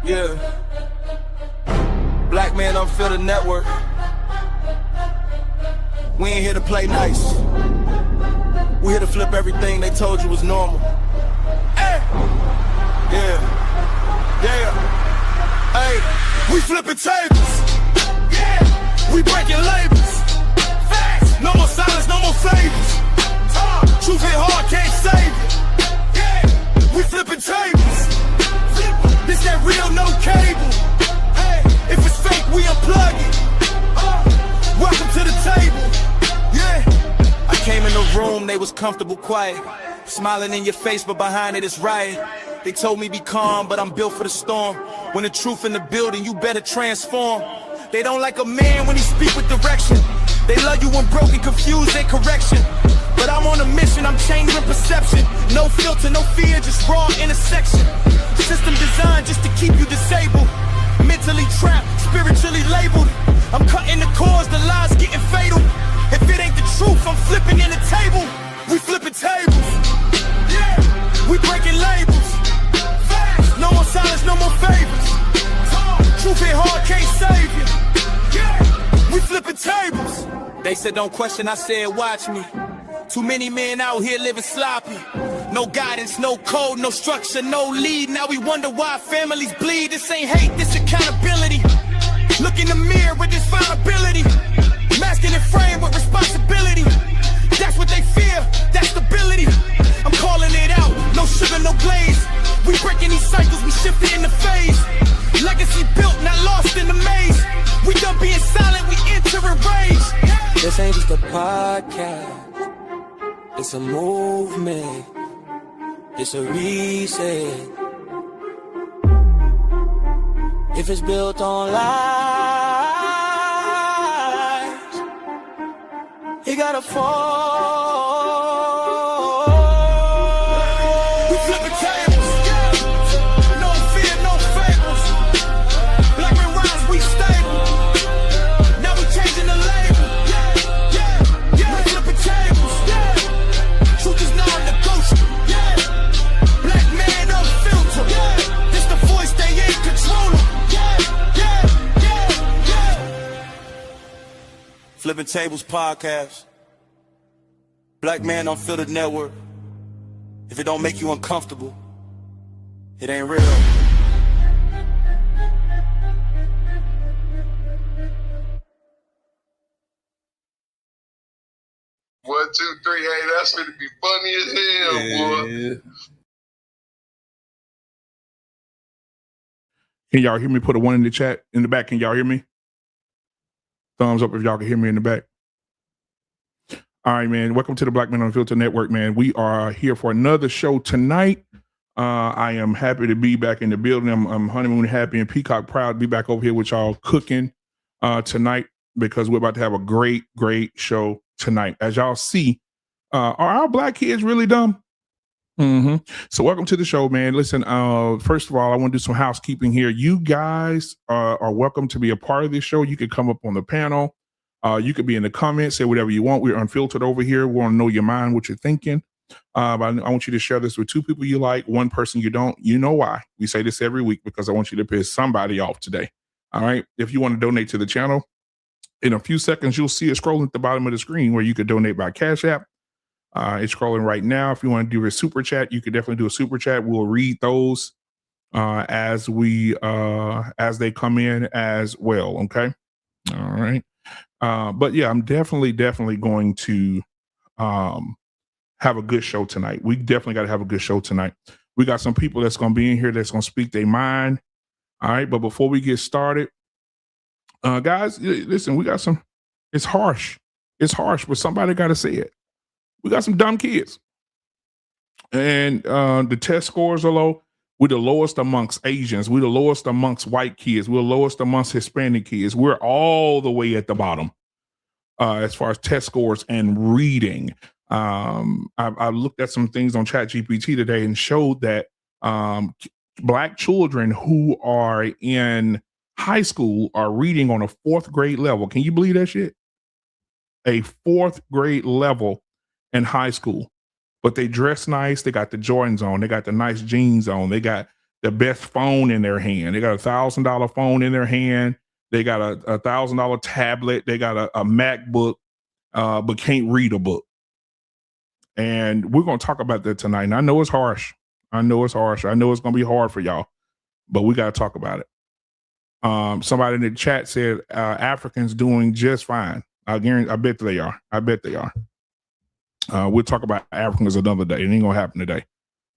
Yeah. Black Man Unfiltered Network. We ain't here to play nice. We here to flip everything they told you was normal. Hey! Yeah. Yeah. Hey, we flipping tables. Yeah. We breaking labels. Facts. No more silence, no more favors. Truth hit hard, can't save it. Yeah. We flipping tables. This that real, no cable. Hey, if it's fake, we unplug it. Welcome to the table. Yeah. I came in the room, they was comfortable, quiet. Smiling in your face, but behind it is riot. They told me be calm, but I'm built for the storm. When the truth in the building, you better transform. They don't like a man when he speak with direction. They love you when broken, confused, they correction. But I'm on a mission, I'm changing perception. No filter, no fear, just raw intersection. System designed just to keep you disabled. Mentally trapped, spiritually labeled. I'm cutting the cords, the lies getting fatal. If it ain't the truth, I'm flipping in the table. We flipping tables. Yeah. We breaking labels. Facts. No more silence, no more favors. Truth hit hard, can't save you. Yeah. We flipping tables. They said don't question, I said watch me. Too many men out here living sloppy. No guidance, no code, no structure, no lead. Now we wonder why families bleed. This ain't hate, this accountability. Look in the mirror with this vulnerability. Masking and frame with responsibility. That's what they fear, that stability. I'm calling it out, no sugar, no glaze. We breaking these cycles, we shifting in the phase. Legacy built, not lost in the maze. We done being silent, we entering rage. This ain't just a podcast. It's a movement, it's a reset. If it's built on lies, it gotta fall. We flipping tables, no fear, no fables. Black men rise, we stable. Now we changing the label. We flipping tables. Truth is non-negotiable. Black Man Unfiltered. This the voice they ain't controlling. Flippin Tables podcast. Black Man Unfiltered Network. If it don't make you uncomfortable, it ain't real. 1, 2, 3, hey, that's gonna be funny as hell, boy. Can y'all hear me? Put a 1 in the chat in the back. Can y'all hear me? Thumbs up if y'all can hear me in the back. All right, man. Welcome to the Black Man Unfiltered Network, man. We are here for another show tonight. I am happy to be back in the building. I'm honeymoon happy and peacock proud to be back over here with y'all cooking tonight because we're about to have a great show tonight. As y'all see, are our black kids really dumb? So welcome to the show, man. Listen, first of all, I want to do some housekeeping here. You guys are welcome to be a part of this show. You could come up on the panel. You could be in the comments, say whatever you want. We're unfiltered over here. We want to know your mind, what you're thinking. But I want you to share this with 2 people you like, 1 person you don't. You know why? We say this every week because I want you to piss somebody off today. All right. If you want to donate to the channel, in a few seconds, you'll see it scrolling at the bottom of the screen where you could donate by Cash App. It's scrolling right now. If you want to do a super chat, you could definitely do a super chat. We'll read those as they come in as well. Okay. All right. But yeah, I'm definitely going to have a good show tonight. We definitely got to have a good show tonight. We got some people that's going to be in here that's going to speak their mind. All right. But before we get started, guys, listen, we got some, it's harsh, but somebody got to say it. We got some dumb kids and the test scores are low. We're the lowest amongst Asians. We're the lowest amongst white kids. We're the lowest amongst Hispanic kids. We're all the way at the bottom as far as test scores and reading. I looked at some things on ChatGPT today and showed that Black children who are in high school are reading on a 4th grade level. Can you believe that shit? A 4th grade level in high school. But they dress nice. They got the Jordans on. They got the nice jeans on. They got the best phone in their hand. They got $1,000 phone in their hand. They got a $1,000 tablet. They got a MacBook, but can't read a book. And we're going to talk about that tonight. And I know it's harsh. I know it's harsh. I know it's going to be hard for y'all, but we got to talk about it. Somebody in the chat said Africans doing just fine. I bet they are. I bet they are. We'll talk about Africans another day. It ain't going to happen today.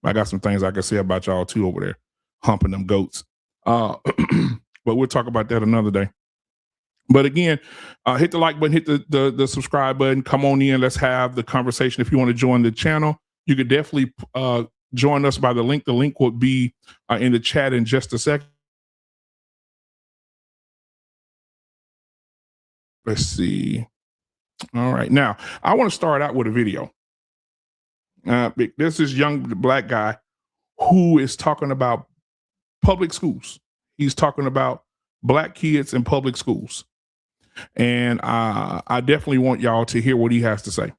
I got some things I can say about y'all too over there, humping them goats. But we'll talk about that another day. But again, hit the like button, hit the subscribe button. Come on in. Let's have the conversation. If you want to join the channel, you could definitely join us by the link. The link will be in the chat in just a second. Let's see. All right. Now, I want to start out with a video. This is young black guy who is talking about public schools. He's talking about black kids in public schools. And I definitely want y'all to hear what he has to say.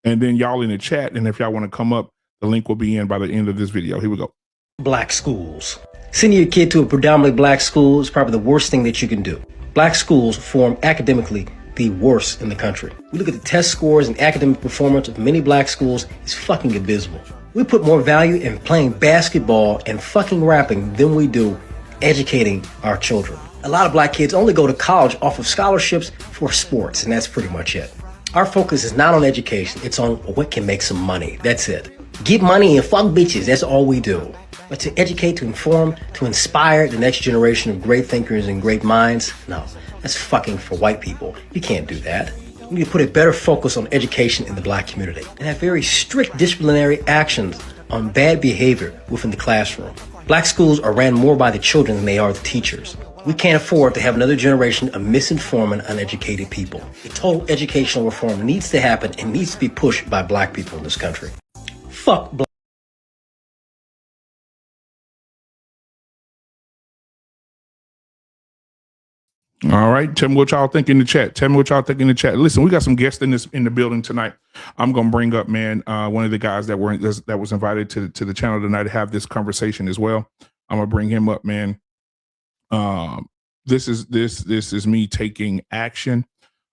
And then y'all in the chat, and if y'all want to come up, the link will be in by the end of this video. Here we go. Black schools. Sending your kid to a predominantly black school is probably the worst thing that you can do. Black schools form academically the worst in the country. We look at the test scores and academic performance of many black schools, it's fucking abysmal. We put more value in playing basketball and fucking rapping than we do educating our children. A lot of black kids only go to college off of scholarships for sports, and that's pretty much it. Our focus is not on education, it's on what can make some money. That's it. Get money and fuck bitches, that's all we do. But to educate, to inform, to inspire the next generation of great thinkers and great minds, no, that's fucking for white people. You can't do that. We need to put a better focus on education in the black community and have very strict disciplinary actions on bad behavior within the classroom. Black schools are ran more by the children than they are the teachers. We can't afford to have another generation of misinformed and uneducated people. A total educational reform needs to happen and needs to be pushed by black people in this country. Fuck black. All right. Tell me what y'all think in the chat. Tell me what y'all think in the chat. Listen, we got some guests in the building tonight. I'm gonna bring up, man, one of the guys that was invited to the channel tonight to have this conversation as well. I'm gonna bring him up, man. This is me taking action.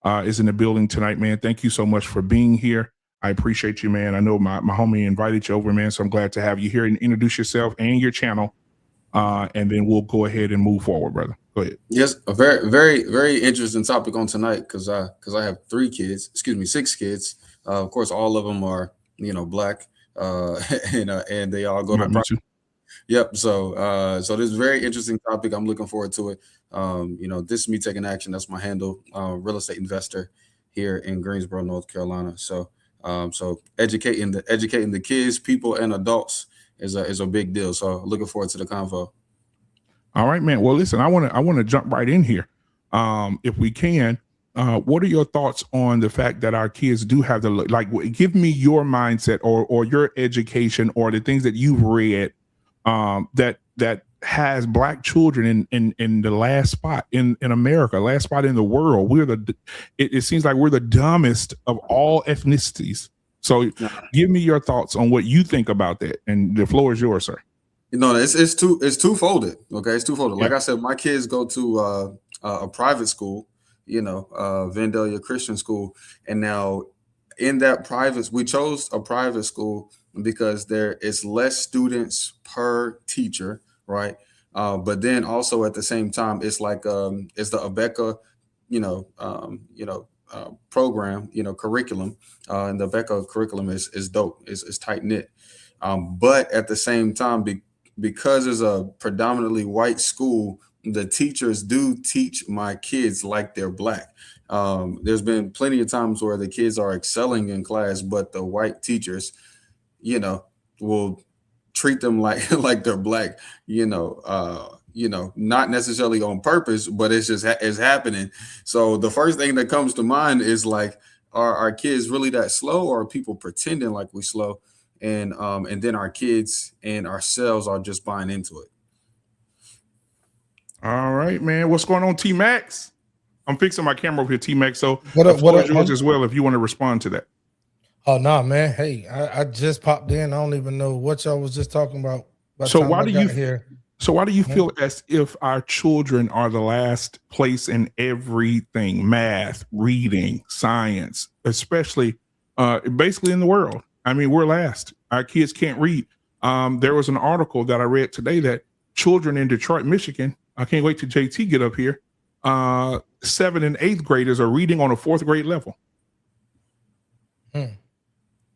Is in the building tonight, man. Thank you so much for being here. I appreciate you, man. I know my homie invited you over, man. So I'm glad to have you here and introduce yourself and your channel. And then we'll go ahead and move forward, brother. Go ahead. Yes, a very, very, very interesting topic on tonight because I have 6 kids. Of course, all of them are black, and they all go to. Yep. So this is a very interesting topic. I'm looking forward to it. This is me taking action. That's my handle. Real estate investor here in Greensboro, North Carolina. So educating the kids, people, and adults is a big deal. So looking forward to the convo. All right, man. Well, listen, I want to jump right in here, if we can. What are your thoughts on the fact that our kids do have give me your mindset or your education or the things that you've read that has black children in the last spot in America, last spot in the world. It seems like we're the dumbest of all ethnicities. So give me your thoughts on what you think about that. And the floor is yours, sir. It's twofolded. Okay. It's twofolded. Yeah. Like I said, my kids go to a private school, Vandalia Christian school. And now in that we chose a private school because there is less students per teacher. Right. But then also at the same time, it's like it's the ABECA, program, curriculum. And the ABECA curriculum is dope. It's tight knit. But at the same time, because it's a predominantly white school, the teachers do teach my kids like they're black. There's been plenty of times where the kids are excelling in class, but the white teachers, will treat them like they're black, not necessarily on purpose, but it's happening. So the first thing that comes to mind is like, are our kids really that slow, or are people pretending like we slow? And then our kids and ourselves are just buying into it. All right, man. What's going on, T-Max? I'm fixing my camera over here, T-Max. So what up, yours as well if you want to respond to that. Oh, no, man. Hey, I just popped in. I don't even know what y'all was just talking about. So why do you feel as if our children are the last place in everything, math, reading, science, especially basically in the world? I mean, we're last. Our kids can't read. There was an article that I read today that children in Detroit, Michigan, I can't wait till JT get up here, 7th and 8th graders are reading on a 4th grade level.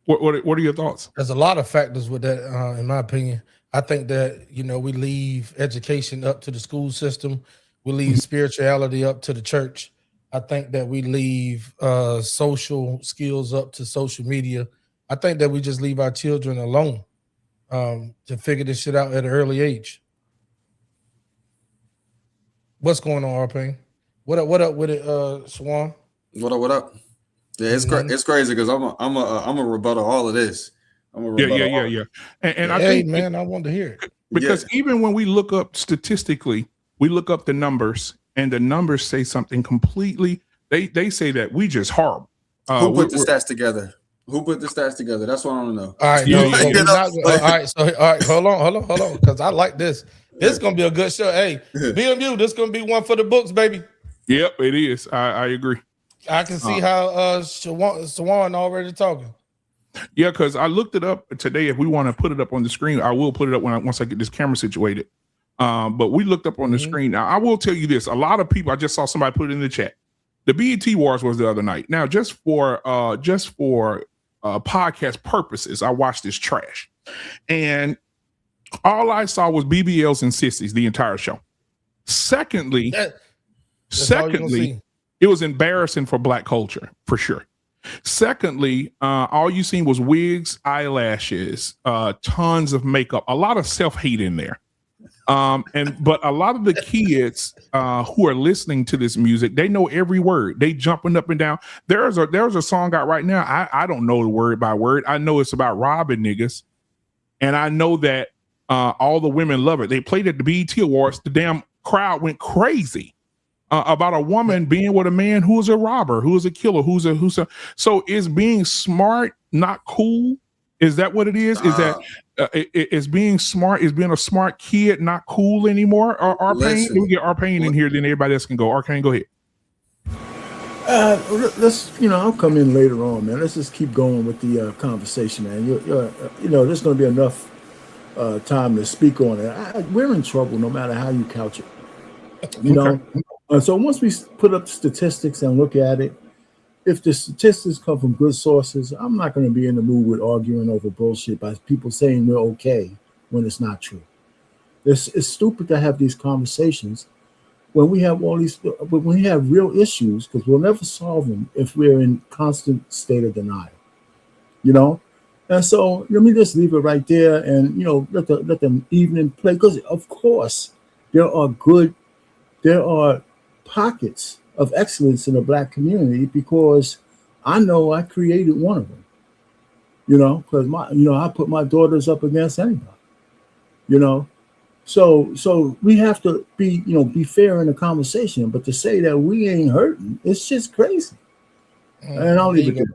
What are your thoughts? There's a lot of factors with that, in my opinion. I think that, we leave education up to the school system. We leave spirituality up to the church. I think that we leave social skills up to social media. I think that we just leave our children alone to figure this shit out at an early age. What's going on, Arpain? What up with it, Swan? What up? Yeah, it's crazy because I'm a rebuttal all of this. Yeah. And I think, man, I want to hear it. Because even when we look up statistically, we look up the numbers, and the numbers say something completely. They say that we just horrible. Who put the stats together? That's what I want to know. All right, all right. Hold on, because I like this. This is gonna be a good show. Hey, BMU, this is gonna be one for the books, baby. Yep, it is. I agree. I can see how Swan already talking. Yeah, because I looked it up today. If we want to put it up on the screen, I will put it up once I get this camera situated. But we looked up on the screen. Now, I will tell you this: a lot of people. I just saw somebody put it in the chat. The BET Wars was the other night. Now, just for podcast purposes, I watched this trash, and all I saw was BBLs and sissies the entire show. Secondly, it was embarrassing for Black culture for sure. Secondly, all you seen was wigs, eyelashes, tons of makeup, a lot of self-hate in there. But a lot of the kids who are listening to this music, they know every word. They jumping up and down. There's a song out right now. I don't know the word by word. I know it's about robbing niggas, and I know that all the women love it. They played at the BET Awards. The damn crowd went crazy about a woman being with a man who is a robber, who is a killer, so is being smart not cool? Is that what it is? Is that is being smart, is being a smart kid not cool anymore? Or Arpain? We get Arpain in here, then everybody else can go. Arpain, go ahead. I'll come in later on, man. Let's just keep going with the conversation, man. There's going to be enough time to speak on it. We're in trouble no matter how you couch it. So once we put up statistics and look at it, if the statistics come from good sources, I'm not going to be in the mood with arguing over bullshit by people saying we're okay when it's not true. It's stupid to have these conversations when we have when we have real issues, because we'll never solve them if we're in constant state of denial. And so let me just leave it right there, and let the evening play, because of course there are pockets of excellence in the Black community, because I know I created one of them. Because I put my daughters up against anybody. So we have to be fair in the conversation, but to say that we ain't hurting, it's just crazy. And I'll leave it there.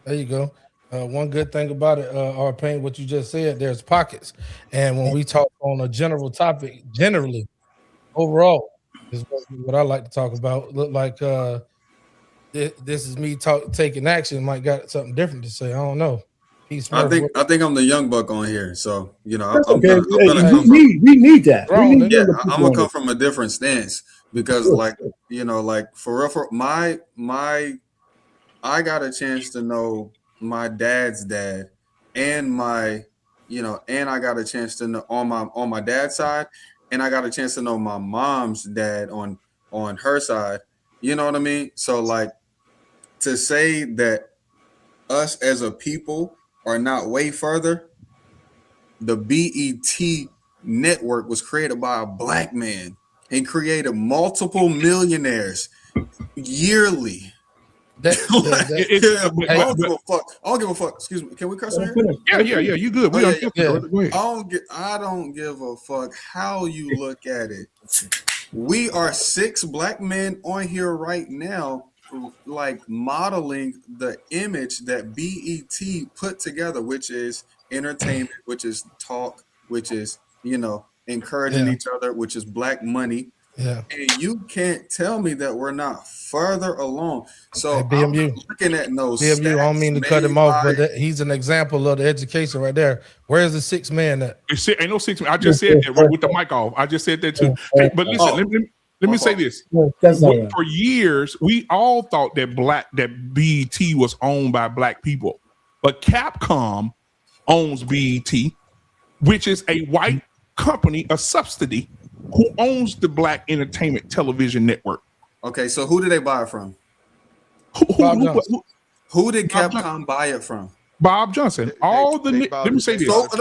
There you go. One good thing about it, Arpain, what you just said, there's pockets. And when we talk on a general topic, generally, overall, is what I like to talk about. Look like this is me taking action. Might got something different to say. I don't know. I think I'm the young buck on here, so we need that. I'm gonna come from a different stance, because for real, I got a chance to know my dad's dad, and and I got a chance to know on my dad's side, and I got a chance to know my mom's dad on her side. You know what I mean? So to say that us as a people are not way further, the BET network was created by a Black man and created multiple millionaires yearly. I don't give a fuck. Excuse me. Can we curse on here? Yeah. You good? Go ahead. I don't give a fuck how you look at it. We are 6 Black men on here right now, modeling the image that BET put together, which is entertainment, which is talk, which is, encouraging each other, which is black money. Yeah. And you can't tell me that we're not further along. So Hey, BMU, I'm looking at those BMU, I don't mean to cut him off, but by- he's an example of the education right there. Where's the sixth man at? Ain't no sixth man. I just said that with the mic off. I just said that too. Hey, but listen, let me say this. For years, we all thought that BET was owned by black people, but Capcom owns BET, which is a white company, a subsidy, who owns the Black Entertainment Television Network. Okay, so who did they buy it from? Who did Capcom buy it from? Bob Johnson. Let me say this. All the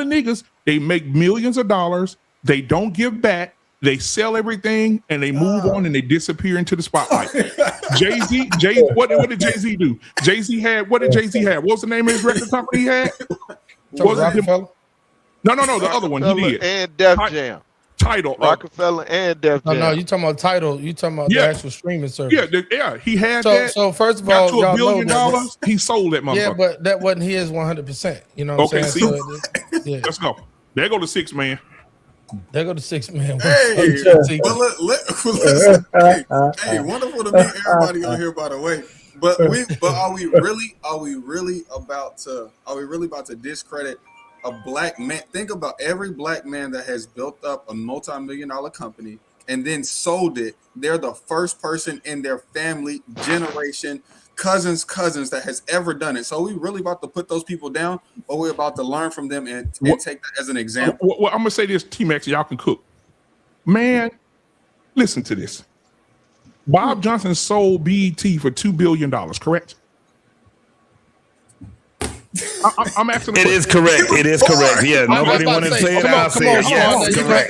niggas, they make millions of dollars. They don't give back. They sell everything and they move on and they disappear into the spotlight. Jay-Z, what did Jay-Z do? What did Jay-Z have? What was the name of his record company he had? Rockefeller? No, the other one he did. And Def Jam. Title. Rockefeller and Def Jam. No, you talking about Title. You talking about the actual streaming service. Yeah, he had that. So first of all, got to $1 billion. know He sold that motherfucker. Yeah, but that wasn't his 100%. You know what I'm saying? See? Let's go. There go the sixth man. There go the sixth man. Hey, wonderful to meet everybody on here, by the way. But are we really about to discredit a black man? Think about every black man that has built up a multi-million-dollar company and then sold it. They're the first person in their family generation, cousins that has ever done it. So we really about to put those people down, or we're about to learn from them and take that as an example? Well, I'm gonna say this, T-Max, y'all can cook. Man, listen to this. Bob Johnson sold BET for $2 billion, correct? I'm asking. It is correct. It is correct. Yeah, nobody wanted to say it. I'll say it. Yes, correct.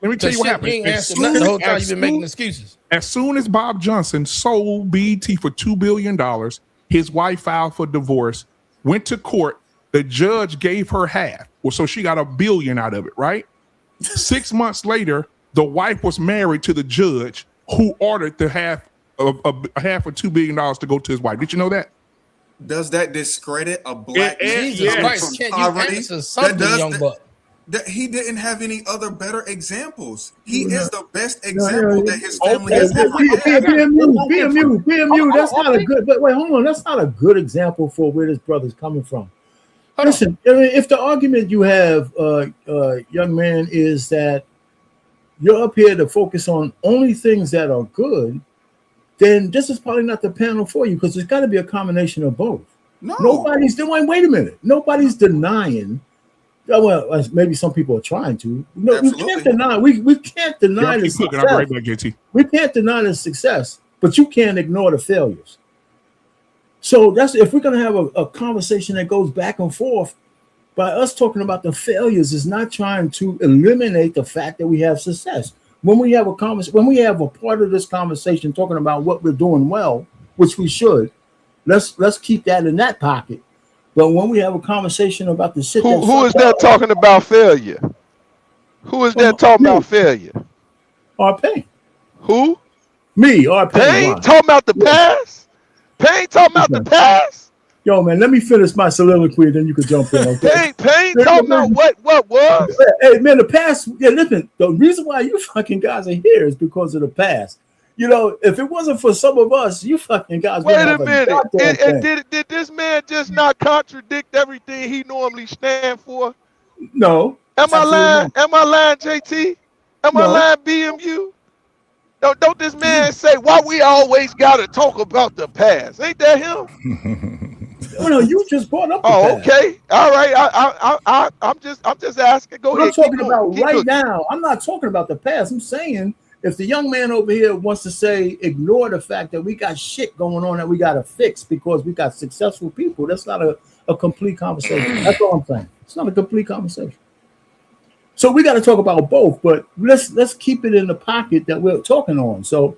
Let me tell you what happened. The whole time you've been making excuses. As soon as Bob Johnson sold BET for $2 billion, his wife filed for divorce, went to court. The judge gave her half. Well, so she got $1 billion out of it, right? 6 months later, the wife was married to the judge who ordered the half of $2 billion to go to his wife. Did you know that? Does that discredit a black man? Jesus Christ, can't you answer something, young buck? That he didn't have any other better examples. He is the best example that his family has ever had. BMU, that's not a good, but wait, hold on. That's not a good example for where this brother's coming from. Listen, I mean, if the argument you have, young man, is that you're up here to focus on only things that are good, then this is probably not the panel for you, because there's got to be a combination of both. No. Nobody's doing, wait a minute. Nobody's denying. Well, maybe some people are trying to. No, we can't deny. We can't deny the success. Right back, JT. We can't deny the success, but you can't ignore the failures. So that's if we're going to have a conversation that goes back and forth. By us talking about the failures is not trying to eliminate the fact that we have success. When we have a part of this conversation talking about what we're doing well, which we should, let's keep that in that pocket. But when we have a conversation about the shit, who is that talking about failure? Who is that talking about failure? R-Pain. Who? Me, R-Pain. Pain talking about the past? Pain talking about the past? Yo, man, let me finish my soliloquy, then you can jump in. Okay? Pain talking about what was? Hey, man, the past. Yeah, listen. The reason why you fucking guys are here is because of the past. You know, if it wasn't for some of us, you fucking guys. Wait a minute. Did this man just not contradict everything he normally stand for? No. Am I lying? Am I lying, JT? Am I lying, BMU? Don't this man say why we always gotta talk about the past? Ain't that him? No, you just brought up. Okay, all right. I'm just asking. Go ahead. I'm talking about right now. I'm not talking about the past. I'm saying if the young man over here wants to say ignore the fact that we got shit going on that we got to fix because we got successful people, that's not a complete conversation. That's all I'm saying. It's not a complete conversation. So we got to talk about both, but let's keep it in the pocket that we're talking on. So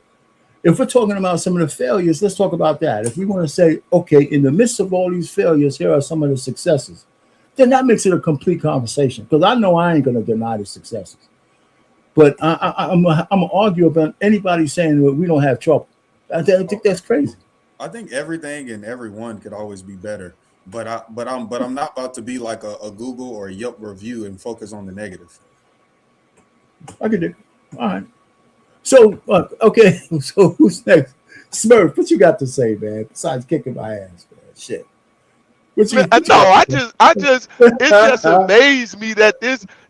if we're talking about some of the failures, let's talk about that. If we want to say, okay, in the midst of all these failures, here are some of the successes, then that makes it a complete conversation. Because I know I ain't going to deny the successes. But I'm going to argue about anybody saying that we don't have trouble. I think that's crazy. I think everything and everyone could always be better. but I'm not about to be like a Google or a Yelp review and focus on the negative. I get it. All right. So okay. So who's next? Smurf, what you got to say, man? Besides kicking my ass, man. Shit. It just amazed me that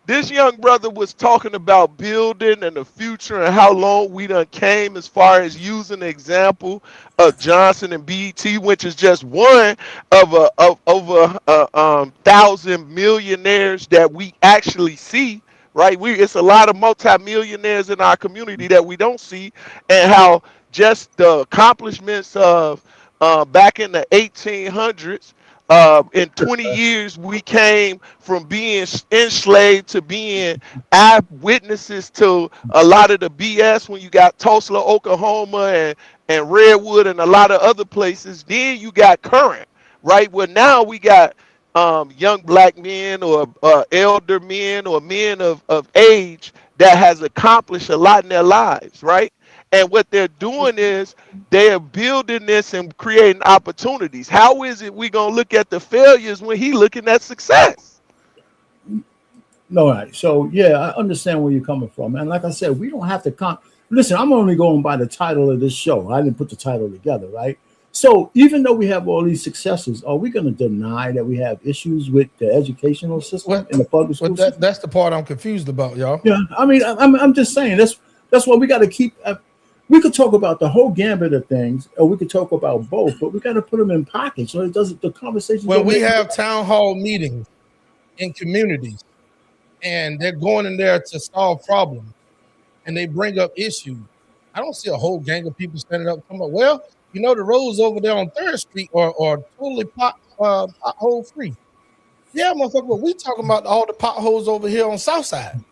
this young brother was talking about building and the future and how long we done came as far as using the example of Johnson and BET, which is just one of over 1,000 millionaires that we actually see. Right, it's a lot of multimillionaires in our community that we don't see, and how just the accomplishments of back in the 1800s. In 20 years, we came from being enslaved to being eyewitnesses to a lot of the BS when you got Tulsa, Oklahoma, and Redwood, and a lot of other places. Then you got current, right? Well, now we got young black men or elder men or men of age that has accomplished a lot in their lives, right? And what they're doing is they're building this and creating opportunities. How is it we gonna look at the failures when he looking at success? No, right. So yeah, I understand where you're coming from, and like I said, we don't have to listen. I'm only going by the title of this show. I didn't put the title together, right? So even though we have all these successes, are we going to deny that we have issues with the educational system in the public school system? That's the part I'm confused about, y'all. Yeah, I mean, I'm just saying that's why we got to keep. We could talk about the whole gambit of things, or we could talk about both, but we got to put them in pockets so it doesn't. The conversation. Well, we have town hall meetings in communities, and they're going in there to solve problems, and they bring up issues. I don't see a whole gang of people standing up talking about, well, you know, the roads over there on 3rd Street are totally pothole free. Yeah, motherfucker, but we talking about all the potholes over here on South Side.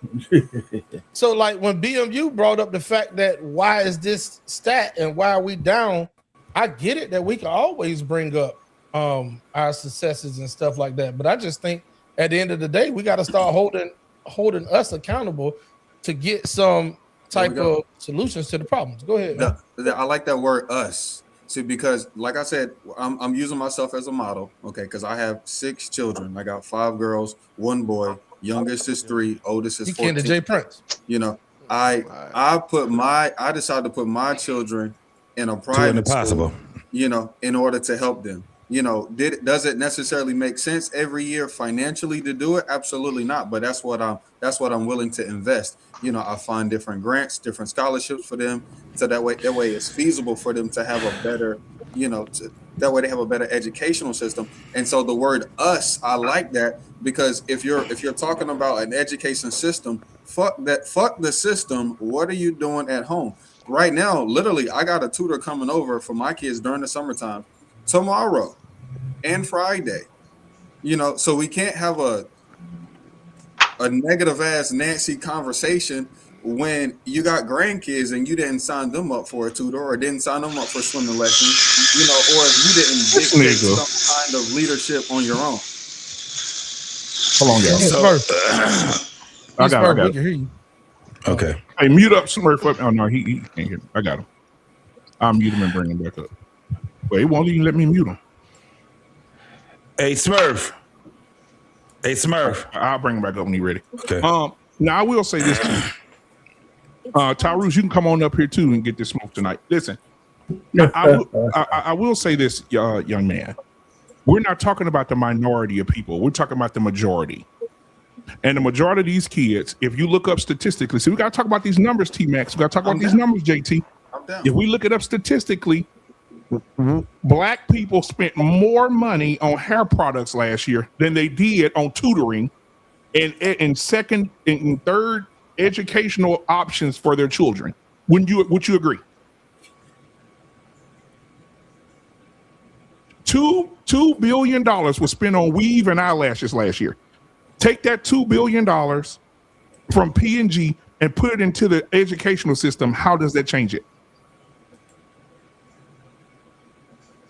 So, like, when BMU brought up the fact that why is this stat and why are we down, I get it that we can always bring up our successes and stuff like that. But I just think at the end of the day, we got to start holding us accountable to get some type of solutions to the problems. Go ahead. I like that word "us." See, because like I said, I'm using myself as a model, okay? Because I have 6 children. I got 5 girls, 1 boy. Youngest is 3, oldest is 14. You can't Jay Prince. You know, I decided to put my children in a private school, you know, in order to help them. You know, does it necessarily make sense every year financially to do it? Absolutely not. But that's what I'm willing to invest. You know, I find different grants, different scholarships for them, so that way it's feasible for them to have a better, you know, that way they have a better educational system. And so the word "us," I like that, because if you're talking about an education system, fuck the system. What are you doing at home right now? Literally, I got a tutor coming over for my kids during the summertime tomorrow and Friday, you know, so we can't have a negative ass Nancy conversation when you got grandkids and you didn't sign them up for a tutor or didn't sign them up for swimming lessons, you know, or if you didn't dictate some kind of leadership on your own. Hold on, guys. I got it. We can hear you. Okay. Hey, mute up Smurf. Oh no, he can't hear me. I got him. I'll mute him and bring him back up. But he won't even let me mute him. Hey, Smurf. I'll bring him back up when he's ready. Okay. Now I will say this too. Tyrus, you can come on up here too and get this smoke tonight. Listen, I will say this, young man. We're not talking about the minority of people. We're talking about the majority. And the majority of these kids, if you look up statistically, so we got to talk about these numbers, T-Max. We got to talk about these numbers, JT. If we look it up statistically, Black people spent more money on hair products last year than they did on tutoring and second and third educational options for their children. Would you agree? $2 billion was spent on weave and eyelashes last year. Take that $2 billion from P&G and put it into the educational system. How does that change it?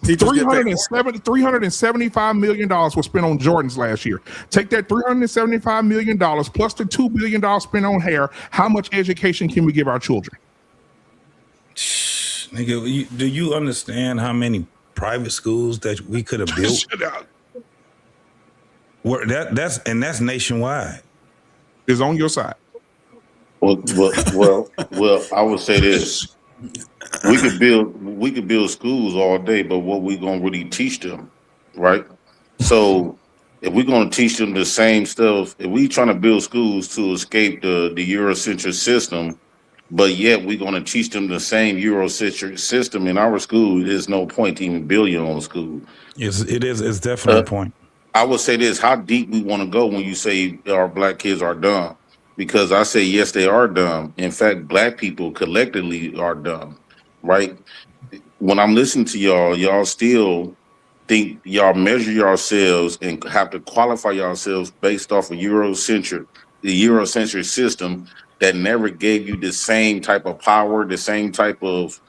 $375 million was spent on Jordans last year. Take that $375 million plus the $2 billion spent on hair. How much education can we give our children? Nigga, do you understand how many private schools that we could have built? That's nationwide. It's on your side. Well, I would say this. We could build schools all day, but what we gonna really teach them, right? So if we're gonna teach them the same stuff, if we trying to build schools to escape the Eurocentric system, but yet we're gonna teach them the same Eurocentric system in our school, there's no point to even build your own school. It's definitely a point. I would say this: how deep we want to go when you say our black kids are dumb? Because I say yes, they are dumb. In fact, black people collectively are dumb, right? When I'm listening to y'all still think y'all measure yourselves and have to qualify yourselves based off of the Eurocentric system that never gave you the same type of power, the same type of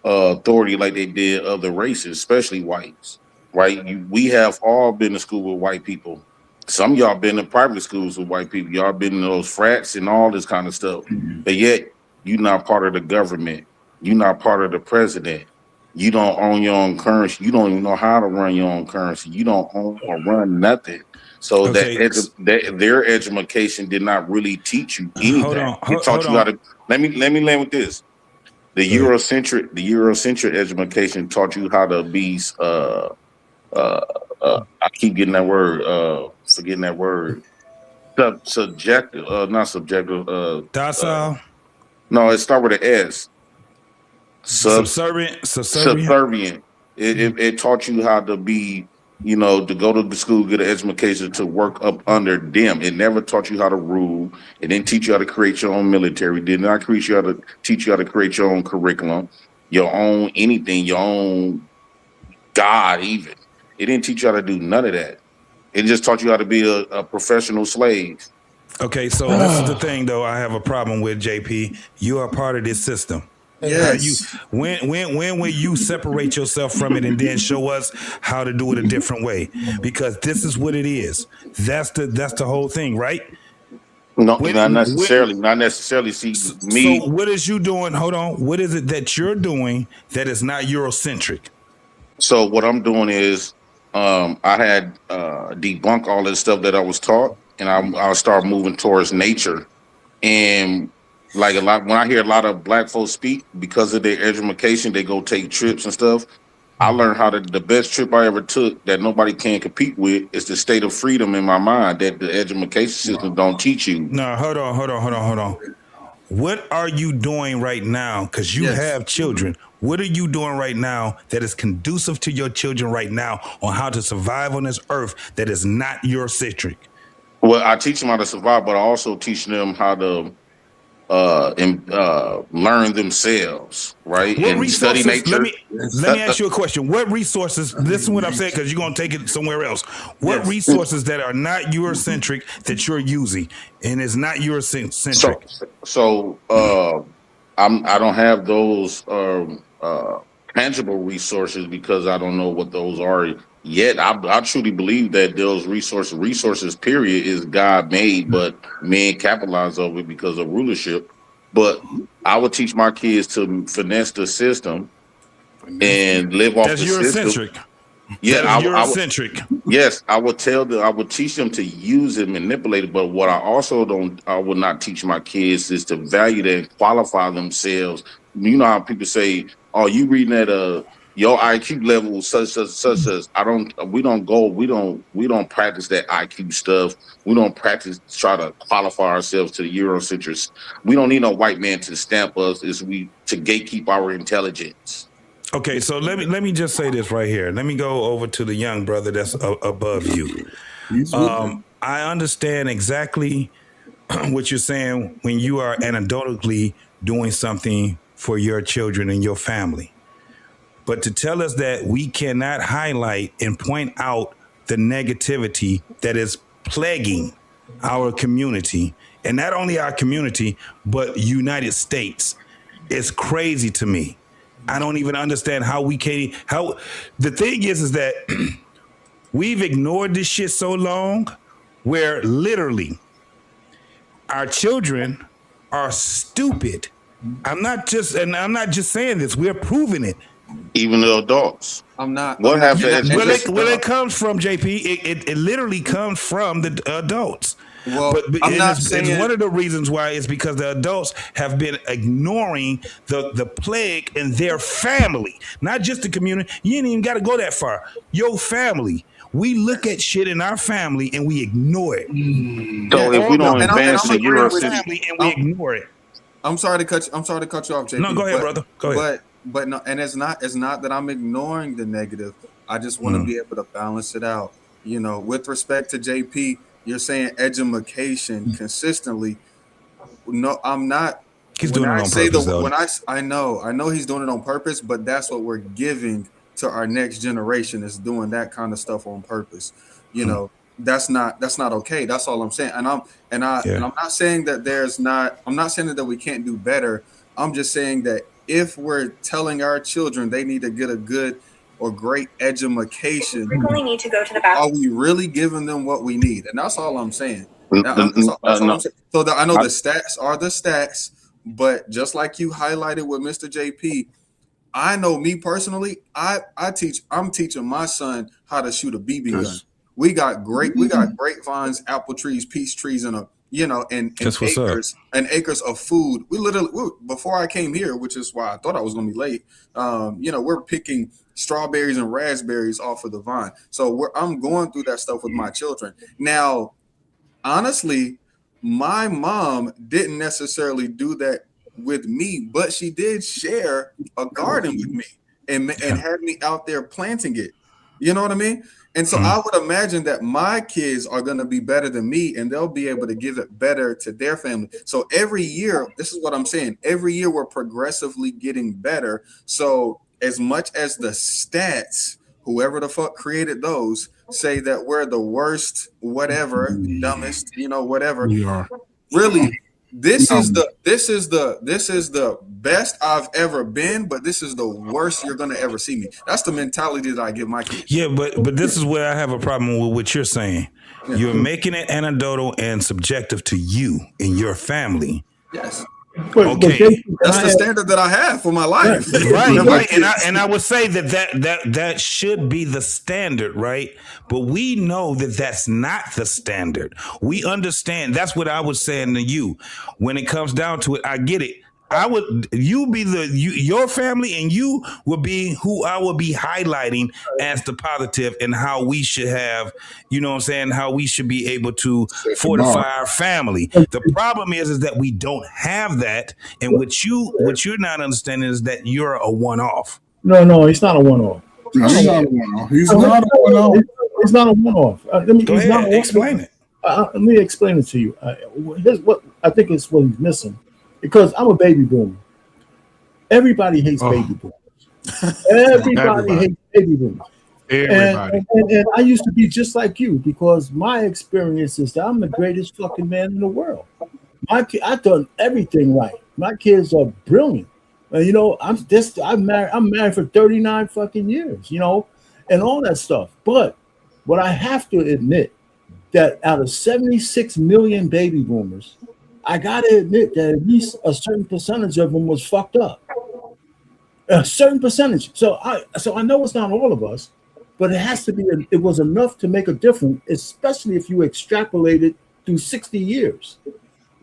authority like they did other races, especially whites, right? We have all been to school with white people. Some of y'all been in private schools with white people. Y'all been in those frats and all this kind of stuff. But yet, you're not part of the government. You're not part of the president. You don't own your own currency. You don't even know how to run your own currency. You don't own or run nothing. So their education did not really teach you anything. It taught you how to. Let me land with this. The Eurocentric education taught you how to be. I keep getting that word. Forgetting that word. Subjective, not subjective. Docile. No, it starts with an S. Subservient. It taught you how to be, to go to the school, get an education to work up under them. It never taught you how to rule. It didn't teach you how to create your own military. It did not teach you how to create your own curriculum, your own anything, your own God even. It didn't teach you how to do none of that. It just taught you how to be a professional slave. Okay, so this is the thing, though. I have a problem with JP. You are part of this system. Yes. When will you separate yourself from it and then show us how to do it a different way? Because this is what it is. That's the whole thing, right? No, not necessarily. Not necessarily. See me. So what is you doing? Hold on. What is it that you're doing that is not Eurocentric? So what I'm doing is, I had debunked all this stuff that I was taught, and I'll start moving towards nature. And like when I hear a lot of black folks speak, because of their education, they go take trips and stuff. I learned the best trip I ever took that nobody can compete with is the state of freedom in my mind that the education system don't teach you. No, hold on. What are you doing right now? Because you have children. What are you doing right now that is conducive to your children right now on how to survive on this earth that is not Eurocentric? Well, I teach them how to survive, but I also teach them how to learn themselves, right? What and resources, study nature. Let me ask you a question. What resources, this is what I'm saying, because you're going to take it somewhere else. What resources that are not Eurocentric that you're using and is not Eurocentric? So I don't have those tangible resources because I don't know what those are yet. I truly believe that those resources period is God made, but men capitalize over it because of rulership. But I would teach my kids to finesse the system and live off the system. Yeah, Eurocentric. Yes, I would teach them to use it, manipulate it. But what I would not teach my kids is to value that and qualify themselves. You know how people say, "Oh, you reading at your IQ level such as." We don't practice that IQ stuff. We don't practice try to qualify ourselves to the Eurocentrics. We don't need no white man to stamp us to gatekeep our intelligence. Okay, so let me just say this right here. Let me go over to the young brother that's above you. I understand exactly what you're saying when you are anecdotally doing something for your children and your family. But to tell us that we cannot highlight and point out the negativity that is plaguing our community, and not only our community, but United States, is crazy to me. I don't even understand how we can't. How the thing is that we've ignored this shit so long, where literally our children are stupid. I'm not just saying this. We're proving it. Even the adults. I'm not. What happened to education? Well, it comes from JP. It literally comes from the adults. Well, but I'm not saying it's one of the reasons why is because the adults have been ignoring the plague in their family, not just the community. You ain't even got to go that far. Your family. We look at shit in our family and we ignore it. So if we don't advance in your family and we ignore it. I'm sorry to cut you off, JP. No, go ahead, brother. Go ahead. But no, and it's not that I'm ignoring the negative. I just want to be able to balance it out. You know, with respect to JP, you're saying education consistently. No, I'm not. He's doing it on purpose. I know he's doing it on purpose, but that's what we're giving to our next generation, is doing that kind of stuff on purpose. You know, that's not okay. That's all I'm saying. And I'm not saying that I'm not saying that we can't do better. I'm just saying that if we're telling our children they need to get a good or great education, need to go to the bathroom. Are we really giving them what we need? And that's all I'm saying. That's all I'm saying. So I know the stats are the stats, but just like you highlighted with Mr. JP, I know me personally, I'm teaching my son how to shoot a BB gun. We got grapevines, apple trees, peach trees, and acres of food. We before I came here, which is why I thought I was gonna be late. We're picking strawberries and raspberries off of the vine. So I'm going through that stuff with my children. Now, honestly, my mom didn't necessarily do that with me, but she did share a garden with me and had me out there planting it. You know what I mean? And so I would imagine that my kids are going to be better than me, and they'll be able to give it better to their family. So every year, this is what I'm saying, every year we're progressively getting better. So as much as the stats, whoever the fuck created those, say that we're the worst, whatever, dumbest, whatever. We are. Really, this is the best I've ever been, but this is the worst you're gonna ever see me. That's the mentality that I give my kids. Yeah, but this is where I have a problem with what you're saying. Yeah. You're making it anecdotal and subjective to you and your family. Yes. Okay, that's the standard that I have for my life. Right. And I would say that should be the standard, right? But we know that that's not the standard. We understand. That's what I was saying to you. When it comes down to it, I get it. Your family, and you will be who I will be highlighting as the positive, and how we should have, how we should be able to fortify our family. The problem is that we don't have that, and what you're not understanding is that you're a one-off. No, he's not a one-off. No, he's not a one-off. He's not a one-off. It's not a one-off. Go ahead, explain it. Let me explain it to you. Here's what I think is what he's missing. Because I'm a baby boomer. Everybody hates baby boomers. Everybody hates baby boomers. Everybody. And I used to be just like you, because my experience is that I'm the greatest fucking man in the world. I've done everything right. My kids are brilliant. I'm married for 39 fucking years, and all that stuff. But what I have to admit, that out of 76 million baby boomers, I gotta admit that at least a certain percentage of them was fucked up. A certain percentage. So I know it's not all of us, but it has to be. It was enough to make a difference, especially if you extrapolate it through 60 years.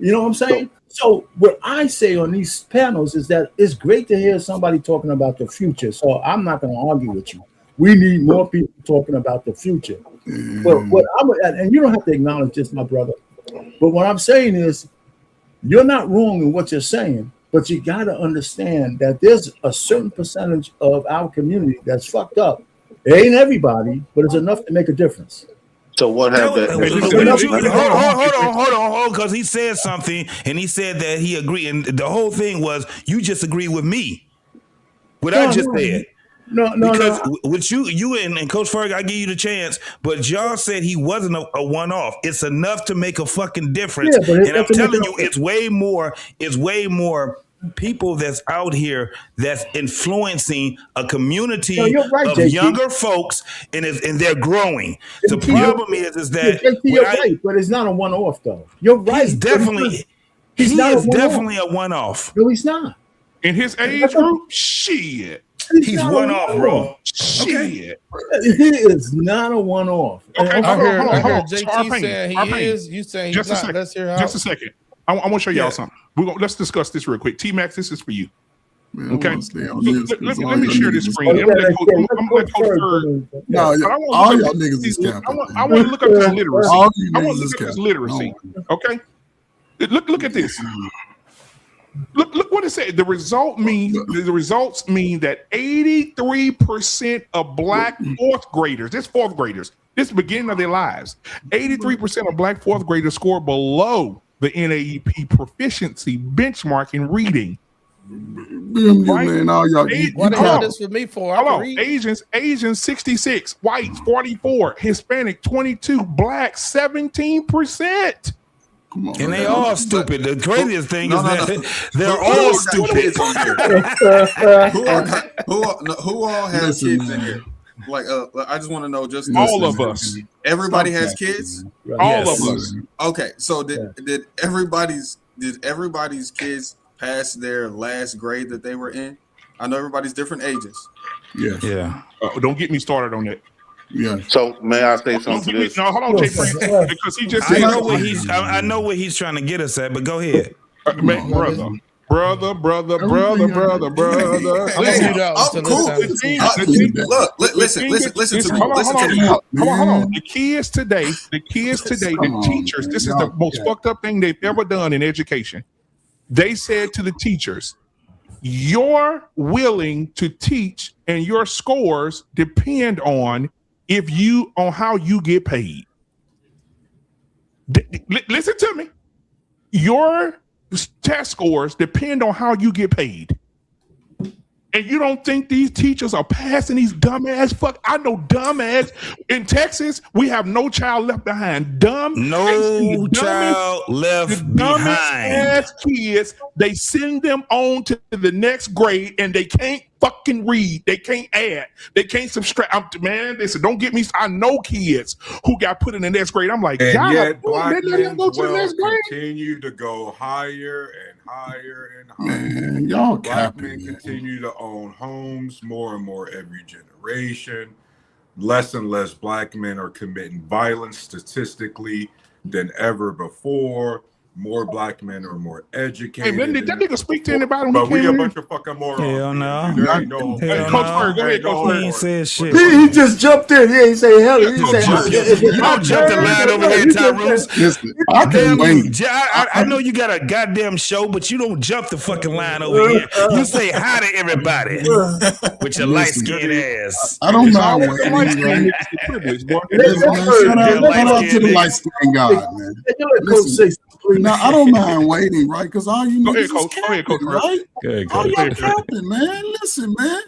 You know what I'm saying? So what I say on these panels is that it's great to hear somebody talking about the future. So I'm not going to argue with you. We need more people talking about the future. But and you don't have to acknowledge this, my brother. But what I'm saying is, you're not wrong in what you're saying, but you got to understand that there's a certain percentage of our community that's fucked up. It ain't everybody, but it's enough to make a difference. So what happened? Hold on, because he said something, and he said that he agreed, and the whole thing was you just agree with me. What I just said. Because with you and Coach Ferg, I give you the chance, but y'all said he wasn't a one-off. It's enough to make a fucking difference. Yeah, and I'm telling you, it's way more people that's out here that's influencing a community of younger folks, and they're growing. The problem is that you're right, but it's not a one-off though. You're right. He's definitely a one-off. No, he's not. In his age group, shit. He's one off, bro. Shit. He is not a one-off. Okay, I heard hold on. JT saying he is. You saying he's not. Let's hear how. Just a second. I want to show y'all something. Let's discuss this real quick. T-Max, this is for you. Man, okay. Let me share this screen. I'm gonna let Coach Bird. No, all y'all niggas is capping. I want to look up this literacy. I want to look up this literacy. Okay. Look at this. Look what it said. The results mean that 83% of black fourth graders, this is the beginning of their lives. 83% of black fourth graders score below the NAEP proficiency benchmark in reading. Right? Man, all y'all. What the hell this for me for? Hello, Asians 66, whites 44, Hispanic 22, black 17%. Come on, and they all stupid. The craziest thing is that they're all stupid. Who all has kids in here? Like, I just want to know. Just all of us. Everybody has kids. All of us. Okay, so did everybody's kids pass their last grade that they were in? I know everybody's different ages. Yeah. Don't get me started on that. Yeah. So may I say something? No, hold on, Jay Prince, because he just. I know what he's trying to get us at, but go ahead, brother. I'm gonna cool. Look, listen to me. Hold on. The kids today, the teachers. This is the most fucked up thing they've ever done in education. They said to the teachers, "You're willing to teach, and your scores depend on how you get paid." Listen to me. Your test scores depend on how you get paid. And you don't think these teachers are passing these dumbass I know dumbass. In Texas, we have no child left behind. No child left behind. Ass kids, they send them on to the next grade and they can't fucking read. They can't add. They can't subtract. Man, they said, don't get me. I know kids who got put in the next grade. I'm like, and God, yet black men go to the next grade. Continue to go higher and higher and higher. Man, y'all black men continue to own homes more and more every generation. Less and less black men are committing violence statistically than ever before. More black men are more educated. Hey, did that nigga speak to anybody? But we a bunch of fucking morons. Hell no. Coach Bird, go ahead, Coach Bird. He ain't said shit. He just jumped in. Yeah, he said hell. He said, you don't jump the line over here, Tyrese. I know you got a goddamn show, but you don't jump the fucking line over here. You say hi to everybody with your light skinned ass. I don't mind waiting. Shout out to the light skinned guy, man. Now I don't mind waiting, right? Because all you niggas is capping, right? All y'all capping, man. Listen, man.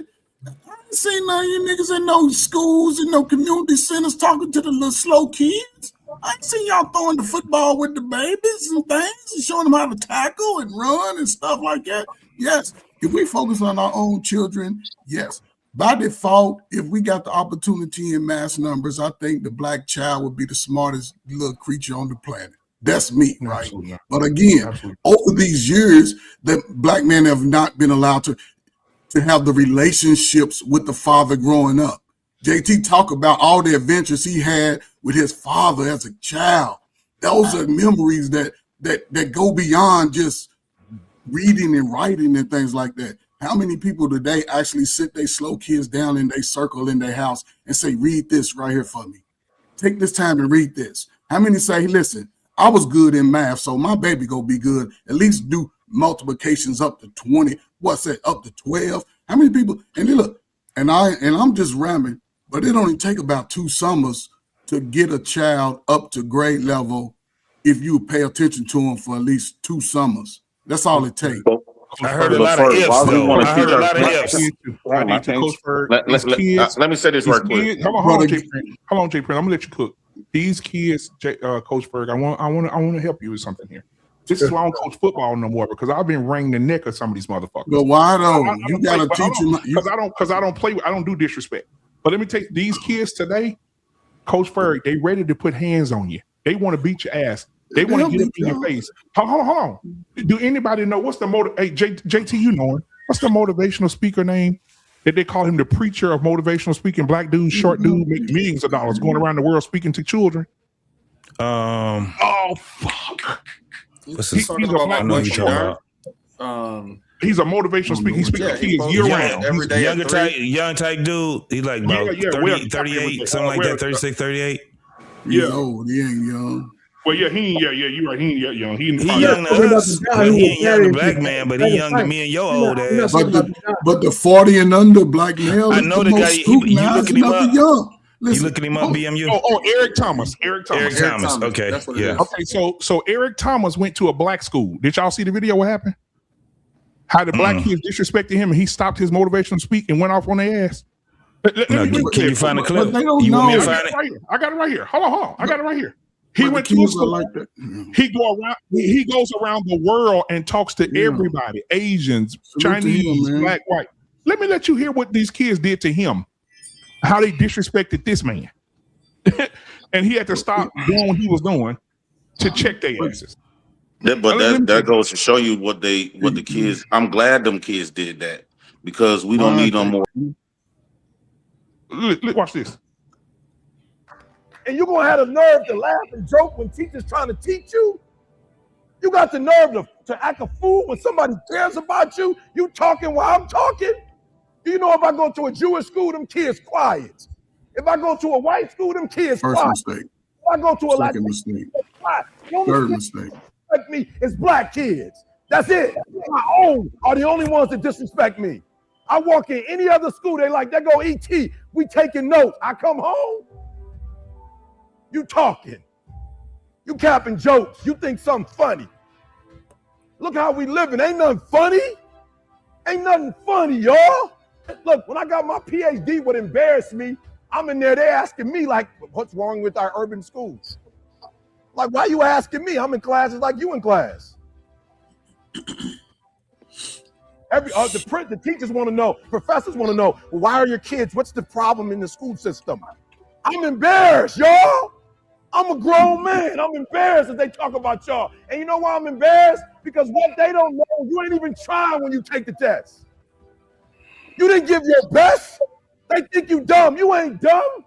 I ain't seen none of you niggas in no schools and no community centers talking to the little slow kids. I ain't seen y'all throwing the football with the babies and things and showing them how to tackle and run and stuff like that. Yes, if we focus on our own children, yes. By default, if we got the opportunity in mass numbers, I think the black child would be the smartest little creature on the planet. That's me, right? Absolutely. But again, over these years, that black men have not been allowed to have the relationships with the father growing up. JT talk about all the adventures he had with his father as a child. Those are memories that go beyond just reading and writing and things like that. How many people today actually sit their slow kids down in their circle in their house and say, read this right here for me. Take this time to read this. How many say, listen, I was good in math, so my baby gonna be good. At least do multiplications up to 20. What's that? Up to 12. How many people? And then look, and I'm just rambling, but it only take about 2 summers to get a child up to grade level if you pay attention to them for at least 2 summers. That's all it takes. I heard a lot of ifs, though. I heard a lot of ifs. Let me say this right quick. Hold on, Jay Prince. I'm gonna let you cook. These kids, Coach Berg, I want to help you with something here. This is why I don't coach football no more, because I've been wringing the neck of some of these motherfuckers. But why though? You gotta teach them. Because I don't play. I don't do disrespect. But let me take these kids today, Coach Berg. They ready to put hands on you. They want to beat your ass. They want to get up in your face. Hold on. Do anybody know what's the motive? Hey, JT, you know him. What's the motivational speaker name that they call him the preacher of motivational speaking. Black dude, short dude, make millions of dollars going around the world speaking to children. Oh fuck! He's a black dude. He's a motivational speaker. He speaks to kids year round. Every day. Young type dude. He's like about 30, 38, something like that. 36, 38. Yeah, old. He ain't young. Well, yeah, he ain't. Yeah, you're right. He ain't yet young. He young to us. He ain't young to black man, but he young to me and your old ass. But the 40 and under black male. I know the guy. You looking him up? Young. You looking him up, BMU? Oh, Eric Thomas. Eric Thomas. Okay. Yeah. Okay. So Eric Thomas went to a black school. Did y'all see the video? What happened? How the black kids disrespected him, and he stopped his motivational speak and went off on their ass. Can you find the clip? They don't know. I got it right here. Hold on. I got it right here. He went to a school. Like that. He goes around the world and talks to everybody: Asians, Chinese, black, white. Let me let you hear what these kids did to him. How they disrespected this man, and he had to stop doing what he was doing to check their asses. That goes to show you what the kids. I'm glad them kids did that because we don't need no more. Watch this. And you're gonna have the nerve to laugh and joke when teachers trying to teach you. You got the nerve to act a fool when somebody cares about you. You talking while I'm talking. Do you know if I go to a Jewish school, them kids quiet. If I go to a white school, them kids quiet. Mistake. If I go to a Latin mistake. Quiet. Third mistake. Like me, it's black kids. That's it. My own are the only ones that disrespect me. I walk in any other school, they like, there go ET. We taking notes. I come home. You talking. You capping jokes. You think something funny. Look how we living. Ain't nothing funny. Ain't nothing funny, y'all. Look, when I got my PhD, what embarrassed me, I'm in there, they asking me like, what's wrong with our urban schools? Like, why you asking me? I'm in classes like you in class. The teachers want to know, professors want to know, well, why are your kids, what's the problem in the school system? I'm embarrassed, y'all. I'm a grown man. I'm embarrassed that they talk about y'all. And you know why I'm embarrassed? Because what they don't know, you ain't even trying when you take the test. You didn't give your best. They think you dumb. You ain't dumb.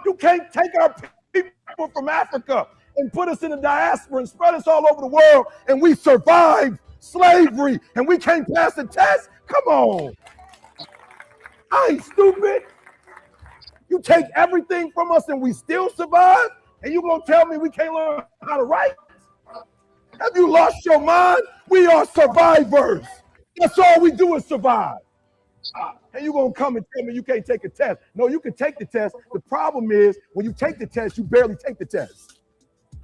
You can't take our people from Africa and put us in the diaspora and spread us all over the world, and we survived slavery, and we can't pass the test? Come on. I ain't stupid. You take everything from us and we still survive, and you gonna tell me we can't learn how to write? Have you lost your mind? We are survivors. That's all we do is survive. And you gonna come and tell me you can't take a test? No, you can take the test. The problem is when you take the test, you barely take the test.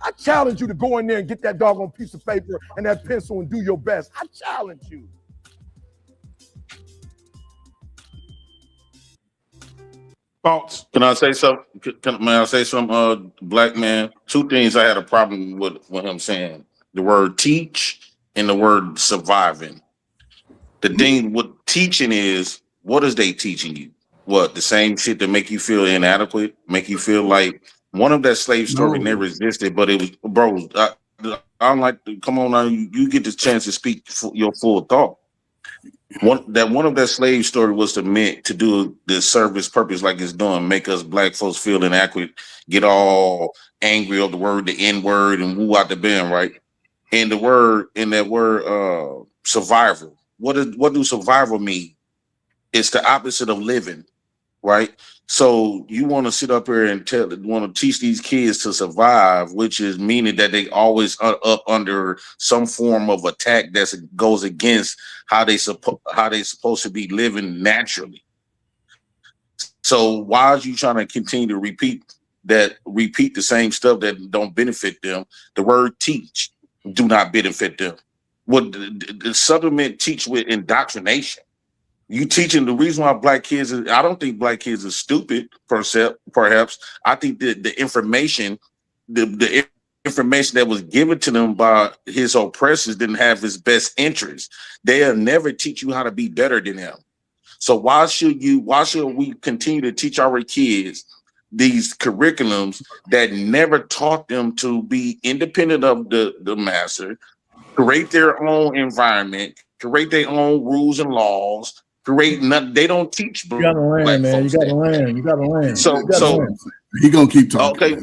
I challenge you to go in there and get that doggone piece of paper and that pencil and do your best. I challenge you. Thoughts? Can I say something? May I say something, black man? Two things I had a problem with him saying. The word teach and the word surviving. The thing with teaching is, what is they teaching you? What, the same shit that make you feel inadequate, make you feel like one of that slave story never existed, but it was, bro, I'm like, come on now, you get the chance to speak your full thought. One of that slave story was to do the service purpose like it's doing, make us black folks feel inadequate, get all angry of the word, the N word, and woo out the band, right? And that word survival. What do survival mean? It's the opposite of living, right? So you want to sit up here and want to teach these kids to survive, which is meaning that they always are up under some form of attack that goes against how they supposed to be living naturally. So why are you trying to continue to repeat the same stuff that don't benefit them? The word teach do not benefit them. What the supplement teach with indoctrination. You teaching the reason why black kids I don't think black kids are stupid, perhaps. I think that the information that was given to them by his oppressors didn't have his best interest. They'll never teach you how to be better than them. So why should we continue to teach our kids these curriculums that never taught them to be independent of the master, create their own environment, create their own rules and laws, create nothing. They don't teach You gotta black land, man. You folks gotta that. land. You gotta land. So he gonna keep talking. Okay,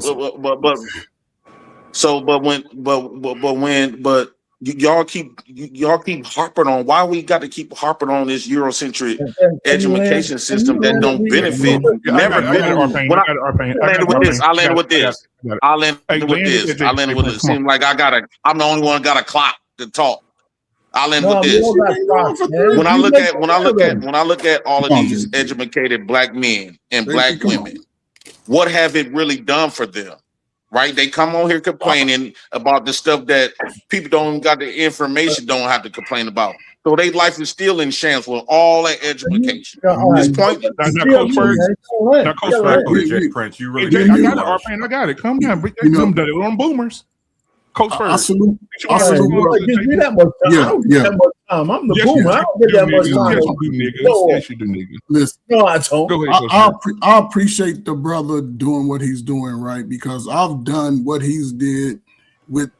but y'all keep harping on why we got to keep harping on this Eurocentric education system that don't benefit. Never benefit. I landed with this. It seems like I'm the only one got a clock to talk. I land with this. When I look at all of these educated black men and black women, what have it really done for them? Right? They come on here complaining about the stuff that people don't got the information, don't have to complain about. So their life is still in shambles with all that education. It's pointless. I got it. Calm down. Some did it on boomers. Coach first. I salute. Give me that much time. I don't get that much time. I'm the boomer. I don't get that much time. Yes, you do, nigga. Listen, no, I don't. Go ahead, I appreciate the brother doing what he's doing, right? Because I've done what he's did with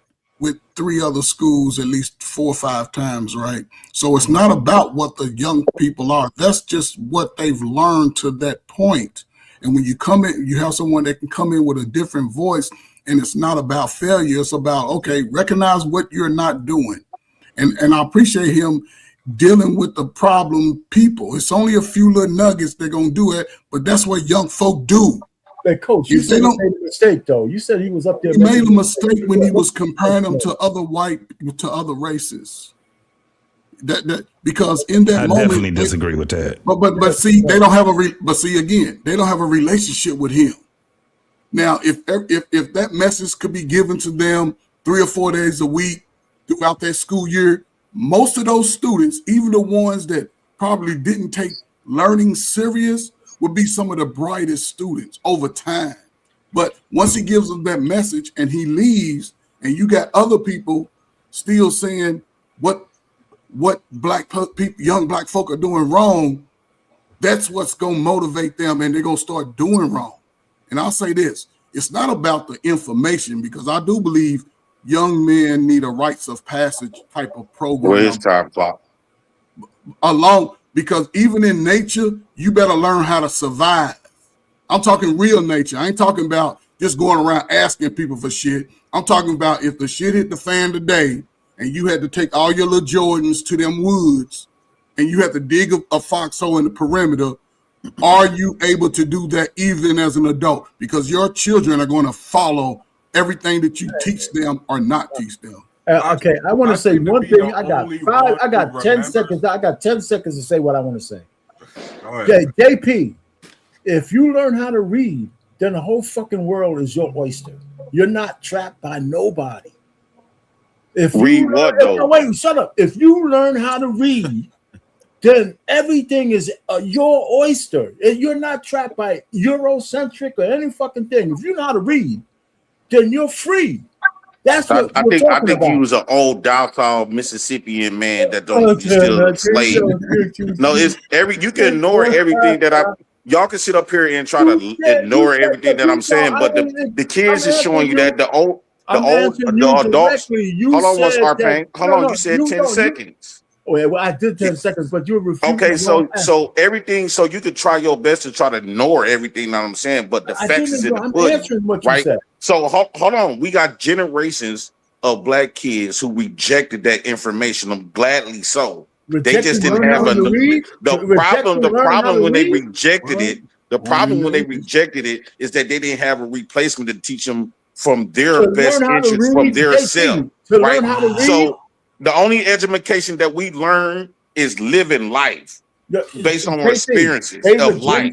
3 other schools at least 4 or 5 times, right? So it's not about what the young people are. That's just what they've learned to that point. And when you come in, you have someone that can come in with a different voice. And it's not about failure. It's about, okay, recognize what you're not doing. And I appreciate him dealing with the problem people. It's only a few little nuggets they're going to do it, but that's what young folk do. Hey, Coach, you said he made a mistake, though. You said he was up there. He made a mistake when he was comparing them to other races. That because in that moment, I definitely disagree with that. But see, they don't have they don't have a relationship with him. Now, if that message could be given to them 3 or 4 days a week throughout that school year, most of those students, even the ones that probably didn't take learning serious, would be some of the brightest students over time. But once he gives them that message and he leaves, and you got other people still saying what young black folk are doing wrong, that's what's going to motivate them, and they're going to start doing wrong. And I'll say this, it's not about the information, because I do believe young men need a rites of passage type of program. Where's time clock? Because even in nature, you better learn how to survive. I'm talking real nature. I ain't talking about just going around asking people for shit. I'm talking about if the shit hit the fan today and you had to take all your little Jordans to them woods and you had to dig a foxhole in the perimeter, are you able to do that even as an adult? Because your children are going to follow everything that you teach them or not teach them. Okay, I want to say one thing. I got 10 seconds. I got 10 seconds to say what I want to say. Okay, JP, if you learn how to read, then the whole fucking world is your oyster. You're not trapped by nobody. If you wait, shut up. If you learn how to read, then everything is your oyster. You're not trapped by Eurocentric or any fucking thing. If you know how to read, then you're free. That's what I think he was an old docile Mississippian man that don't still slave. No, it's you can ignore everything that y'all can sit up here and try to ignore everything that I'm saying, but the kids is showing you that the adults. Hold on, what's our pain? Hold on, you said 10 seconds. Well, I did 10 seconds, but you're refusing. Okay, so everything, so you could try your best to try to ignore everything that I'm saying, but the facts is in the pudding, right? So hold on, we got generations of black kids who rejected that information. I'm gladly so. They just didn't have the problem when they rejected it. The problem when they rejected it is that they didn't have a replacement to teach them from their best interest, from their self, right? So the only education that we learn is living life based on our experiences of life.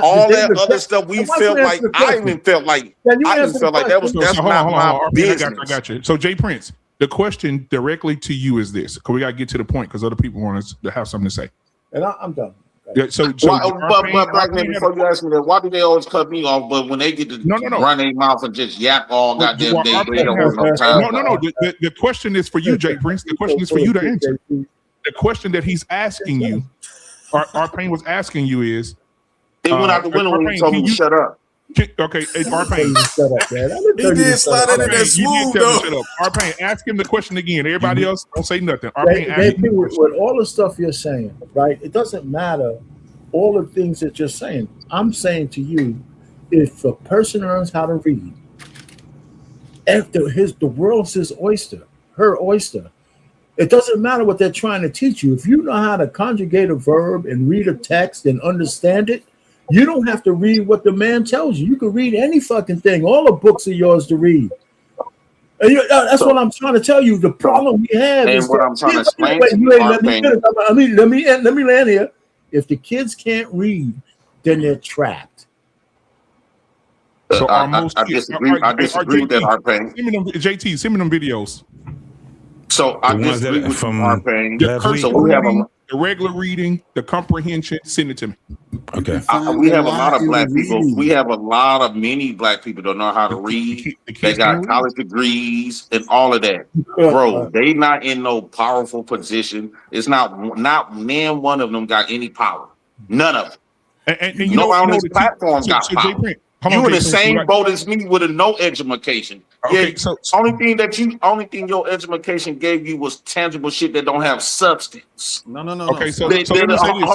All that other stuff we felt like, I even felt like that's not my business. I got you. So Jay Prince, the question directly to you is this, because we got to get to the point because other people want us to have something to say. And I'm done. Yeah, but Black Man, before you ask me that, why do they always cut me off? But when they get to run their mouth and just yap all goddamn day, they don't have no time. No. The question is for you, Jay Prince. The question is for you to answer. The question that he's asking you, our pain was asking you is, they went out the window when you told me to shut up. Okay, R-Pain. Shut up, man. He did slide in there smooth, though. Shut up. R-Pain, ask him the question again. Everybody else, don't say nothing. R-Pain, ask him with all the stuff you're saying, right? It doesn't matter all the things that you're saying. I'm saying to you, if a person learns how to read, after the world's his oyster, her oyster. It doesn't matter what they're trying to teach you. If you know how to conjugate a verb and read a text and understand it, you don't have to read what the man tells you. You can read any fucking thing. All the books are yours to read. And that's what I'm trying to tell you. The problem we have is what I'm trying to explain let me land here. If the kids can't read, then they're trapped. So I disagree with that, R-Pain. JT, send me them videos. So I disagree with R-Pain. So we have the regular reading, the comprehension. Send it to me. Okay. We have a lot of black people. We have many black people that know how to read. They got college degrees and all of that. Bro, they not in no powerful position. It's not none one of them got any power. None of them. And nobody on this platform got power. You in the same boat as me with a no education. Okay, only thing your education gave you was tangible shit that don't have substance. No. Okay, hold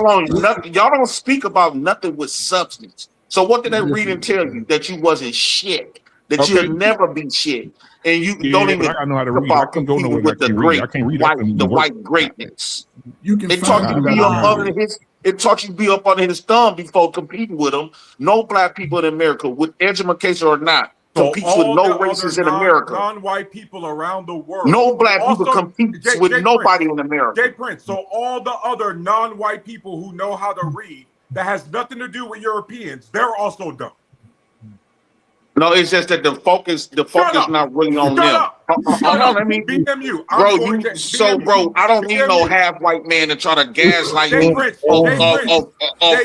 on. Y'all don't speak about nothing with substance. So what did that reading tell you? That you wasn't shit. That you'll never be shit. And you don't even I know how to read. I can go nowhere with the white greatness. It taught you to be up under his. It taught you to be up under his thumb before competing with him. No black people in America, with education or not, competes with no races in America. Non-white people around the world. No black people competes with nobody in America. Jay Prince. So all the other non-white people who know how to read, that has nothing to do with Europeans, they're also dumb. No, it's just that the focus not really on them. Hold on, let me BMU. Bro, I don't need no half white man to try to gaslight me of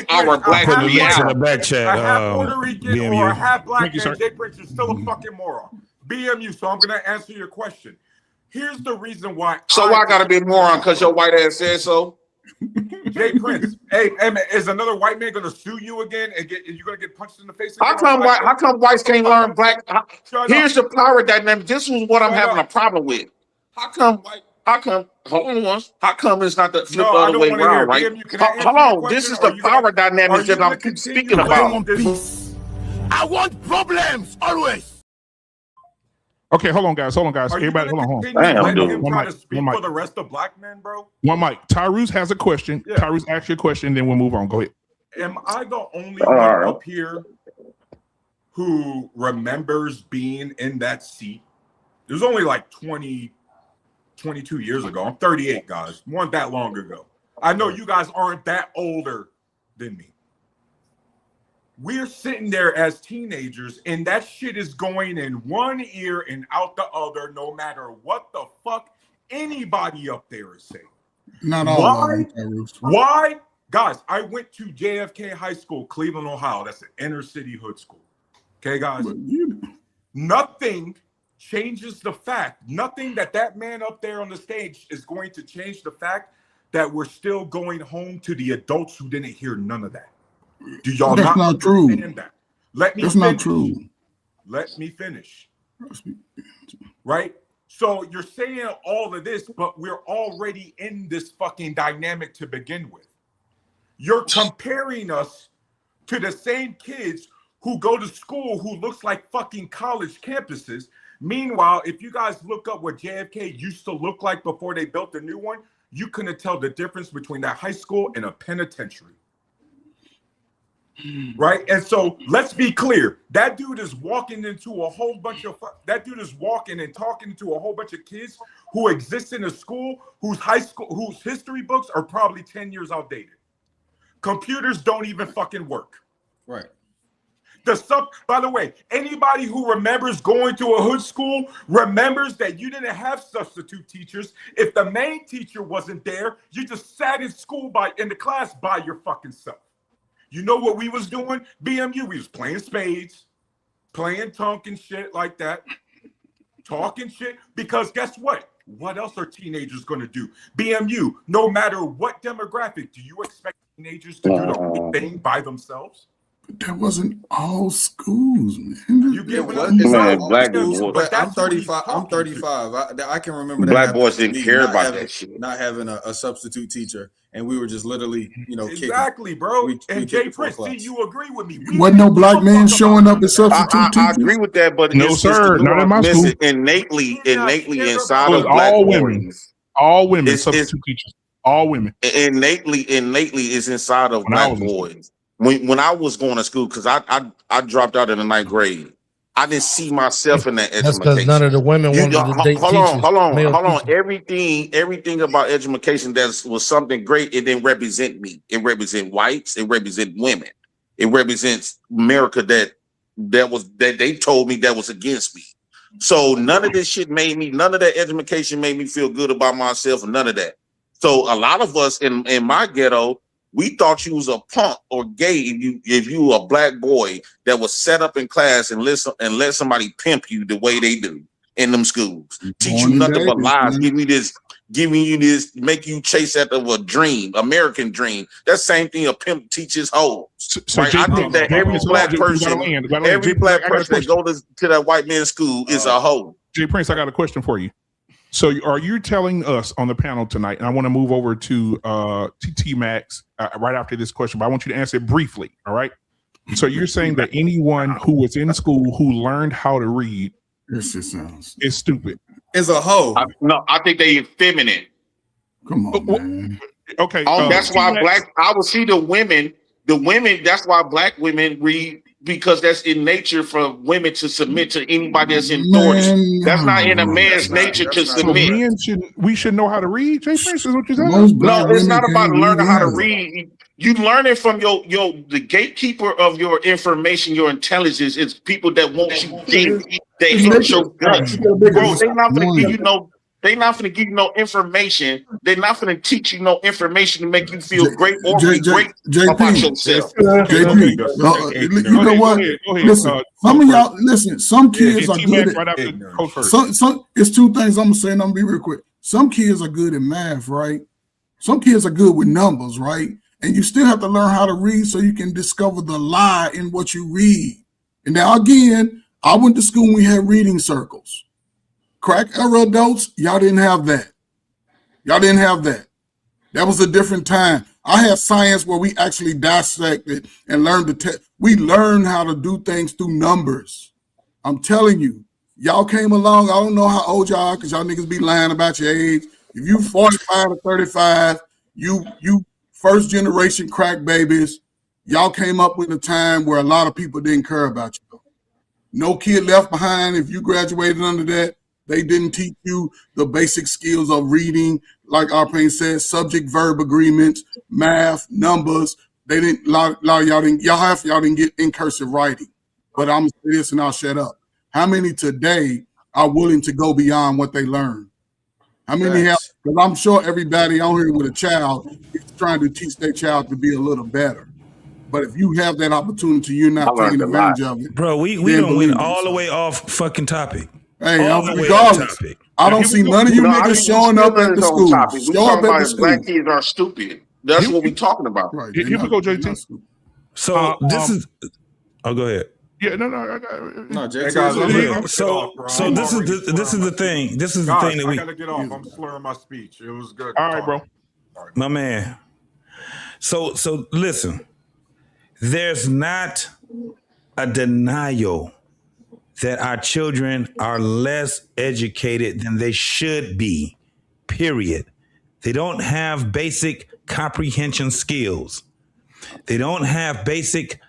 our black reality. In the back chat, a half Puerto Rican or a half black man, Jay Prince is still a fucking moron. BMU. So I'm gonna answer your question. Here's the reason why. So I gotta be a moron because your white ass said so. Jay Prince, hey man, is another white man gonna sue you again and you're gonna get punched in the face? How come whites can't learn black? Here's the power dynamic. This is what I'm having a problem with. How come it's not the flip the other way around, right? Hold on, this is the power dynamic that I'm speaking about. I want problems always. Okay, hold on, guys. Everybody, hold on. One mic. For the rest of black men, bro. One mic. Tyrus has a question. Yeah. Tyrus, ask your question, then we'll move on. Go ahead. Am I the only one up here who remembers being in that seat? It was only like 22 years ago. I'm 38, guys. It wasn't that long ago. I know you guys aren't that older than me. We're sitting there as teenagers, and that shit is going in one ear and out the other, no matter what the fuck anybody up there is saying. Not all of them. Why? Guys, I went to JFK High School, Cleveland, Ohio. That's an inner city hood school. Okay, guys? Nothing changes the fact, nothing that man up there on the stage is going to change the fact that we're still going home to the adults who didn't hear none of that. Do y'all not true? That? That's not true. Let me finish. Right? So you're saying all of this, but we're already in this fucking dynamic to begin with. You're comparing us to the same kids who go to school who looks like fucking college campuses. Meanwhile, if you guys look up what JFK used to look like before they built the new one, you couldn't tell the difference between that high school and a penitentiary. Right? And so let's be clear. That dude is walking into a whole bunch of and talking to a whole bunch of kids who exist in a school whose history books are probably 10 years outdated. Computers don't even fucking work. Right. By the way, anybody who remembers going to a hood school remembers that you didn't have substitute teachers. If the main teacher wasn't there, you just sat in school in the class by your fucking self. You know what we was doing? BMU, we was playing spades, playing tunk and shit like that, talking shit, because guess what? What else are teenagers going to do? BMU, no matter what demographic, do you expect teenagers to do the right thing by themselves? That wasn't all schools, man. You get what It's Man, not black schools, boy. but I'm 35. I'm 35. I can remember that Black happening boys to didn't me, care not about having, that shit. not having a substitute teacher, and we were just literally, exactly, bro. We and Jay Prince, see, you agree with me. Wasn't no black man showing up as substitute I agree with that, but no, sir, not in my school. Innately inside of black all boys, women, all women, substitute teachers, all women. Innately is inside of black boys. When I was going to school, because I dropped out in the 9th grade, I didn't see myself in that education. That's because none of the women wanted to date teachers. Hold on. Everything about education that was something great, it didn't represent me. It represents whites. It represents women. It represents America that they told me that was against me. So none of this shit none of that education made me feel good about myself, and none of that. So a lot of us in my ghetto, we thought you was a punk or gay if you were a black boy that was set up in class and let somebody pimp you the way they do in them schools. Teach you nothing but lies, giving you this, make you chase after a dream, American dream. That same thing a pimp teaches hoes. So right? I think that every black person that goes to that white man's school is a hoe. Jay Prince, I got a question for you. So are you telling us on the panel tonight, and I want to move over to TT Max right after this question, but I want you to answer it briefly, all right? So you're saying that anyone who was in school who learned how to read is stupid. Is a hoe. I think they effeminate. Come on, man. Okay. That's why I will see the women, that's why black women read, because that's in nature for women to submit to anybody that's in authority. That's not in a man's nature to submit. We should know how to read. Jay Prince is what you're saying. No, it's not about learning how to read. You learn it from the gatekeeper of your information, your intelligence. It's people that want you dead. They hate your guts. Bro, they're not going to give you no. They're not going to give you no information. They're not going to teach you no information to make you feel great or be great about yourself. JP, you know what? Listen, some of y'all, some kids are good at it's two things I'm going to say, and I'm going to be real quick. Some kids are good at math, right? Some kids are good with numbers, right? And you still have to learn how to read so you can discover the lie in what you read. And now, again, I went to school and we had reading circles. Crack era adults, y'all didn't have that. That was a different time. I had science where we actually dissected and learned we learned how to do things through numbers. I'm telling you, y'all came along. I don't know how old y'all are because y'all niggas be lying about your age. If you 45 or 35, you first generation crack babies, y'all came up with a time where a lot of people didn't care about you. No kid left behind. If you graduated under that, they didn't teach you the basic skills of reading, like Arpane said, subject verb agreements, math, numbers. They didn't y'all didn't get in cursive writing. But I'm gonna say this and I'll shut up. How many today are willing to go beyond what they learned? How many have? Because I'm sure everybody on here with a child is trying to teach their child to be a little better. But if you have that opportunity, you're not taking advantage of it. Bro, we don't win all the way off fucking topic. Hey, regardless, I don't see none of you niggas showing up at the school. Show up at the school. Black kids are stupid. That's what we're talking about. Right. Here we go, JT. So this is. Oh, go ahead. Yeah, no. JT. So this is the thing. This is the thing that we. I gotta get off. I'm slurring my speech. It was good. All right, bro. My man. So listen. There's not a denial that our children are less educated than they should be, period. They don't have basic comprehension skills. They don't have basic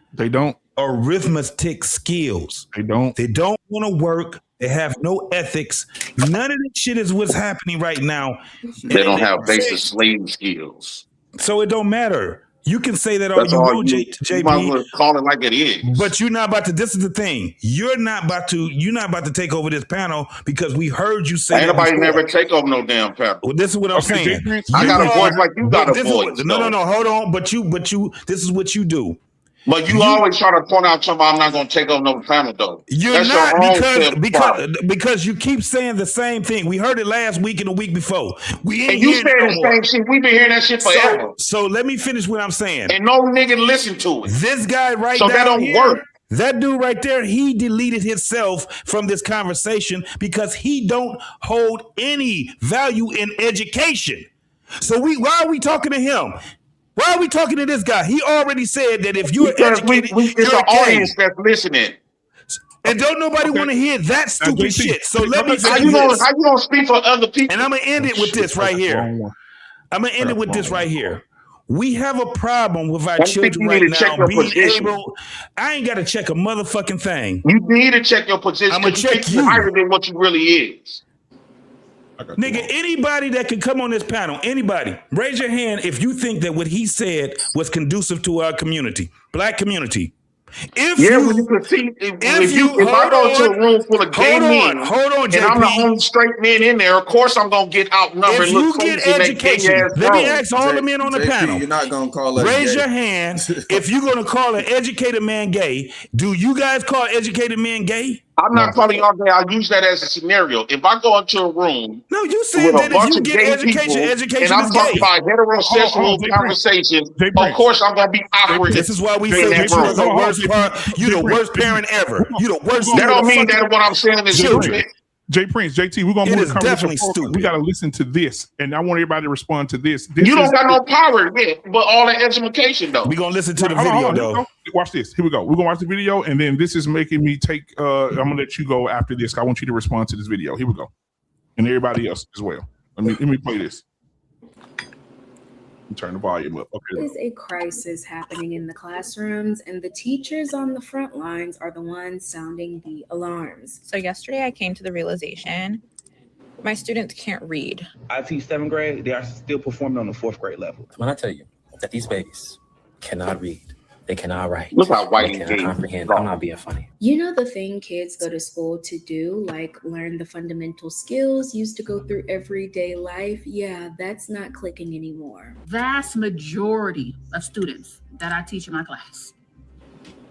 arithmetic skills. They don't want to work. They have no ethics. None of this shit is what's happening right now. They don't have basic slave skills. So it don't matter. You can say that all you want, JP. Might as well call it like it is. But you're not about to. This is the thing. You're not about to take over this panel because we heard you say. Ain't nobody never take over no damn panel. Well, this is what I'm saying. I got a voice like you got a voice. No. Hold on. But you. This is what you do. But you always try to point out something. I'm not going to take over no panel though. You're not because you keep saying the same thing. We heard it last week and the week before. We ain't hearing it no more. Same shit. We've been hearing that shit forever. So let me finish what I'm saying. And no nigga listen to it. This guy right so that don't work. That dude right there, he deleted himself from this conversation because he don't hold any value in education. So why are we talking to him? Why are we talking to this guy? He already said that if you're educated, it's an audience that's listening. And don't nobody want to hear that stupid shit. So let me how you gonna speak for other people? And I'm gonna end it with this right here. I'm gonna end it with this right here. We have a problem with our children right now being able. I ain't got to check a motherfucking thing. You need to check your position. I'm gonna check you higher than what you really is. Nigga, anybody that can come on this panel, anybody, raise your hand if you think that what he said was conducive to our community, black community. If I go to a room full of gay men, hold on, JP. And I'm the only straight man in there, of course I'm gonna get outnumbered. If you get education, let me ask all the men on the panel. You're not gonna call us raise gay. your hand if you're gonna call an educated man gay. Do you guys call educated men gay? I'm not calling y'all gay. I use that as a scenario. If I go into a room, no, you said that if you get education is gay. And I'm talking about heterosexual conversations. Of course, I'm gonna be awkward. This is why we say that you're the worst part. You the worst parent ever. You the worst. That don't mean that what I'm saying is stupid. Jay Prince, JT, we're gonna move the conversation forward. We gotta listen to this, and I want everybody to respond to this. You don't got no power yet, but all the education though. We're gonna listen to the video though. Watch this. Here we go. We're gonna watch the video, and then this is making me take. I'm gonna let you go after this. I want you to respond to this video. Here we go, and everybody else as well. Let me play this. Turn the volume up. Okay. There is a crisis happening in the classrooms, and the teachers on the front lines are the ones sounding the alarms. So yesterday I came to the realization my students can't read. I teach 7th grade. They are still performing on the 4th grade level. When I tell you that these babies cannot read, they cannot write, look how white they cannot comprehend. I'm not being funny. You know the thing kids go to school to do, like learn the fundamental skills used to go through everyday life? Yeah, that's not clicking anymore. Vast majority of students that I teach in my class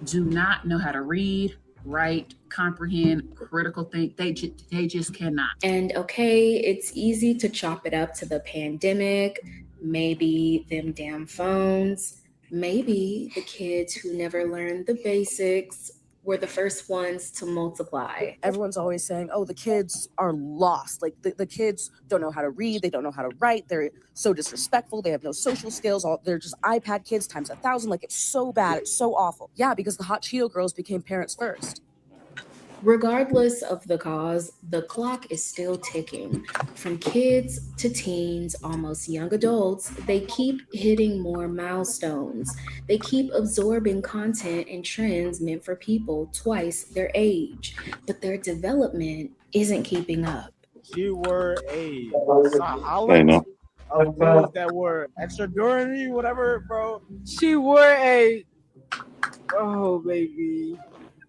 do not know how to read, write, comprehend, critical think. They just cannot. And okay, it's easy to chop it up to the pandemic, maybe them damn phones. Maybe the kids who never learned the basics were the first ones to multiply. Everyone's always saying, oh, the kids are lost. Like the kids don't know how to read. They don't know how to write. They're so disrespectful. They have no social skills. They're just iPad kids times 1,000. Like it's so bad. It's so awful. Yeah, because the hot Cheeto girls became parents first. Regardless of the cause, the clock is still ticking. From kids to teens, almost young adults, they keep hitting more milestones. They keep absorbing content and trends meant for people twice their age, but their development isn't keeping up. She were a solid of those that were extraordinary, whatever, bro. She wore a, oh baby.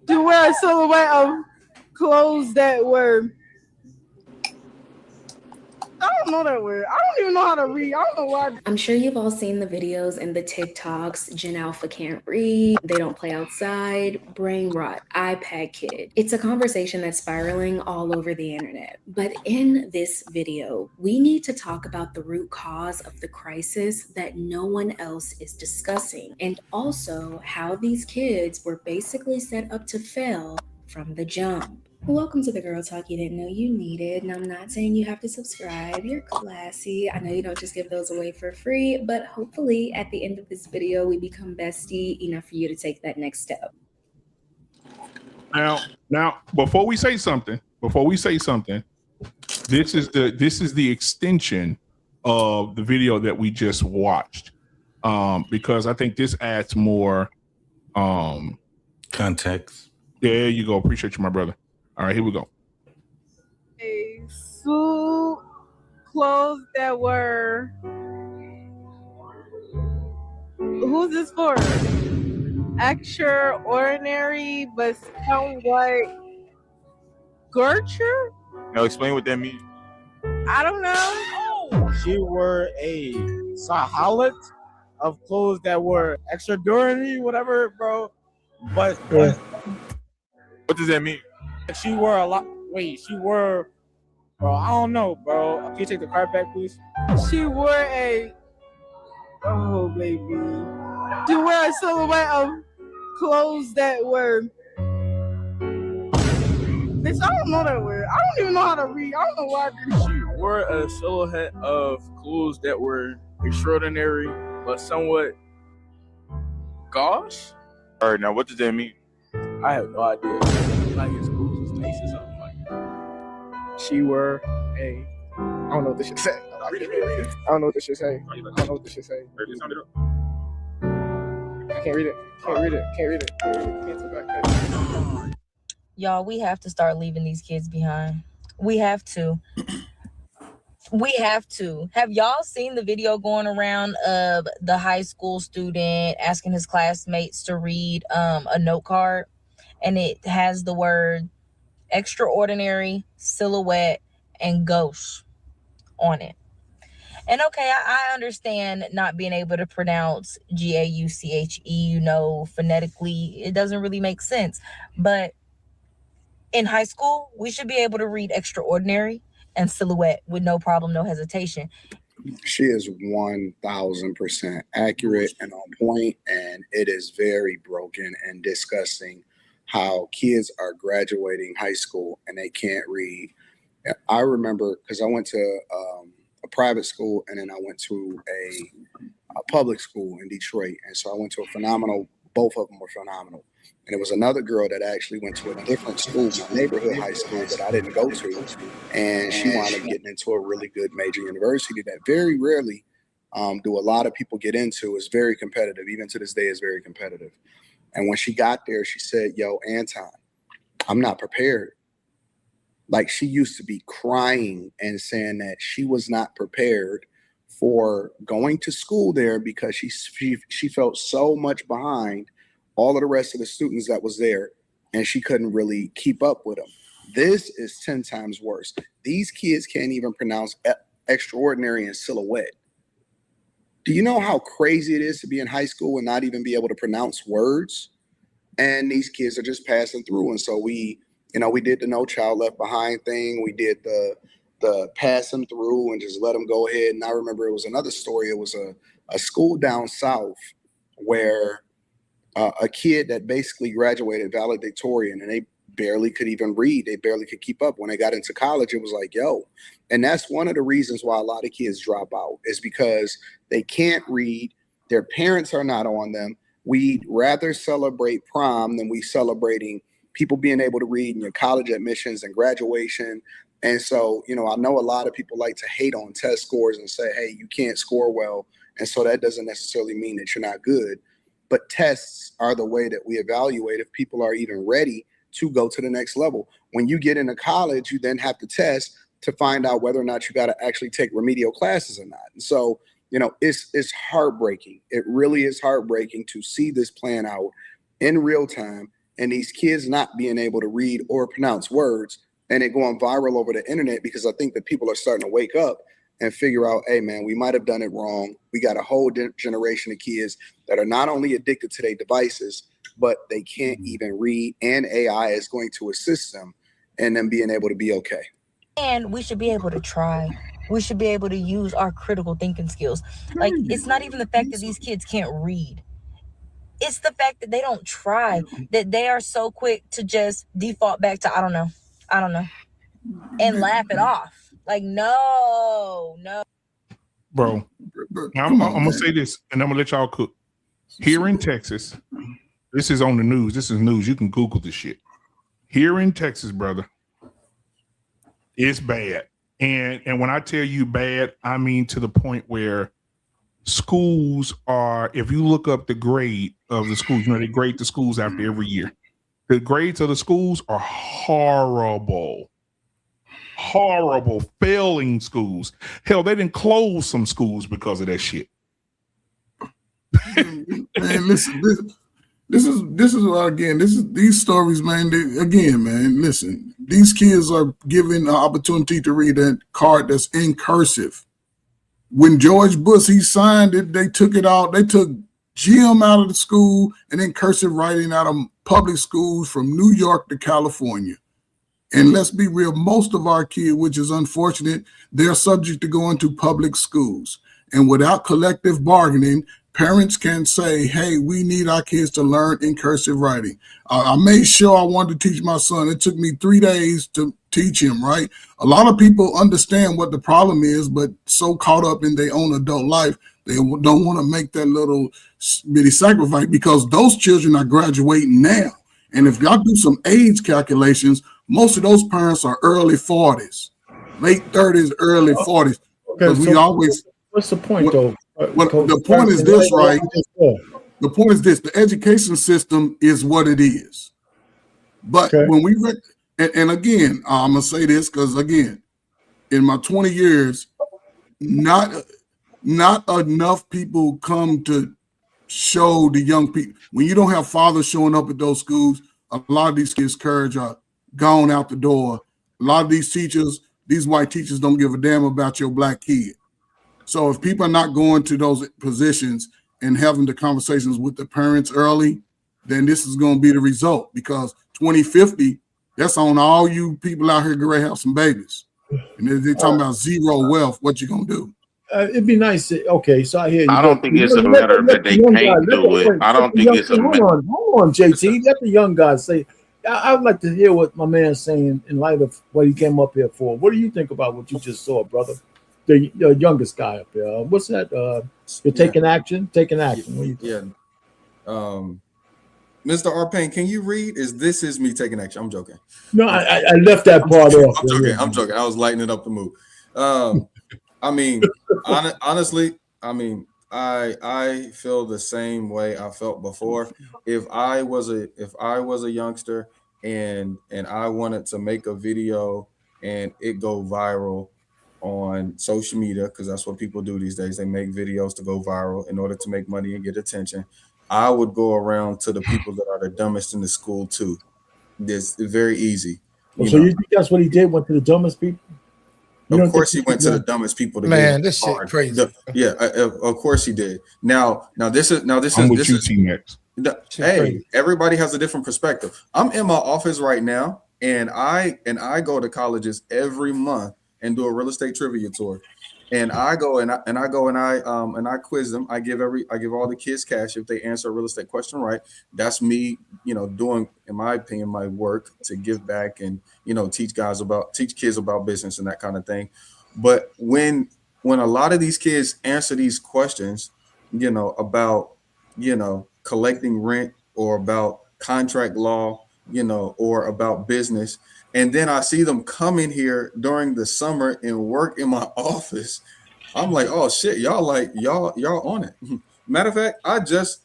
To wear a silhouette of clothes that were, I don't know that word. I don't even know how to read. I don't know why. I'm sure you've all seen the videos and the TikToks. Gen Alpha can't read. They don't play outside. Brain rot. iPad kid. It's a conversation that's spiraling all over the internet. But in this video, we need to talk about the root cause of the crisis that no one else is discussing. And also how these kids were basically set up to fail from the jump. Welcome to the Girl Talk you didn't know you needed. And I'm not saying you have to subscribe. You're classy. I know you don't just give those away for free, but hopefully at the end of this video, we become bestie enough for you to take that next step. Now, before we say something, this is the extension of the video that we just watched, because I think this adds more context. There you go. Appreciate you, my brother. All right, here we go. A suit, clothes that were, who's this for? Extraordinary, but somewhat Gertrude? Now explain what that means. I don't know. She were a solid of clothes that were extraordinary, whatever, bro. But what does that mean? She wore a lot. Wait, she wore. Bro, I don't know, bro. Can you take the card back, please? She wore a. Oh, baby. She wore a silhouette of clothes that were. Bitch, I don't know that word. I don't even know how to read. I don't know why I did. She wore a silhouette of clothes that were extraordinary, but somewhat gauche. All right, now what does that mean? I have no idea. Like his clothes was nice or something like that. She wore a. I don't know what this should say. I don't know what this should say. I don't know what this should say. I can't read it. Can't read it. Can't read it. Can't go back. Y'all, we have to start leaving these kids behind. We have to. We have to. Have y'all seen the video going around of the high school student asking his classmates to read a note card? And it has the word extraordinary, silhouette, and gauche on it. And okay, I understand not being able to pronounce Gauche, phonetically. It doesn't really make sense. But in high school, we should be able to read extraordinary and silhouette with no problem, no hesitation. She is 1,000% accurate and on point, and it is very broken and disgusting how kids are graduating high school and they can't read. I remember, because I went to a private school and then I went to a public school in Detroit, and so I went to both of them were phenomenal. And it was another girl that actually went to a different school, my neighborhood high school, that I didn't go to. And she wound up getting into a really good major university that very rarely do a lot of people get into. It's very competitive. Even to this day, it's very competitive. And when she got there, she said, yo, Anton, I'm not prepared. Like, she used to be crying and saying that she was not prepared for going to school there because she felt so much behind all of the rest of the students that was there, and she couldn't really keep up with them. This is 10 times worse. These kids can't even pronounce extraordinary and silhouette. Do you know how crazy it is to be in high school and not even be able to pronounce words? And these kids are just passing through. And so we did the No Child Left Behind thing. We did the pass them through and just let them go ahead. And I remember it was another story. It was a school down south where a kid that basically graduated valedictorian, and they barely could even read. They barely could keep up. When they got into college, it was like, yo. And that's one of the reasons why a lot of kids drop out, is because they can't read. Their parents are not on them. We'd rather celebrate prom than we celebrating people being able to read in your college admissions and graduation. And so, I know a lot of people like to hate on test scores and say, hey, you can't score well. And so that doesn't necessarily mean that you're not good. But tests are the way that we evaluate if people are even ready to go to the next level. When you get into college, you then have to test to find out whether or not you got to actually take remedial classes or not. And so, it's heartbreaking. It really is heartbreaking to see this playing out in real time, and these kids not being able to read or pronounce words, and it going viral over the internet, because I think that people are starting to wake up and figure out, hey, man, we might have done it wrong. We got a whole generation of kids that are not only addicted to their devices, but they can't even read, and AI is going to assist them in them being able to be okay. And we should be able to try. We should be able to use our critical thinking skills. Like, it's not even the fact that these kids can't read. It's the fact that they don't try, that they are so quick to just default back to, I don't know, and laugh it off. Like, no. Bro, I'm going to say this, and I'm going to let y'all cook. Here in Texas, this is on the news. This is news. You can Google this shit. Here in Texas, brother, it's bad. And when I tell you bad, I mean to the point where schools are, if you look up the grade of the schools, they grade the schools after every year. The grades of the schools are horrible, failing schools. Hell, they didn't close some schools because of that shit. Man, listen, this is again, these stories, man. Listen, these kids are given the opportunity to read a card that's in cursive. when George Bush, he signed it, they took it out. They took gym out of the school and then cursive writing out of public schools from New York to California. And let's be real, most of our kids, which is unfortunate, they're subject to going to public schools. And without collective bargaining, parents can say, hey, we need our kids to learn in cursive writing. I made sure I wanted to teach my son. It took me 3 days to teach him, right? A lot of people understand what the problem is, but so caught up in their own adult life, they don't want to make that little bitty sacrifice because those children are graduating now. And if y'all do some age calculations, most of those parents are early 40s, late 30s, early 40s. Because we always. What's the point, though? The point is this, right? The point is this: the education system is what it is. But when we and again, I'm gonna say this because again, in my 20 years, not enough people come to show the young people. When you don't have fathers showing up at those schools, a lot of these kids' courage are gone out the door. A lot of these teachers, these white teachers, don't give a damn about your black kid. So if people are not going to those positions and having the conversations with the parents early, then this is going to be the result because 2050, that's on all you people out here going to have some babies. And they're talking about zero wealth. What you going to do? It'd be nice. Okay, so I hear you. I don't think it's a matter that they can't do it. I don't think it's a matter. Hold on, JT. Let the young guys say. I would like to hear what my man's saying in light of what he came up here for. What do you think about what you just saw, brother? The youngest guy up there. What's that? You're taking action? Taking action. What do you think? Yeah. Mr. Arpain, can you read? This is me taking action. I'm joking. No, I left that part off. I'm joking. I was lightening up the mood. I mean, honestly, I mean, I feel the same way I felt before. If I was a youngster and I wanted to make a video and it go viral on social media, because that's what people do these days, they make videos to go viral in order to make money and get attention, I would go around to the people that are the dumbest in the school too. It's very easy. You think that's what he did? Went to the dumbest people? Of course he went to the dumbest people to man, this shit crazy. Of course he did. Now this is T-Max. Hey, everybody has a different perspective. I'm in my office right now, and I go to colleges every month and do a real estate trivia tour. And I go and I quiz them. I give all the kids cash if they answer a real estate question right. That's me, doing, in my opinion, my work to give back and teach kids about business and that kind of thing. But when a lot of these kids answer these questions, about collecting rent or about contract law, or about business, and then I see them come in here during the summer and work in my office, I'm like, oh shit, y'all on it. Matter of fact,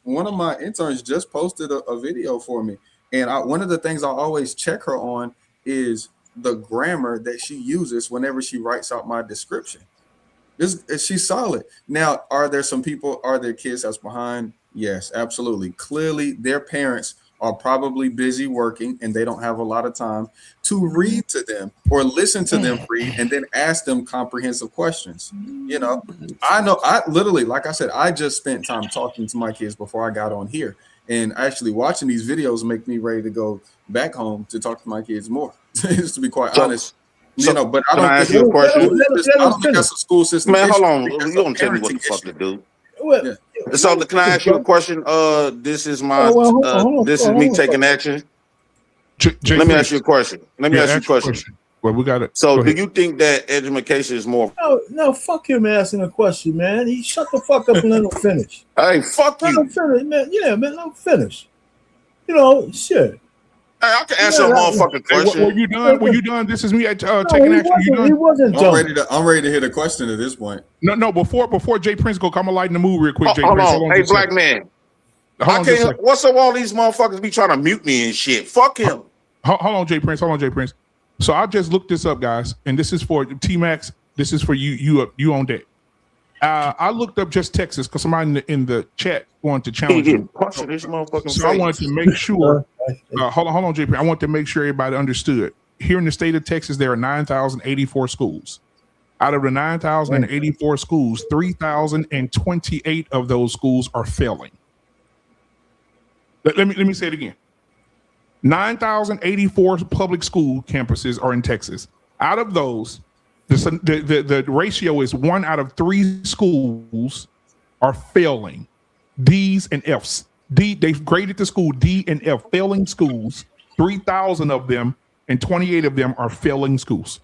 one of my interns just posted a video for me. And one of the things I always check her on is the grammar that she uses whenever she writes out my description. She's solid. Now, are there kids that's behind? Yes, absolutely. Clearly, their parents are probably busy working and they don't have a lot of time to read to them or listen to them read and then ask them comprehensive questions. I know, I literally, like I said, I just spent time talking to my kids before I got on here, and actually watching these videos make me ready to go back home to talk to my kids more, just to be quite honest. But I don't ask you a question. I don't think that's a school system. Man, hold on. You don't tell me what the fuck to do. So can I ask you a question? This is my this is me taking action. Let me ask you a question. Well, we got it. So do you think that education is more? No, fuck him asking a question, man. He shut the fuck up and let him finish. Hey, fuck you. Let him finish, man. Yeah, man, let him finish. Shit. Hey, I can answer a motherfucking question. Were you done? Were you done? This is me taking action. You done? He wasn't done. I'm ready to hit a question at this point. No. Before Jay Prince go, come lighten the mood real quick. Jay Hold Prince, on. Hey, black man. What's up? All these motherfuckers be trying to mute me and shit. Fuck him. Hold on, Jay Prince. So I just looked this up, guys, and this is for T-Max. This is for you on deck. I looked up just Texas because somebody in the chat wanted to challenge you. So I wanted to make sure. Hold on, JP. I want to make sure everybody understood. Here in the state of Texas, there are 9,084 schools. Out of the 9,084 schools, 3,028 of those schools are failing. Let me say it again. 9,084 public school campuses are in Texas. Out of those, the ratio is 1 out of 3 schools are failing. D's and F's. They've graded the school D and F, failing schools. 3,000 of them and 28 of them are failing schools.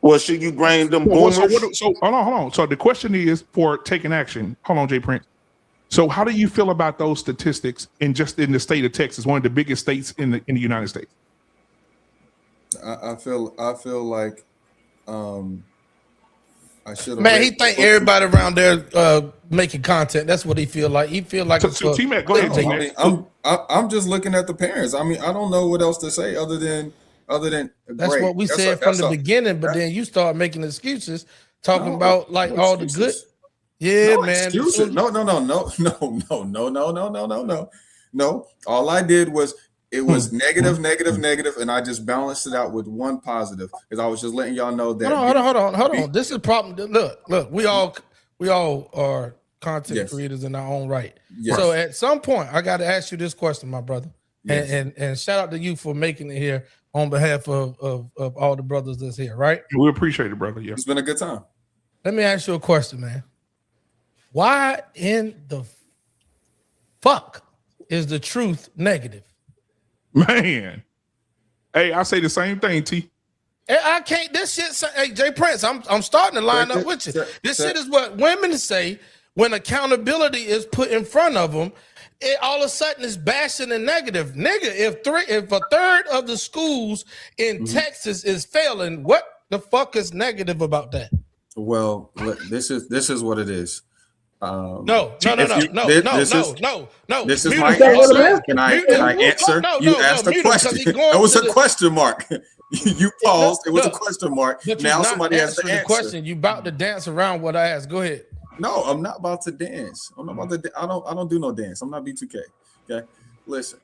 Well, should you bring them hold boomers? on. So the question is for taking action. Hold on, Jay Prince. So how do you feel about those statistics in the state of Texas, one of the biggest states in the United States? I feel like I should have. Man, he think everybody around there making content. That's what he feel like. He feel like so T-Mac, go ahead. I mean, I'm just looking at the parents. I mean, I don't know what else to say other than that's great. what we said from the beginning. But then you start making excuses, talking about like all the good. Yeah, no man. Excuses. No. All I did was it was negative, and I just balanced it out with one positive because I was just letting y'all know that. Hold on. This is a problem. Look. We all are content creators in our own right. Yes. So at some point, I got to ask you this question, my brother, and shout out to you for making it here on behalf of all the brothers that's here. Right? We appreciate it, brother. Yeah, it's been a good time. Let me ask you a question, man. Why in the fuck is the truth negative? Man, hey, I say the same thing, T. I can't. This shit. Hey, Jay Prince, I'm starting to line up with you. This shit is what women say when accountability is put in front of them. It all of a sudden is bashing and negative. Nigga, if a third of the schools in Texas is failing, what the fuck is negative about that? Well, this is what it is. No. This is my answer. Can I answer? You asked a question. That was a question mark. You paused. It was a question mark. Now somebody has to answer. The question. You about to dance around what I asked. Go ahead. No, I'm not about to dance. I'm not about to. I don't do no dance. I'm not B2K. Okay. Listen.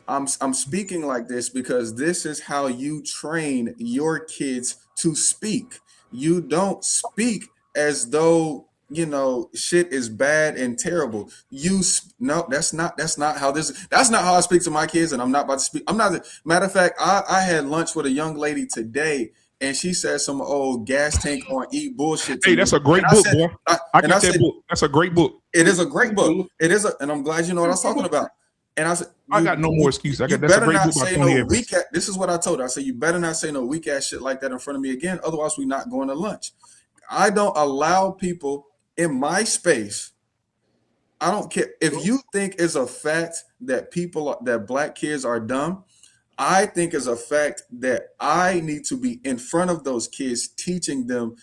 I'm speaking like this because this is how you train your kids to speak. You don't speak as though shit is bad and terrible. That's not how I speak to my kids, and I'm not about to speak. Matter of fact, I had lunch with a young lady today, and she said some old gas tank on eat bullshit. Hey, that's a great book, boy. I get that book. That's a great book. It is a great book. It is, and I'm glad you know what I was talking about. And I said, I got no more excuses. That's a great book by Tony Evans. This is what I told her. I said, you better not say no weak ass shit like that in front of me again. Otherwise, we're not going to lunch. I don't allow people in my space. I don't care if you think it's a fact that black kids are dumb. I think it's a fact that I need to be in front of those kids, teaching them,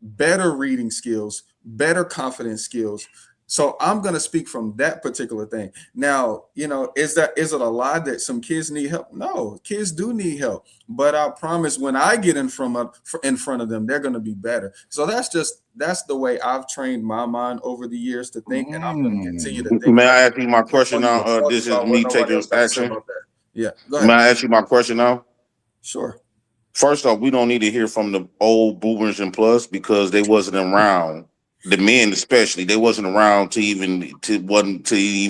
better reading skills, better confidence skills. So I'm going to speak from that particular thing. Now, is it a lie that some kids need help? No, kids do need help. But I promise when I get in front of them, they're going to be better. So that's the way I've trained my mind over the years to think. And I'm going to continue to think. May I ask you my question now? This is me taking action. Yeah. Go ahead. May I ask you my question now? Sure. First off, we don't need to hear from the old boomers and plus because they wasn't around. The men especially, they wasn't around to even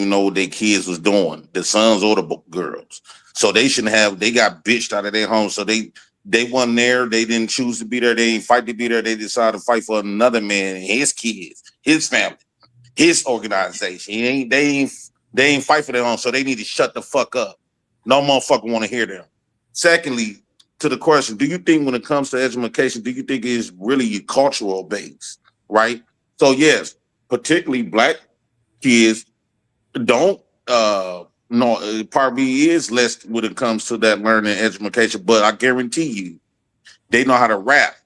know what their kids was doing, the sons or the girls. So they shouldn't have. They got bitched out of their home. So they wasn't there. They didn't choose to be there. They didn't fight to be there. They decided to fight for another man and his kids, his family, his organization. They ain't fight for their own. So they need to shut the fuck up. No motherfucker want to hear them. Secondly, to the question, do you think when it comes to education, do you think it's really cultural based, right? So yes, particularly black kids don't know. Part B is less when it comes to that learning and education, but I guarantee you, they know how to rap,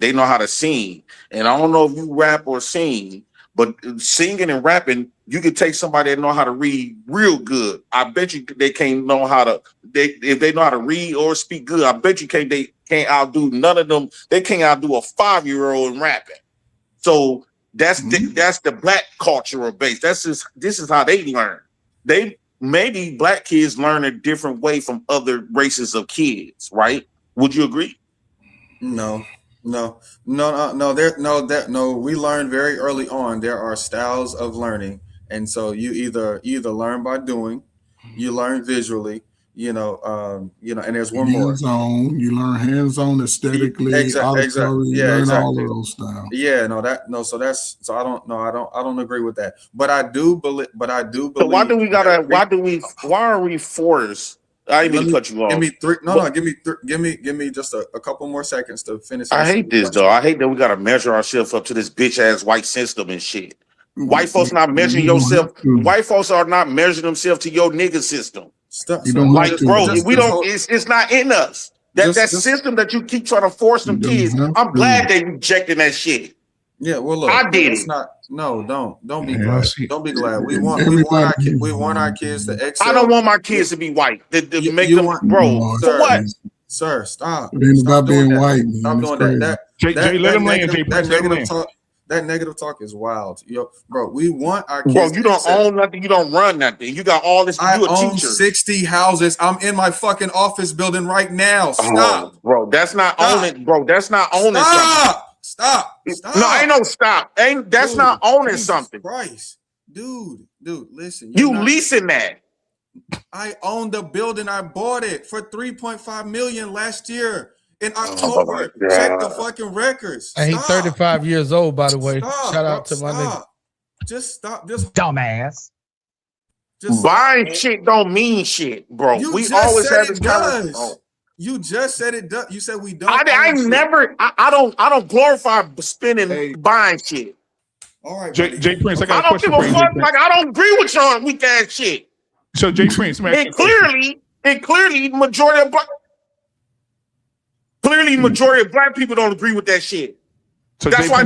they know how to sing, and I don't know if you rap or sing, but singing and rapping, you can take somebody that know how to read real good. I bet you they can't know how to. If they know how to read or speak good, I bet you they can't outdo none of them. They can't outdo a 5-year-old in rapping. So. That's the black cultural base. This is how they learn. Maybe black kids learn a different way from other races of kids, right? Would you agree? No. We learn very early on. There are styles of learning, and so you either learn by doing, you learn visually, and there's one more. Hands-on, you learn hands-on aesthetically, auditory, you learn all of those styles. Yeah, so I don't agree with that. But I do believe. So why are we forced? I didn't mean to cut you off. Give me just a couple more seconds to finish. I hate this though. I hate that we gotta measure ourselves up to this bitch ass white system and shit. White folks not measuring yourself. White folks are not measuring themselves to your nigga system. Like, bro, we don't. It's not in us. That system that you keep trying to force them kids. I'm glad they rejecting that shit. Yeah, well, look, I did it. Don't be glad. Don't be glad. We want our kids to excel. I don't want my kids to be white. To make them grow. For what? Sir, stop. It ain't about being white. Stop doing that. Let him land. That negative talk is wild. Bro, we want our kids. Bro, you don't own nothing. You don't run nothing. You got all this. I own 60 houses. I'm in my fucking office building right now. Stop. Oh, bro, that's not owning. Bro, that's not owning something. Stop. No, ain't no stop. That's not owning something. Christ. Dude, listen. You leasing that. I own the building. I bought it for $3.5 million last year in October. Check the fucking records. And he's 35 years old, by the way. Shout out to my nigga. Just stop. Just dumbass. Buying shit don't mean shit, bro. We always have this conversation. You just said it does. You said we don't. I don't glorify spending buying shit. All right, Jay Prince, I got a question for you. I don't agree with y'all weak ass shit. So Jay Prince, and clearly majority of black people don't agree with that shit. So that's why I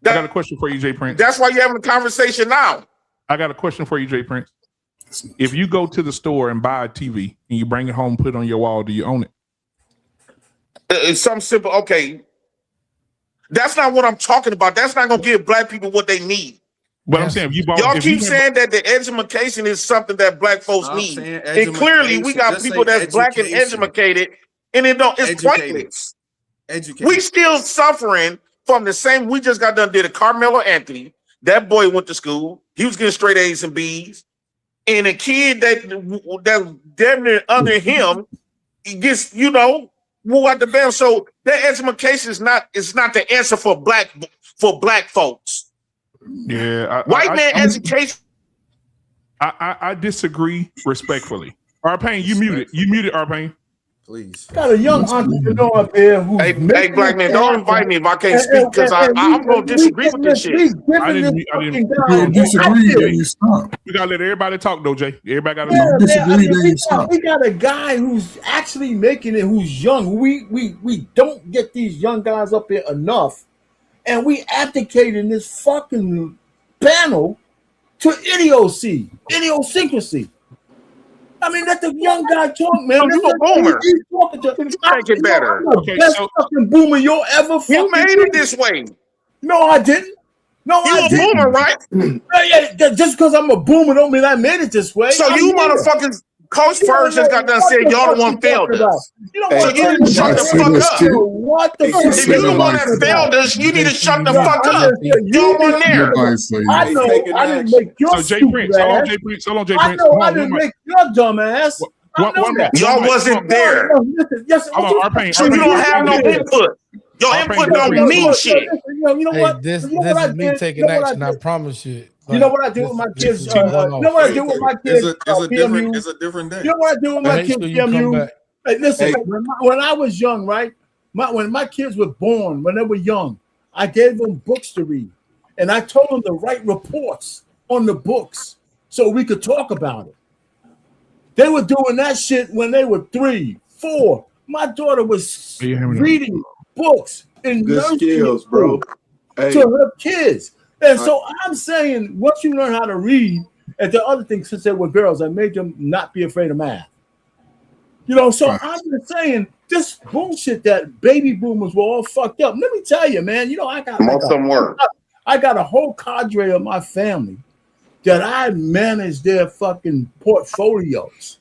got a question for you, Jay Prince. That's why you're having a conversation now. I got a question for you, Jay Prince. If you go to the store and buy a TV and you bring it home, put it on your wall, do you own it? It's something simple. Okay. That's not what I'm talking about. That's not going to give black people what they need. But I'm saying, y'all keep saying that the education is something that black folks need. And clearly we got people that's black and educated, and it's pointless. We still suffering from the same. We just got done did a Carmelo Anthony. That boy went to school. He was getting straight A's and B's. And a kid that damn near under him, he gets, move out the band. So that education is not the answer for black folks. Yeah, white man education. I disagree respectfully. Arpain, you muted Arpain. Please. Got a young entrepreneur up here who's hey black man, don't invite me if I can't speak because I'm gonna disagree with this shit. I didn't disagree. Then you stop. We gotta let everybody talk though, Jay. Everybody gotta talk. Disagree. Then you stop. We got a guy who's actually making it, who's young. We don't get these young guys up here enough, and we abdicate in this fucking panel to idiosyncrasy. I mean, let the young guy talk, man. You a boomer. You make it better. Okay, best fucking boomer you'll ever fucking You made it this way. No, I didn't. No, I didn't. You a boomer, right? Yeah, just because I'm a boomer don't mean I made it this way. So you motherfuckers, Coach First just got done saying y'all the one failed us. So you need to shut the fuck up. What the fuck? If you the one that failed us, you need to shut the fuck up. You weren't there. I know I didn't make your stupid ass. Hold on, Jay Prince. I know I didn't make your dumb ass. Y'all wasn't there. Yes, so you don't have no input. Your input don't mean shit. You know what? This is me taking action. I promise you. You know what I do with my kids? You know what I do with my kids? It's a different day. You know what I do with my kids? PMU. Hey, listen, when I was young, right? When my kids were born, when they were young, I gave them books to read, and I told them to write reports on the books so we could talk about it. They were doing that shit when they were 3, 4. My daughter was reading books in good skills, bro. To her kids. And so I'm saying, once you learn how to read, and the other thing, since they were girls, I made them not be afraid of math. So I'm just saying, this bullshit that baby boomers were all fucked up. Let me tell you, man, I got a whole cadre of my family that I manage their fucking portfolios.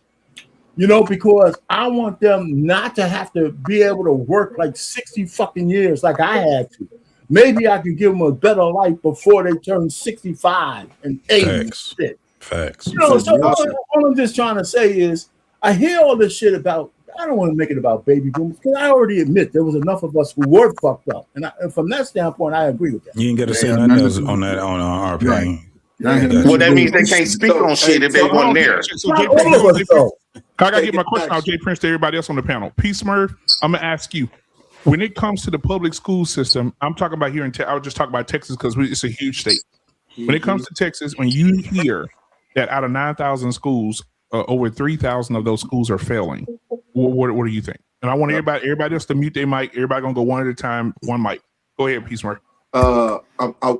You know, because I want them not to have to be able to work like 60 fucking years like I had to. Maybe I can give them a better life before they turn 65 and 80. Facts. Facts. You know, so all I'm just trying to say is I hear all this shit about, I don't want to make it about baby boomers because I already admit there was enough of us who were fucked up. And from that standpoint, I agree with that. You ain't got to say nothing else on that on our opinion. Well, that means they can't speak on shit if they weren't there. So Jay Prince, I gotta get my question out, Jay Prince, to everybody else on the panel. P. Smurf, I'm gonna ask you, when it comes to the public school system, I'm talking about here in I was just talking about Texas because it's a huge state. When it comes to Texas, when you hear that out of 9,000 schools, over 3,000 of those schools are failing, what do you think? And I want everybody else to mute their mic. Everybody gonna go one at a time, one mic. Go ahead, P. Smurf.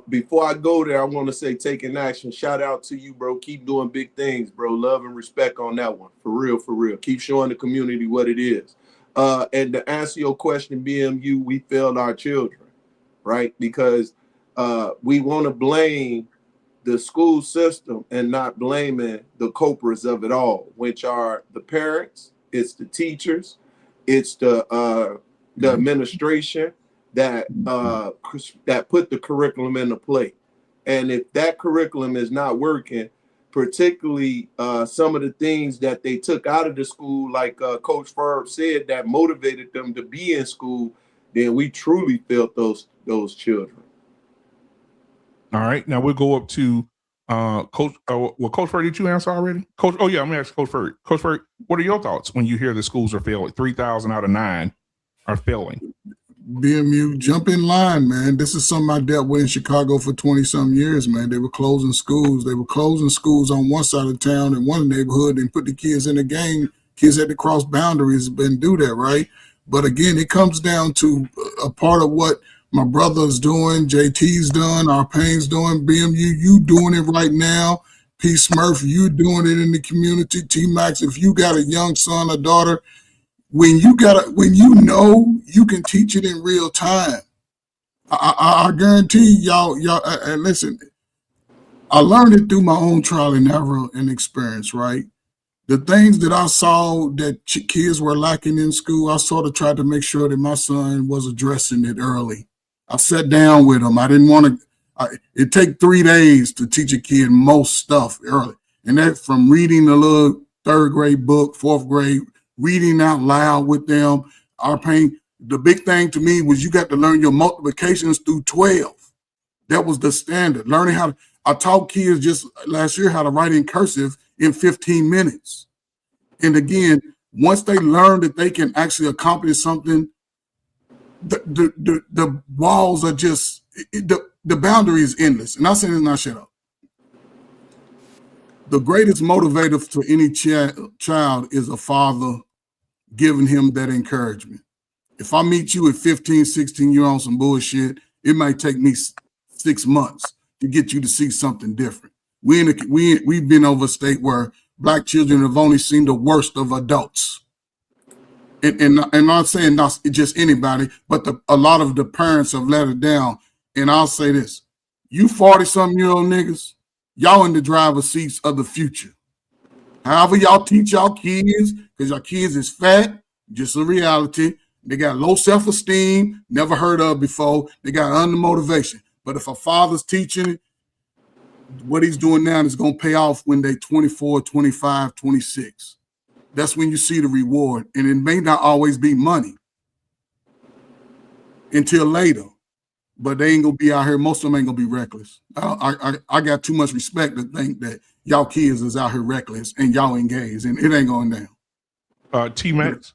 Before I go there, I want to say taking action. Shout out to you, bro. Keep doing big things, bro. Love and respect on that one. For real, for real. Keep showing the community what it is. And to answer your question, BMU, we failed our children, right? Because we want to blame the school system and not blaming the culprits of it all, which are the parents, it's the teachers, it's the administration, that put the curriculum into play. And if that curriculum is not working, particularly some of the things that they took out of the school, like Coach Ferb said, that motivated them to be in school, then we truly failed those children. All right, now we'll go up to Coach. Well, Coach Ferb, did you answer already? Coach, I'm gonna ask Coach Ferb. Coach Ferb, what are your thoughts when you hear the schools are failing? 3,000 out of 9 are failing. BMU, jump in line, man. This is something I dealt with in Chicago for 20-some years, man. They were closing schools. They were closing schools on one side of town in one neighborhood and put the kids in the game. Kids had to cross boundaries and do that, right? But again, it comes down to a part of what my brother's doing, JT's done, our Payne's doing, BMU, you doing it right now. P. Smurf, you doing it in the community. T-Max, if you got a young son or daughter, when you know, you can teach it in real time. I guarantee y'all, and listen, I learned it through my own trial and error and experience, right? The things that I saw that kids were lacking in school, I sort of tried to make sure that my son was addressing it early. I sat down with him. I didn't want to, it take 3 days to teach a kid most stuff early. And that from reading a little 3rd grade book, 4th grade, reading out loud with them, our pain. The big thing to me was you got to learn your multiplications through 12. That was the standard. Learning how to, I taught kids just last year how to write in cursive in 15 minutes. And again, once they learn that they can actually accomplish something, the walls are just, the boundary is endless. And I say this, not shut up. The greatest motivator for any child is a father giving him that encouragement. If I meet you at 15, 16, you're on some bullshit, it might take me 6 months to get you to see something different. We've been over a state where Black children have only seen the worst of adults. And not saying not just anybody, but a lot of the parents have let it down. And I'll say this, you 40-something-year-old niggas, y'all in the driver's seats of the future. However y'all teach y'all kids, because y'all kids is fat, just a reality. They got low self-esteem, never heard of before. They got under motivation. But if a father's teaching it, what he's doing now is going to pay off when they're 24, 25, 26. That's when you see the reward. And it may not always be money until later. But they ain't going to be out here. Most of them ain't going to be reckless. I got too much respect to think that y'all kids is out here reckless and y'all engaged, and it ain't going down. T-Max?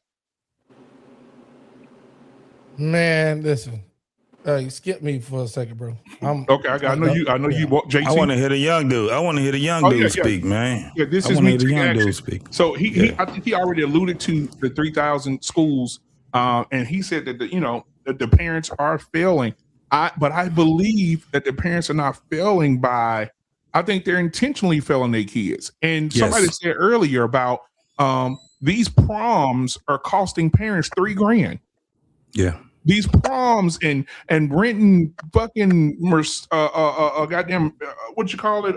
Man, listen. Skip me for a second, bro. Okay, I know you. JT. I want to hear the young dude. I want to hear the young dude speak, man. Yeah, this is me. So I think he already alluded to the 3,000 schools, and he said that the parents are failing. But I believe that the parents are not failing by. I think they're intentionally failing their kids. And somebody said earlier about these proms are costing parents $3,000. Yeah. These proms and renting fucking goddamn what you call it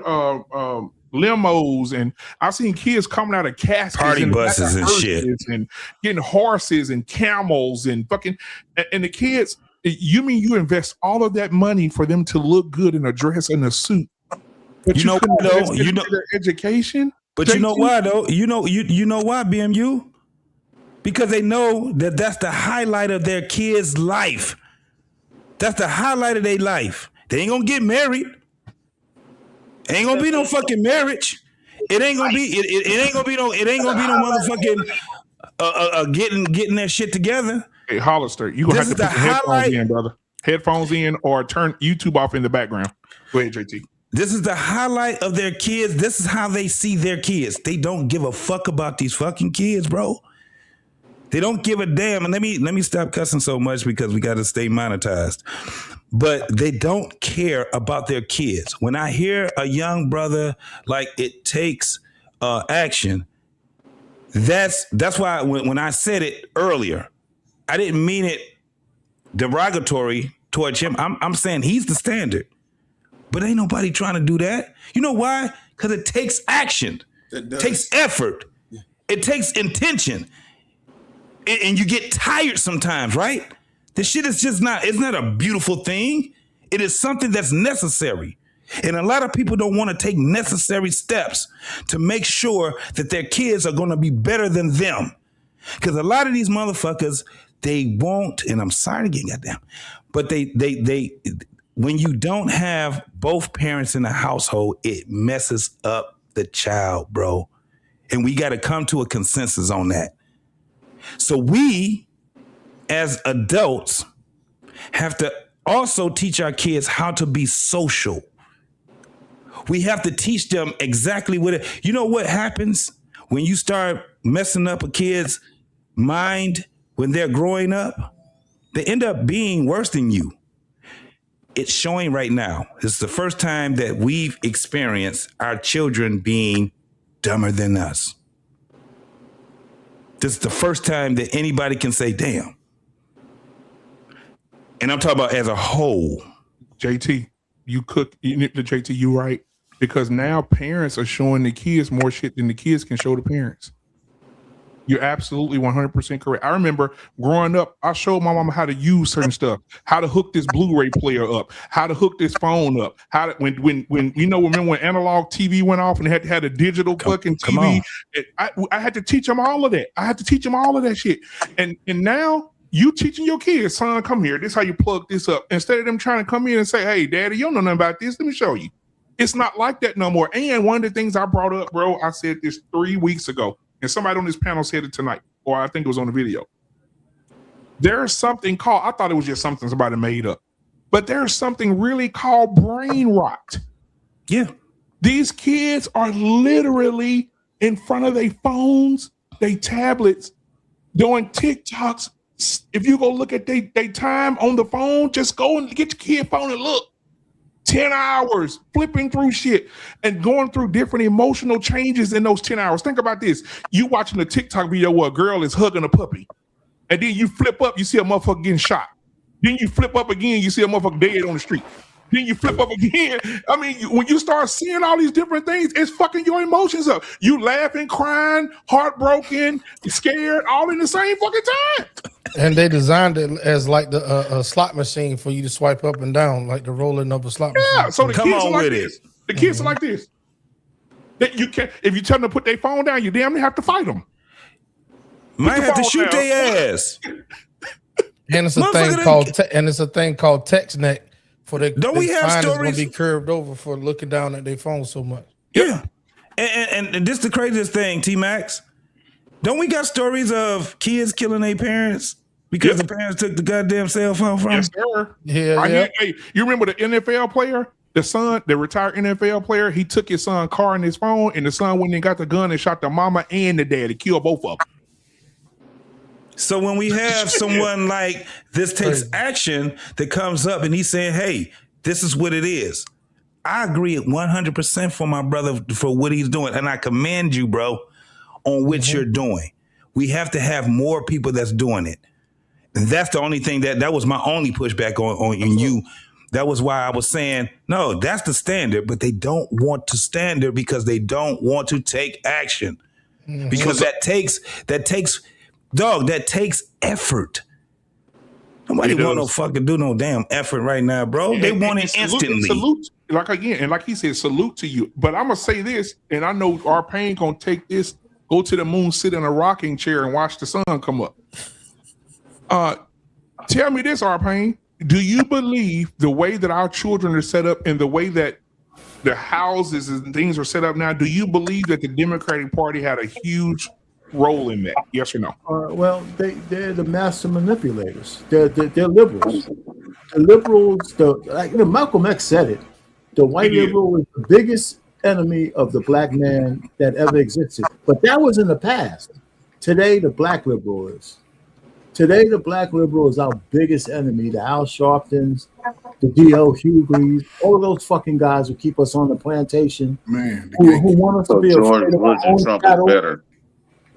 limos, and I've seen kids coming out of caskets, party and buses and shit, and getting horses and camels and fucking, and the kids. You mean you invest all of that money for them to look good in a dress and a suit? But you know why though? You know their education. But you know why though? You know why, BMU? Because they know that that's the highlight of their kids' life. That's the highlight of their life. They ain't gonna get married. Ain't gonna be no fucking marriage. It ain't gonna be. It ain't gonna be no. It ain't gonna be no motherfucking getting their shit together. Hey, Hollister, you gonna have to put your headphones in, brother. Headphones in, or turn YouTube off in the background. Go ahead, JT. This is the highlight of their kids. This is how they see their kids. They don't give a fuck about these fucking kids, bro. They don't give a damn. And let me stop cussing so much because we got to stay monetized. But they don't care about their kids. When I hear a young brother like it takes action, that's why when I said it earlier, I didn't mean it derogatory towards him. I'm saying he's the standard. But ain't nobody trying to do that. You know why? Because it takes action. It takes effort. Yeah. It takes intention. And you get tired sometimes, right? This shit is just not, it's not a beautiful thing. It is something that's necessary. And a lot of people don't want to take necessary steps to make sure that their kids are going to be better than them. Because a lot of these motherfuckers, they won't, and I'm sorry again, goddamn, but they when you don't have both parents in the household, it messes up the child, bro. And we got to come to a consensus on that. So we, as adults, have to also teach our kids how to be social. We have to teach them exactly what it, you know what happens when you start messing up a kid's mind when they're growing up? They end up being worse than you. It's showing right now. It's the first time that we've experienced our children being dumber than us. This is the first time that anybody can say, damn. And I'm talking about as a whole. JT, you right. Because now parents are showing the kids more shit than the kids can show the parents. You're absolutely 100% correct. I remember growing up, I showed my mama how to use certain stuff, how to hook this Blu-ray player up, how to hook this phone up, how to when you know, remember when analog TV went off and had a digital fucking TV. I had to teach them all of that. I had to teach them all of that shit. And now you teaching your kids, son, come here. This is how you plug this up. Instead of them trying to come in and say, hey, daddy, you don't know nothing about this. Let me show you. It's not like that no more. And one of the things I brought up, bro, I said this 3 weeks ago. And somebody on this panel said it tonight, or I think it was on the video. There's something called, I thought it was just something somebody made up, but there's something really called brain rot. Yeah. These kids are literally in front of their phones, their tablets, doing TikToks. If you go look at their time on the phone, just go and get your kid phone and look. 10 hours flipping through shit and going through different emotional changes in those 10 hours. Think about this. You watching a TikTok video where a girl is hugging a puppy. And then you flip up, you see a motherfucker getting shot. Then you flip up again, you see a motherfucker dead on the street. Then you flip up again. I mean, when you start seeing all these different things, it's fucking your emotions up. You laughing, crying, heartbroken, scared, all in the same fucking time. And they designed it as like a slot machine for you to swipe up and down, like the rolling of a slot machine. Yeah, so the kids are like this. The kids are like this. That you can't, if you tell them to put their phone down, you damn near have to fight them. Might have to shoot their ass. And it's a thing called TextNet for the. Don't we have stories? Going to be curved over for looking down at their phone so much. Yeah, and this is the craziest thing, T-Max. Don't we got stories of kids killing their parents because the parents took the goddamn cell phone from them? Yes, sir. Yeah. Hey, you remember the NFL player, the son, the retired NFL player? He took his son's car and his phone, and the son went and got the gun and shot the mama and the daddy, killed both of them. So when we have someone like this takes action that comes up and he's saying, hey, this is what it is. I agree 100% for my brother for what he's doing. And I commend you, bro, on what you're doing. We have to have more people that's doing it. And that's the only thing that was my only pushback on you That was why I was saying, no, that's the standard, but they don't want to standard because they don't want to take action. Because that takes effort. Nobody want to fucking do no damn effort right now, bro. They want it instantly. Salute, like again, and like he said, salute to you. But I'm gonna say this, and I know our pain gonna take this, go to the moon, sit in a rocking chair, and watch the sun come up. Tell me this, our pain. Do you believe the way that our children are set up and the way that the houses and things are set up now, do you believe that the Democratic Party had a huge role in that? Yes or no? Well, they're the master manipulators. They're liberals. The liberals, Malcolm X said it. The white liberal is the biggest enemy of the black man that ever existed. But that was in the past. Today, the black liberal is. Today, the black liberal is our biggest enemy. The Al Sharptons, the D.L. Hugleys, all of those fucking guys who keep us on the plantation. Man, who want us to be afraid of our own shadow.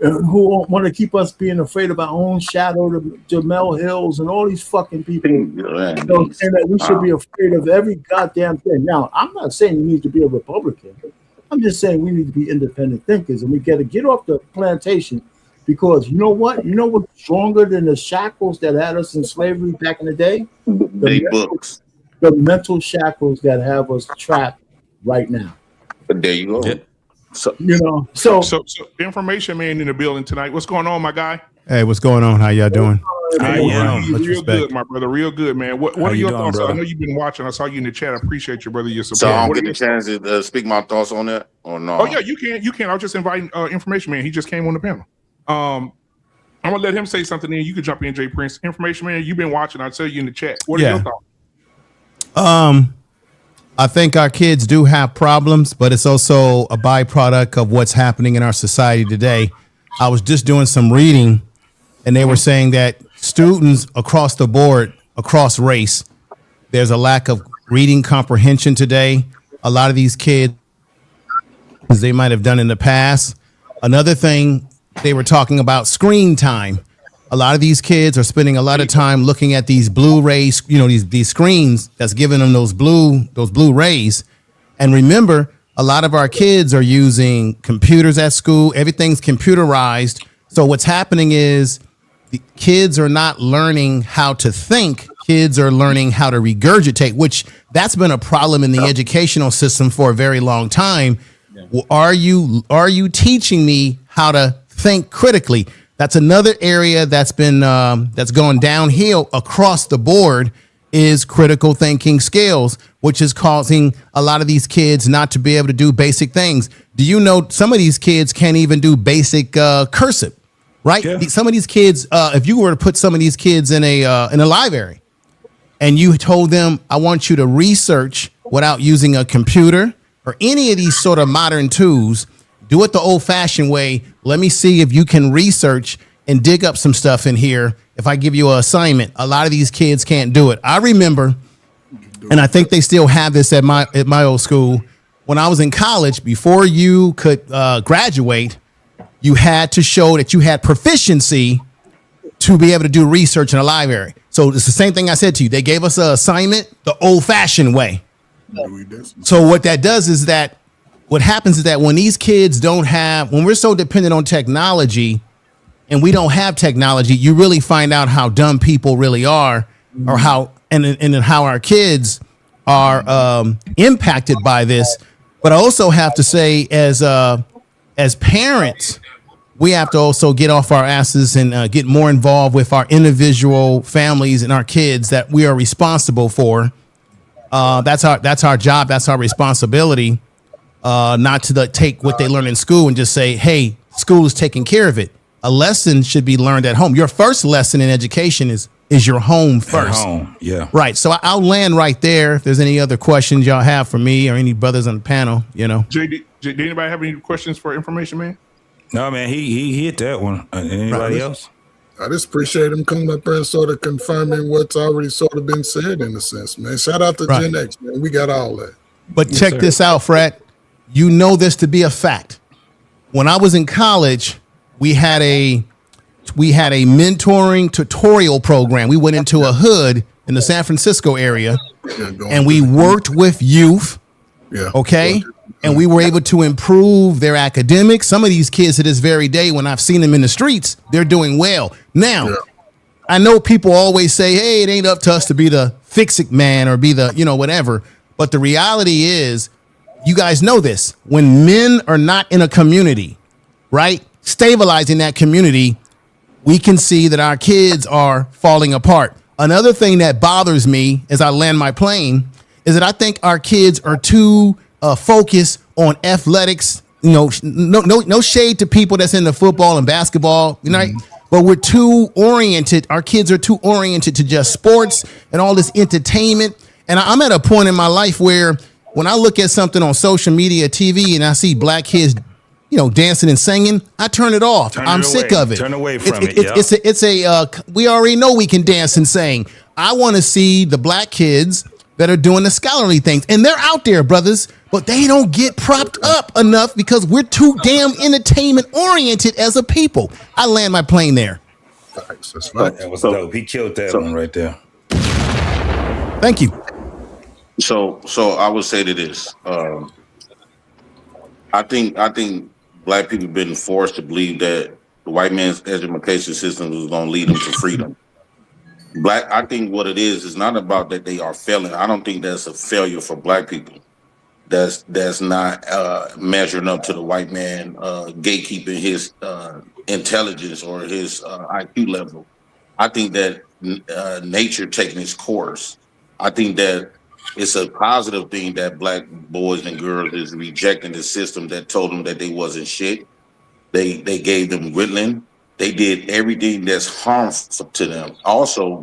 Who want to keep us being afraid of our own shadow, the Jamel Hills and all these fucking people. Saying that we should be afraid of every goddamn thing. Now, I'm not saying we need to be a Republican. I'm just saying we need to be independent thinkers, and we got to get off the plantation. Because you know what? You know what's stronger than the shackles that had us in slavery back in the day? Books. The mental shackles that have us trapped right now. But there you go. Yeah. So information man in the building tonight. What's going on, my guy? Hey, what's going on? How y'all doing? Real good, my brother. Real good, man. What are your thoughts? Brother? I know you've been watching. I saw you in the chat. I appreciate you, brother. Your support. So I don't get the chance to speak my thoughts on that, or no? Oh yeah, you can. You can. I was just inviting information man. He just came on the panel. I'm gonna let him say something, and you can jump in, Jay Prince. Information man, you've been watching. I'll tell you in the chat. What are your thoughts? I think our kids do have problems, but it's also a byproduct of what's happening in our society today. I was just doing some reading, and they were saying that students across the board, across race, there's a lack of reading comprehension today. A lot of these kids, as they might have done in the past. Another thing, they were talking about screen time. A lot of these kids are spending a lot of time looking at these Blu-rays, these screens that's giving them those blue rays. And remember, a lot of our kids are using computers at school. Everything's computerized. So what's happening is the kids are not learning how to think. Kids are learning how to regurgitate, which that's been a problem in the educational system for a very long time. Well, are you teaching me how to think critically? That's another area that's been that's going downhill across the board is critical thinking skills, which is causing a lot of these kids not to be able to do basic things. Do you know some of these kids can't even do basic cursive, right? Yeah. Some of these kids, if you were to put some of these kids in a library and you told them, I want you to research without using a computer or any of these sort of modern tools, do it the old-fashioned way. Let me see if you can research and dig up some stuff in here. If I give you an assignment, a lot of these kids can't do it. I remember, and I think they still have this at my old school. When I was in college, before you could graduate, you had to show that you had proficiency to be able to do research in a library. So it's the same thing I said to you. They gave us an assignment the old-fashioned way. So what that does is that what happens is that when these kids when we're so dependent on technology and we don't have technology, you really find out how dumb people really are or how our kids are impacted by this. But I also have to say as parents, we have to also get off our asses and get more involved with our individual families and our kids that we are responsible for. That's our job. That's our responsibility. Not to take what they learn in school and just say, hey, school is taking care of it. A lesson should be learned at home. Your first lesson in education is your home first. At home, yeah. Right. So I'll land right there. If there's any other questions y'all have for me or any brothers on the panel, JD, did anybody have any questions for information, man? No, man, he hit that one. Anybody else? I just appreciate him coming up there and sort of confirming what's already sort of been said in a sense, man. Shout out to Gen X, man. We got all that. But check this out, Fred. You know this to be a fact. When I was in college, we had a mentoring tutorial program. We went into a hood in the San Francisco area, and we worked with youth. Yeah. Okay. And we were able to improve their academics. Some of these kids to this very day, when I've seen them in the streets, they're doing well. Now, I know people always say, hey, it ain't up to us to be the fix-it man or be the, whatever. But the reality is, you guys know this. When men are not in a community, right, stabilizing that community, we can see that our kids are falling apart. Another thing that bothers me as I land my plane is that I think our kids are too focus on athletics, no shade to people that's in the football and basketball, but we're too oriented. Our kids are too oriented to just sports and all this entertainment. And I'm at a point in my life where when I look at something on social media, TV, and I see black kids, dancing and singing, I turn it off. I'm sick of it. Turn away from it. We already know we can dance and sing. I want to see the black kids that are doing the scholarly things. And they're out there, brothers, but they don't get propped up enough because we're too damn entertainment oriented as a people. I land my plane there. That was dope. He killed that one right there. Thank you. So I would say to this. I think black people have been forced to believe that the white man's education system was going to lead them to freedom. I think what it is not about that they are failing. I don't think that's a failure for black people. That's not measuring up to the white man gatekeeping his intelligence or his IQ level. I think that nature taking its course. I think that it's a positive thing that black boys and girls is rejecting the system that told them that they wasn't shit. They gave them whittling. They did everything that's harmful to them. Also,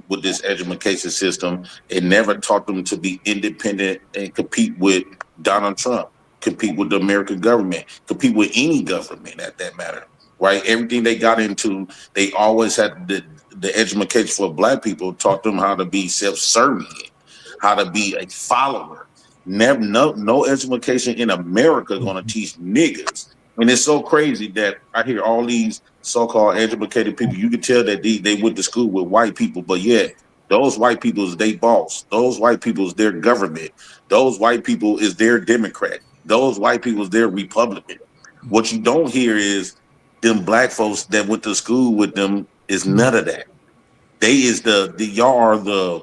with this education system, it never taught them to be independent and compete with Donald Trump, compete with the American government, compete with any government at that matter, right? Everything they got into, they always had the education for black people taught them how to be self-serving, how to be a follower. Never, no education in America going to teach niggas. And it's so crazy that I hear all these so-called educated people. You can tell that they went to school with white people, but yet those white people is their boss. Those white people is their government. Those white people is their Democrat. Those white people is their Republican. What you don't hear is them black folks that went to school with them is none of that. They is y'all are the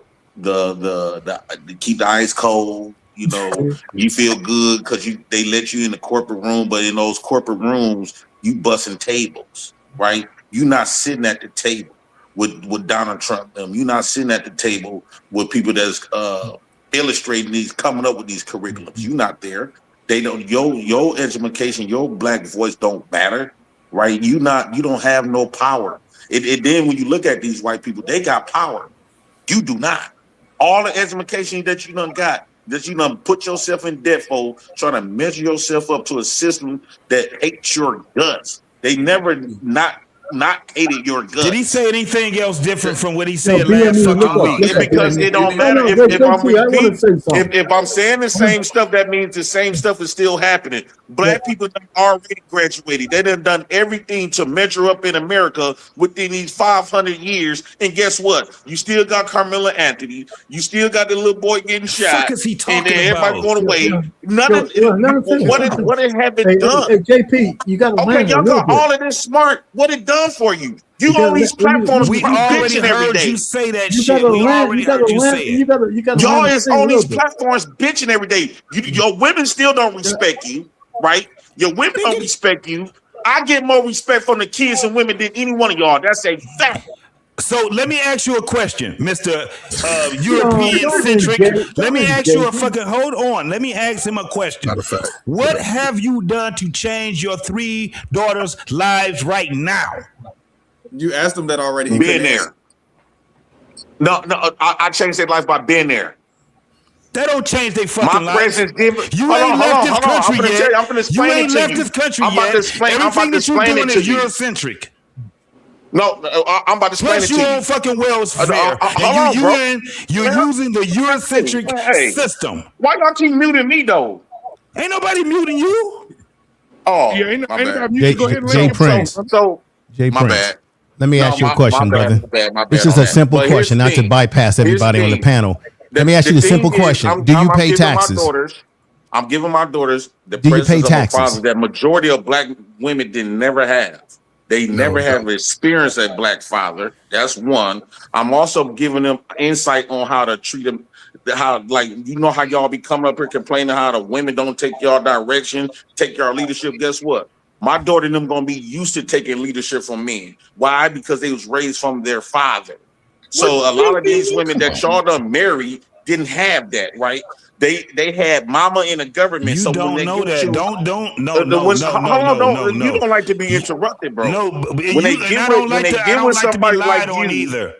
keep the ice cold. You feel good because they let you in the corporate room, but in those corporate rooms, you busting tables, right? You're not sitting at the table with Donald Trump. You're not sitting at the table with people that's illustrating these, coming up with these curriculums. You're not there. They don't. Your education, your black voice don't matter, right? You don't have no power. Then when you look at these white people, they got power. You do not. All the education that you done got, that you done put yourself in debt for, trying to measure yourself up to a system that hates your guts. They never not hated your guts. Did he say anything else different from what he said last fucking week? Because it don't matter if I'm saying the same stuff, that means the same stuff is still happening. Black people already graduated. They done everything to measure up in America within these 500 years. And guess what? You still got Carmelo Anthony. You still got the little boy getting shot. What the fuck is he talking about? Everybody going away. What it have been done? Hey, JP, you got to okay, y'all got all of this smart. What it done for you? You on these platforms, we already heard you say that shit. We already heard you say it. Y'all is on these platforms bitching every day. Your women still don't respect you, right? Your women don't respect you. I get more respect from the kids and women than any one of y'all. That's a fact. So let me ask you a question, Mr. European-centric. Let me ask you a fucking, hold on. Let me ask him a question. What have you done to change your 3 daughters' lives right now? You asked them that already. Being there. No, I changed their life by being there. That don't change their fucking life. My presence different. You ain't left this country yet. I'm gonna explain it to you. You ain't left this country yet. Everything that you're doing is Eurocentric. No, I'm about to explain it to you. Plus, you on fucking Wells Fair. You're using the Eurocentric system. Why y'all keep muting me, though? Ain't nobody muting you. Oh, yeah, ain't my bad. Go ahead and Jay Prince. So, Jay my Prince. bad. Let me ask you a question, brother. My bad This is on a that. simple But here's question, the not to thing. bypass Here's the everybody on the thing. panel. Let me ask you the simple thing is, question. Do you pay giving taxes? I'm giving my daughters the Do you pay presence of a taxes? father that majority of black women didn't never have. They never have experienced a black father. That's one. I'm also giving them insight on how to treat them. How, like, how y'all be coming up here complaining how the women don't take y'all direction, take y'all leadership. Guess what? My daughter and them gonna be used to taking leadership from men. Why? Because they was raised from their father. So a lot of these women that y'all done married didn't have that, right? They had mama in the government. You So when don't they know give that. you, No. you don't like to be interrupted, bro. No, When they get I don't when like they to. I get don't with like to be somebody lied like on you, either.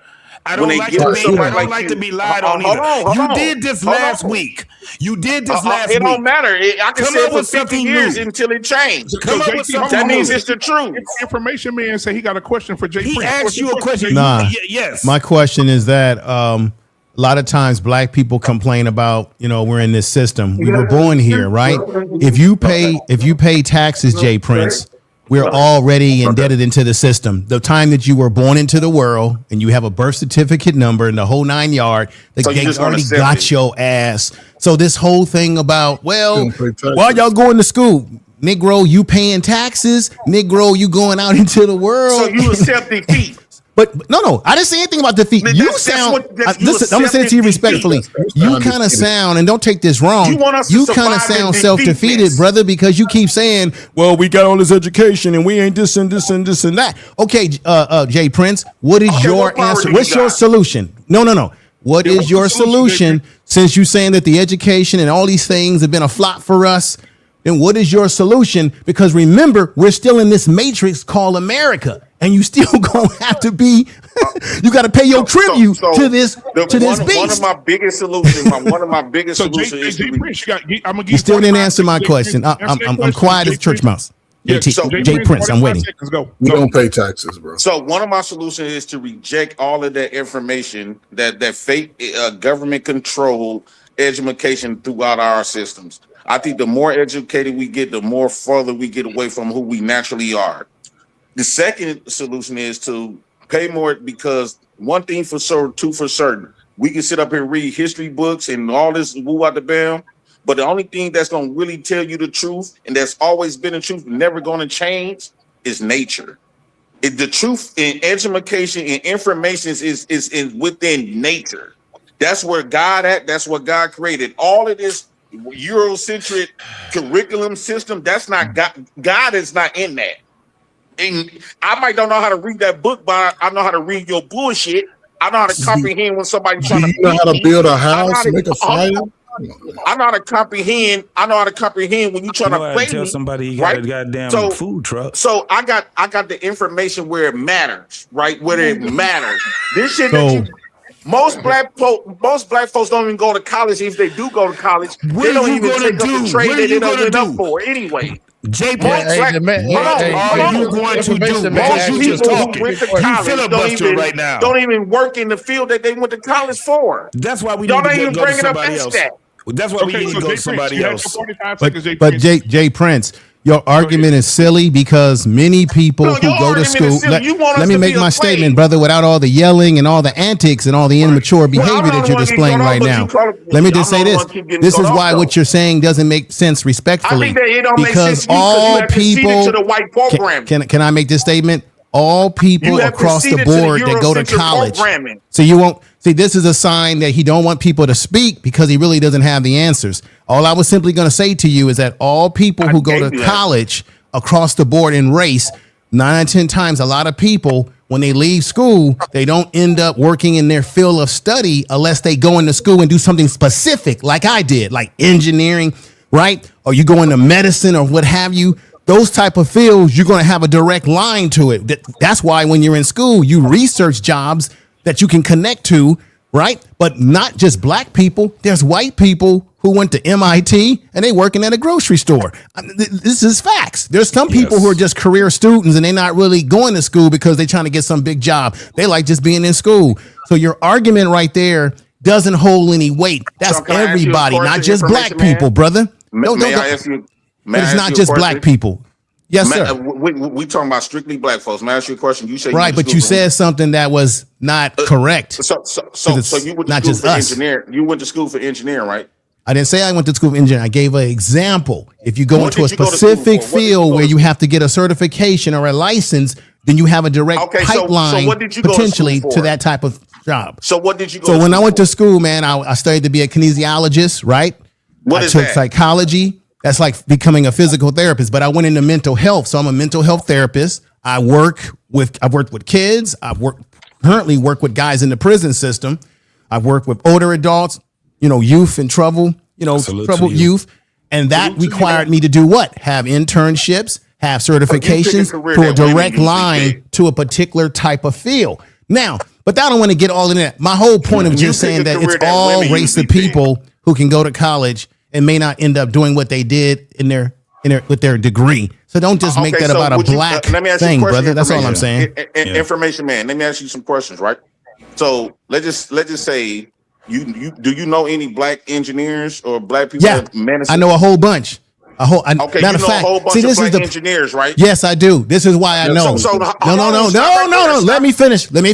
I when don't they like get to with be. somebody I don't like like you, to be lied on hold either. on, You did this last week. You did this last It week. don't matter. I can Come say up it for with 50 something years new. until it changed. Come up with something That new. means it's the truth. Information man say he got a question for Jay He Prince. asked you a question. Nah. Yes. My question is that a lot of times black people complain about, we're in this system. We were born here, right? If you pay taxes, Jay Prince, we're already indebted into the system. The time that you were born into the world and you have a birth certificate number and the whole 9 yards, they already got your ass. So this whole thing about, why y'all going to school? Negro, you paying taxes. Negro, you going out into the world. So you accept defeat. But no, I didn't say anything about defeat. You sound. Listen, I'm gonna say it to you respectfully. You kind of sound, and don't take this wrong. You kind of sound self-defeated, brother, because you keep saying, "Well, we got all this education, and we ain't this and this and this and that." Okay, Jay Prince, what is your answer? What's your solution? No. What is your solution? Since you're saying that the education and all these things have been a flop for us, then what is your solution? Because remember, we're still in this matrix called America. And you still gonna have to be. You got to pay your tribute to this beast. One of my biggest solutions. One of my biggest solutions is you still didn't answer my question. I'm quiet as a church mouse. Jay Prince, I'm waiting. We don't pay taxes, bro. So one of my solutions is to reject all of that information that fake government controlled education throughout our systems. I think the more educated we get, the more further we get away from who we naturally are. The second solution is to pay more, because one thing for certain, two for certain. We can sit up and read history books and all this woo out the bam, but the only thing that's going to really tell you the truth, and that's always been the truth, never going to change, is nature. The truth in education and information is within nature. That's where God at. That's what God created. All of this Eurocentric curriculum system, that's not God. God is not in that. And I might don't know how to read that book, but I know how to read your bullshit. I know how to comprehend when somebody's trying to. Do you know how to build a house, make a fire? I know how to comprehend. I know how to comprehend when you trying to play tell me. somebody he got right? a goddamn food truck. So I got the information where it matters, right? Where it matters. This shit that you. Most black folks don't even go to college. If they do go to college, they don't even take up the trade that they don't get up for anyway. Jay Prince, what are you going to do? Most You just people talking. who went to You college filibuster right now. don't even work in the field that they went to college for. That's why we don't need to even go to bring it up somebody as else. that. That's why we need to go to somebody else. But Jay Prince, your argument is silly because many people who go to school. Let me make my statement, brother, without all the yelling and all the antics and all the immature behavior that you're displaying right now. Let me just say this. This is why what you're saying doesn't make sense respectfully. I think that it don't make because sense all people to the white program. Can I make this statement? All people across the board that go to college. So you won't see, this is a sign that he don't want people to speak because he really doesn't have the answers. All I was simply going to say to you is that all people who go to college across the board in race, 9 out of 10 times, a lot of people, when they leave school, they don't end up working in their field of study unless they go into school and do something specific like I did, like engineering, right? Or you go into medicine or what have you. Those type of fields, you're going to have a direct line to it. That's why when you're in school, you research jobs that you can connect to, right? But not just black people. There's white people who went to MIT and they working at a grocery store. This is facts. There's some people who are just career students and they're not really going to school because they're trying to get some big job. They like just being in school. So your argument right there doesn't hold any weight. That's everybody, not just black people, brother. May I ask you? But it's not just black people. Yes, sir. We talking about strictly black folks. May I ask you a question? You say right, but you said something that was not correct. So you went to not school just for us. engineering. You went to school for engineering, right? I didn't say I went to school for engineering. I gave an example. If you go into a specific field where you have to get a certification or a license, then you have a direct pipeline potentially to that type of job. So what did you go So to when school I went to school, man, I studied to be a kinesiologist, right? What I is took that? psychology. That's like becoming a physical therapist, but I went into mental health. So I'm a mental health therapist. I've worked with kids. Currently work with guys in the prison system. I've worked with older adults, youth in trouble, troubled youth. And that required me to do what? Have internships, have certifications for a direct line to a particular type of field. Now, but I don't want to get all in that. My whole point of just saying that it's all race of people who can go to college and may not end up doing what they did with their degree. So don't just make that about a black thing, brother. That's all I'm saying. Information man. Let me ask you some questions, right? So let's just say do you know any black engineers or black people? Yeah, I know a whole bunch. Matter of fact, a whole bunch of black engineers, right? Yes, I do. This is why I know. No. Let me finish. I'm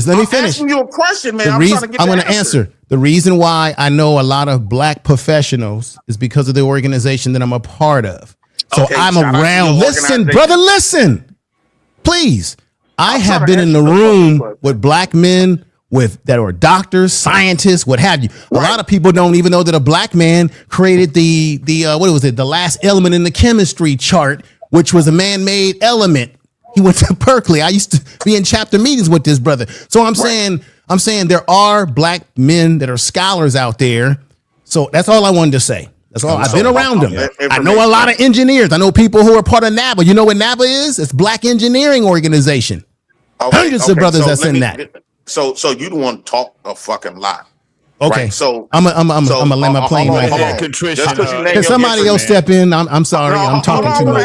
asking you a question, man. I'm going to answer. The reason why I know a lot of black professionals is because of the organization that I'm a part of. So I'm around. Listen, brother, listen. Please. I have been in the room with black men that are doctors, scientists, what have you. A lot of people don't even know that a black man created the last element in the chemistry chart, which was a man-made element. He went to Berkeley. I used to be in chapter meetings with this brother. So I'm saying there are black men that are scholars out there. So that's all I wanted to say. That's all. I've been around them. I know a lot of engineers. I know people who are part of NABA. You know what NABA is? It's Black Engineering Organization. Hundreds of brothers that's in that. So you don't want to talk a fucking lot. Okay. Right? So I'm gonna land my plane right there. Can somebody else step in? I'm sorry. I'm talking too much.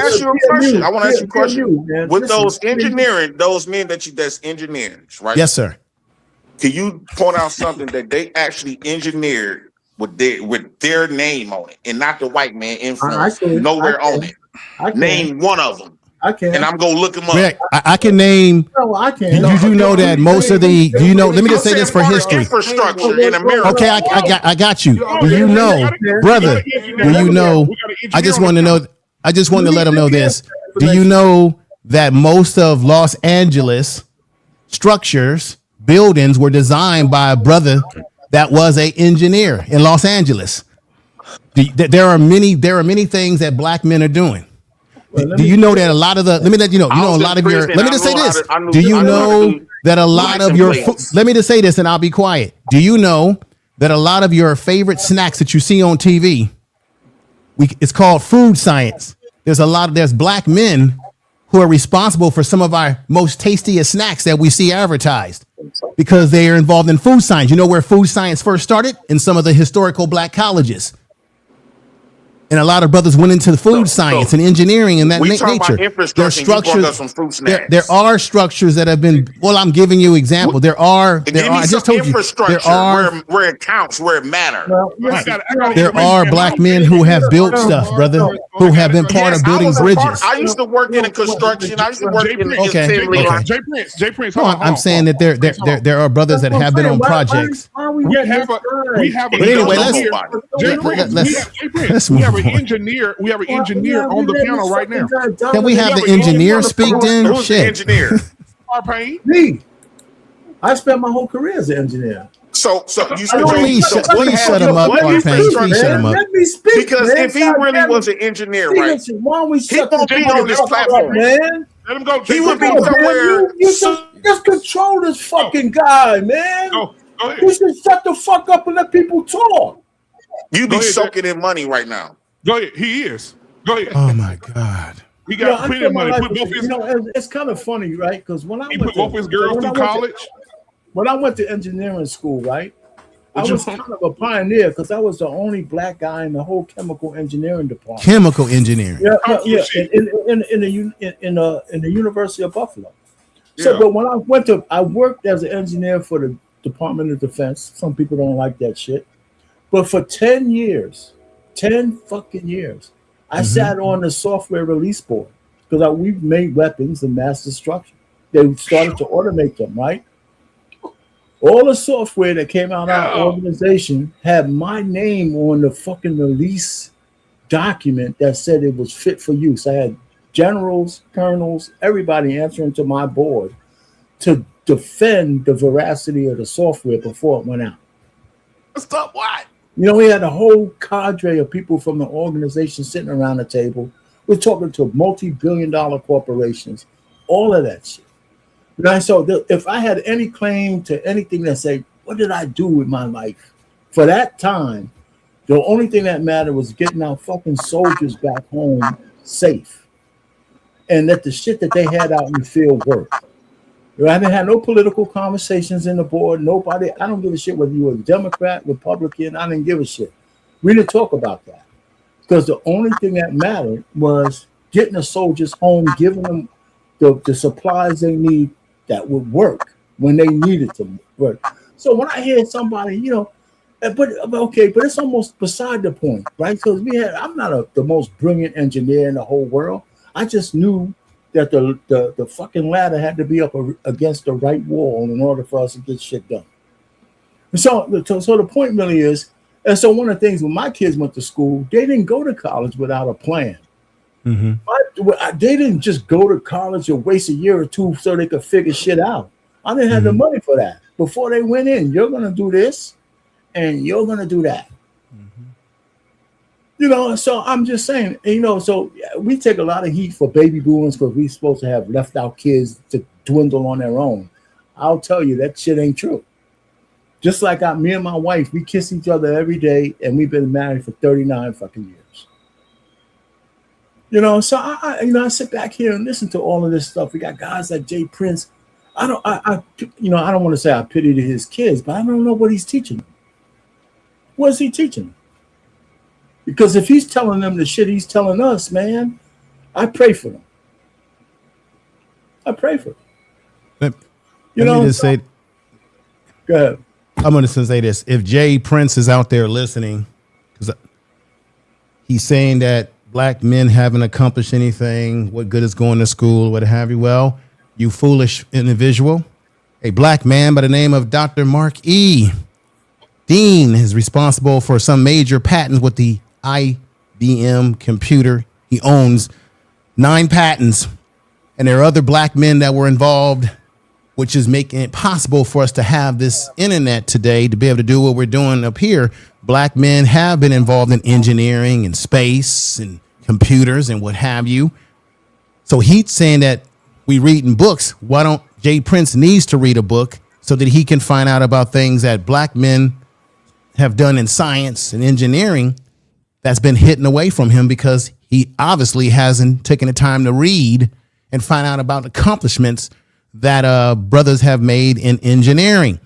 I want to ask you a question. With those engineering, those men that's engineers, right? Yes, sir. Can you point out something that they actually engineered with their name on it, and not the white man influence nowhere on it? Name one of them. I can. And I'm gonna look them up. Rick, I can name. No, I can. You do know that most of the. Do you know? Let me just say this for history. Infrastructure in America. Okay, I got you. Do you know, brother? Do you know? I just want to know. I just want to let them know this. Do you know that most of Los Angeles structures, buildings were designed by a brother that was an engineer in Los Angeles? There are many things that black men are doing. Do you know that a lot of the, let me let you know, a lot of your, let me just say this. Do you know that a lot of your, let me just say this and I'll be quiet. Do you know that a lot of your favorite snacks that you see on TV, it's called food science. There's black men who are responsible for some of our most tastiest snacks that we see advertised because they are involved in food science. You know where food science first started? In some of the historical black colleges. And a lot of brothers went into the food science and engineering and that nature. There are structures. There are structures that have been. Well, I'm giving you example. There are. I just told you. There are where it counts, where it matters. There are black men who have built stuff, brother, who have been part of building bridges. I used to work in construction. I used to work in the assembly line. Jay Prince. I'm saying that there are brothers that have been on projects. We have But anyway, let's move on. We have an engineer on the panel right now. Can we have the engineer speak then? Who's the engineer? Me. I spent my whole career as an engineer. So you please shut him up, Please shut him up. Let me speak, because if he really was an engineer, right? He won't be on this platform, man. Let him go. He would be somewhere. Just control this fucking guy, man. You should shut the fuck up and let people talk. You be soaking in money right now. Go ahead. He is. Go ahead. Oh my God. He got plenty of money. It's kind of funny, right? Because when I put both his girls through college. When I went to engineering school, right? I was kind of a pioneer because I was the only black guy in the whole chemical engineering department. Chemical engineering. Yeah. In the University of Buffalo. So, but when I worked as an engineer for the Department of Defense. Some people don't like that shit. But for 10 fucking years, I sat on the software release board. because we've made weapons of mass destruction. They started to automate them, right? All the software that came out of our organization had my name on the fucking release document that said it was fit for use. I had generals, colonels, everybody answering to my board to defend the veracity of the software before it went out. Stop what? You know, we had a whole cadre of people from the organization sitting around the table. We're talking to multi-billion-dollar corporations, all of that shit. Right? So if I had any claim to anything that say, what did I do with my life? For that time, the only thing that mattered was getting our fucking soldiers back home safe. And that the shit that they had out in the field worked. I didn't have no political conversations in the board. Nobody, I don't give a shit whether you were a Democrat, Republican, I didn't give a shit. We didn't talk about that. Because the only thing that mattered was getting the soldiers home, giving them the supplies they need that would work when they needed to work. So when I hear somebody, you know, but it's almost beside the point, right? Because I'm not the most brilliant engineer in the whole world. I just knew that the fucking ladder had to be up against the right wall in order for us to get shit done. And so the point really is, and so one of the things when my kids went to school, they didn't go to college without a plan. Mm-hmm. They didn't just go to college and waste a year or two so they could figure shit out. I didn't have the money for that. Before they went in, you're going to do this and you're going to do that. You know, so I'm just saying, you know, so we take a lot of heat for baby boomers because we're supposed to have left out kids to dwindle on their own. I'll tell you, that shit ain't true. Just like me and my wife, we kiss each other every day and we've been married for 39 fucking years. You know, so I sit back here and listen to all of this stuff. We got guys like Jay Prince. I don't want to say I pity his kids, but I don't know what he's teaching them. What is he teaching them? Because if he's telling them the shit he's telling us, man, I pray for them. I pray for them. Let me just say, go ahead. I'm going to say this. If Jay Prince is out there listening, because he's saying that black men haven't accomplished anything, what good is going to school, what have you? Well, you foolish individual. A black man by the name of Dr. Mark E. Dean is responsible for some major patents with the IBM computer. He owns 9 patents, and there are other black men that were involved, which is making it possible for us to have this internet today to be able to do what we're doing up here. Black men have been involved in engineering and space and computers and what have you. So he's saying that we read in books. Why don't Jay Prince needs to read a book so that he can find out about things that black men have done in science and engineering that's been hidden away from him because he obviously hasn't taken the time to read and find out about accomplishments that brothers have made in engineering.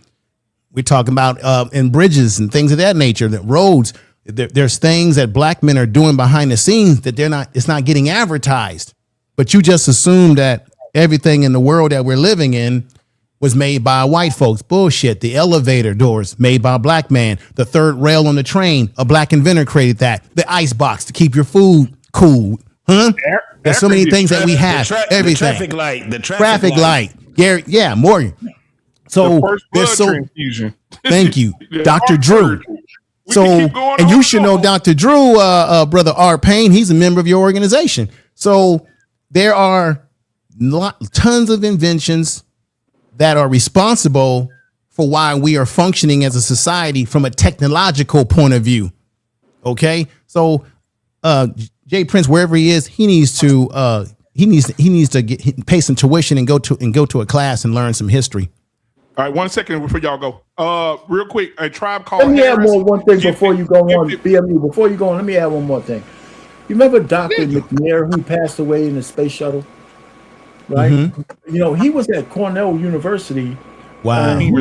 We're talking about in bridges and things of that nature, that roads. There's things that black men are doing behind the scenes that it's not getting advertised. But you just assume that everything in the world that we're living in was made by white folks. Bullshit. The elevator doors made by a black man. The third rail on the train, a black inventor created that. The ice box to keep your food cool. Huh? There's so many things that we have. Everything. The traffic light. Gary, yeah, Morgan. So there's transfusion. Thank you, Dr. Drew. So, and you should know Dr. Drew, brother R. Payne. He's a member of your organization. So there are tons of inventions that are responsible for why we are functioning as a society from a technological point of view. Okay, so Jay Prince, wherever he is, he needs to pay some tuition and go to a class and learn some history. All right, 1 second before y'all go. Real quick, a tribe called. Let me add one thing before you go on. BMU, before you go on, let me add one more thing. You remember Dr. McNair, who passed away in the space shuttle? Right? Mm-hmm. You know, he was at Cornell University. Wow. He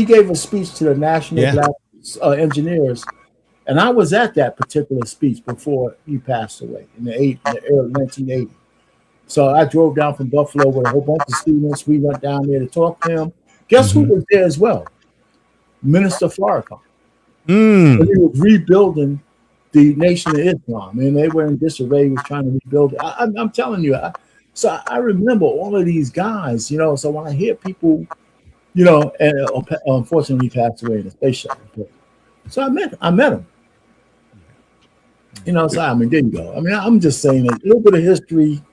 gave a speech to the National Black Engineers. And I was at that particular speech before he passed away in the early 1980s. So I drove down from Buffalo with a whole bunch of students. We went down there to talk to him. Guess who was there as well? Minister Farrakhan. He was rebuilding the Nation of Islam, and they were in disarray, was trying to rebuild it. I'm telling you, so I remember all of these guys, you know. So when I hear people, you know, and unfortunately he passed away in a space shuttle. But, so I met him. You know, so I mean, there you go. I mean, I'm just saying a little bit of history.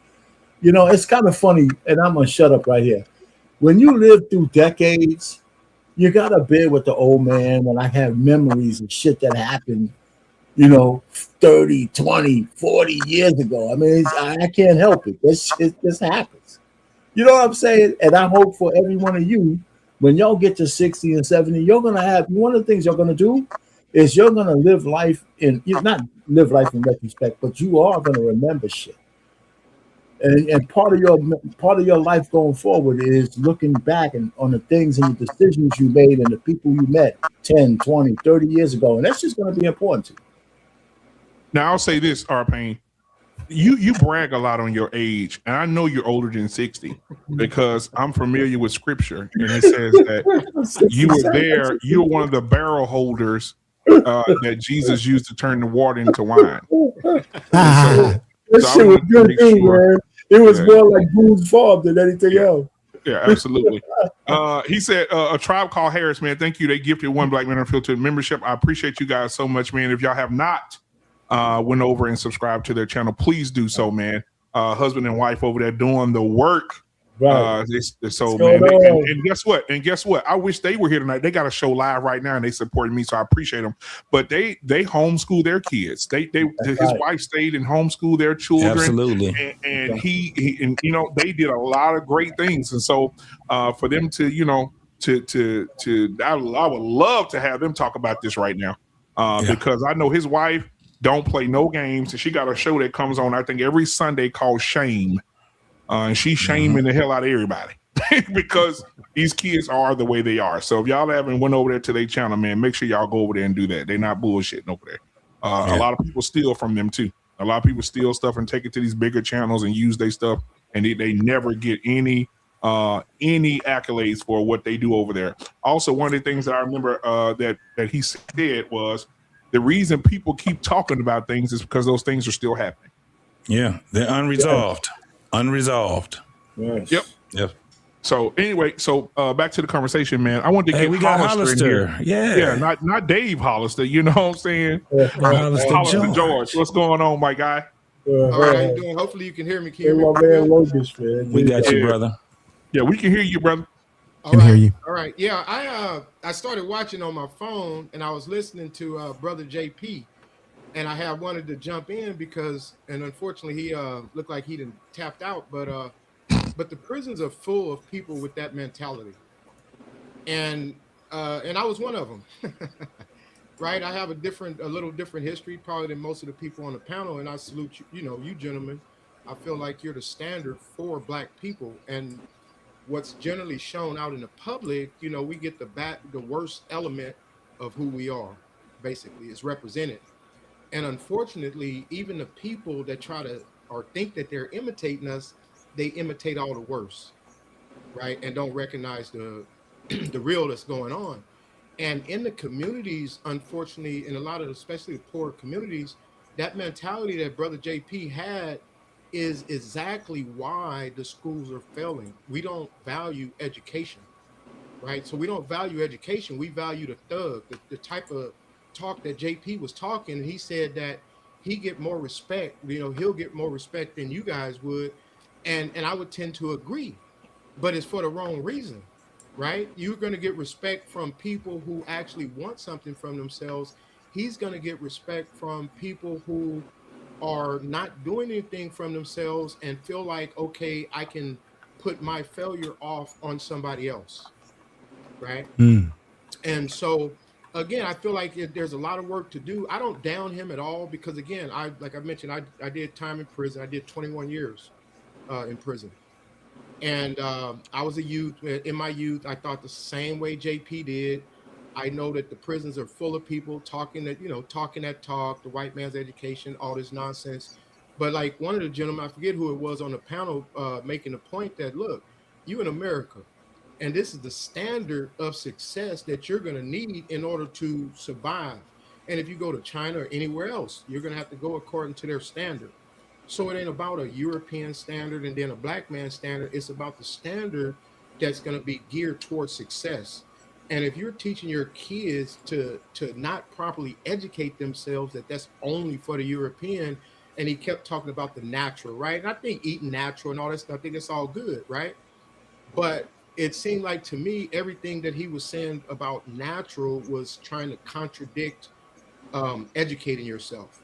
You know, it's kind of funny, and I'm gonna shut up right here. When you live through decades, you gotta bear with the old man. When I have memories of shit that happened, you know, 30, 20, 40 years ago. I mean, I can't help it. This happens. You know what I'm saying? And I hope for every one of you, when y'all get to 60 and 70, you're gonna have one of the things you're gonna do is you're gonna live life in, not live life in retrospect, but you are gonna remember shit. And part of your life going forward is looking back and on the things and the decisions you made and the people you met 10, 20, 30 years ago. And that's just going to be important to you. Now I'll say this, R-Pain. You brag a lot on your age, and I know you're older than 60 because I'm familiar with scripture, and it says that you were there. You're one of the barrel holders that Jesus used to turn the water into wine. That shit was good too, man. It was more like Boone's Farm than anything else. Yeah, absolutely. He said, a tribe called Harris, man. Thank you. They gifted one Black Man Unfiltered membership. I appreciate you guys so much, man. If y'all have not went over and subscribed to their channel, please do so, man. Husband and wife over there doing the work. Right. So, man. And guess what? I wish they were here tonight. They got a show live right now, and they supported me, so I appreciate them. But they homeschool their kids. His wife stayed and homeschooled their children. Absolutely. And he and you know, they did a lot of great things. And so for them to, you know, I would love to have them talk about this right now. Because I know his wife don't play no games, and she got a show that comes on, I think, every Sunday called Shame. And she's shaming the hell out of everybody because these kids are the way they are. So if y'all haven't went over there to their channel, man, make sure y'all go over there and do that. They're not bullshitting over there. A lot of people steal from them too. A lot of people steal stuff and take it to these bigger channels and use their stuff, and they never get any accolades for what they do over there. Also, one of the things that I remember that he said was the reason people keep talking about things is because those things are still happening. Yeah, they're unresolved. Unresolved. Yes. Yep. So anyway, back to the conversation, man. I want to get we got Hollister in here. Yeah, not Dave Hollister. You know what I'm saying? Hollister George. What's going on, my guy? All right, how you doing? Hopefully you can hear me. Can you hear me? We got you, brother. Yeah, we can hear you, brother. All right. Yeah, I started watching on my phone, and I was listening to Brother JP. And I had wanted to jump in because, and unfortunately, he looked like he didn't tapped out. But the prisons are full of people with that mentality, and I was one of them, right? I have a little different history probably than most of the people on the panel, and I salute you. You know, you gentlemen. I feel like you're the standard for Black people, and what's generally shown out in the public, you know, we get the worst element of who we are. Basically, is represented. And unfortunately, even the people that try to or think that they're imitating us, they imitate all the worst, right? And don't recognize the real that's going on. And in the communities, unfortunately, in a lot of, especially the poor communities, that mentality that Brother JP had is exactly why the schools are failing. We don't value education, right? So we don't value education. We value the thug, the type of talk that JP was talking, and he said that he get more respect, you know, he'll get more respect than you guys would, and I would tend to agree, but it's for the wrong reason, right? You're going to get respect from people who actually want something from themselves. He's going to get respect from people who are not doing anything from themselves and feel like, okay, I can put my failure off on somebody else, right? And so again, I feel like there's a lot of work to do. I don't down him at all because, again, like I mentioned, I did time in prison. I did 21 years in prison. And I was a youth. In my youth, I thought the same way JP did. I know that the prisons are full of people talking that talk, the white man's education, all this nonsense. But like one of the gentlemen, I forget who it was on the panel, making the point that, look, you in America, and this is the standard of success that you're going to need in order to survive. And if you go to China or anywhere else, you're going to have to go according to their standard. So it ain't about a European standard and then a black man standard. It's about the standard that's going to be geared towards success. And if you're teaching your kids to not properly educate themselves, that's only for the European, and he kept talking about the natural, right? And I think eating natural and all that stuff, I think it's all good, right? But it seemed like to me, everything that he was saying about natural was trying to contradict educating yourself,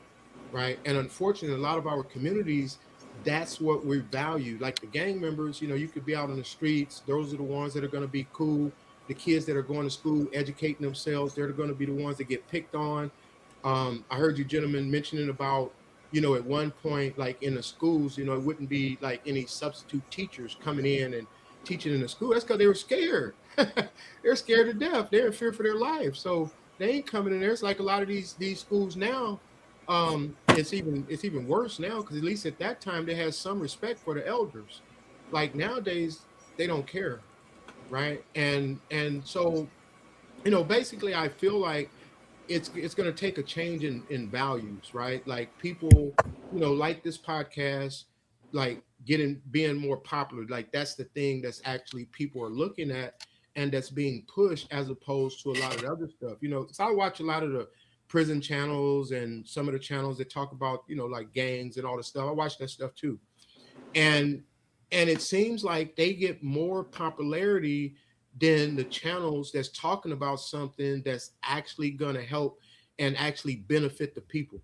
right? And unfortunately, a lot of our communities, that's what we value. Like the gang members, you know, you could be out on the streets. Those are the ones that are going to be cool. The kids that are going to school, educating themselves, they're going to be the ones that get picked on. I heard you gentlemen mentioning about, you know, at one point, like in the schools, you know, it wouldn't be like any substitute teachers coming in and teaching in the school. That's because they were scared. They're scared to death. They're in fear for their life. So they ain't coming in there. It's like a lot of these schools now. It's even worse now, because at least at that time they had some respect for the elders. Like nowadays, they don't care, right? And so, you know, basically, I feel like it's going to take a change in values, right? Like people, you know, like this podcast, like being more popular. Like that's the thing that's actually people are looking at and that's being pushed, as opposed to a lot of the other stuff. You know, so I watch a lot of the prison channels and some of the channels that talk about, you know, like gangs and all this stuff. I watch that stuff too. And it seems like they get more popularity than the channels that's talking about something that's actually going to help and actually benefit the people.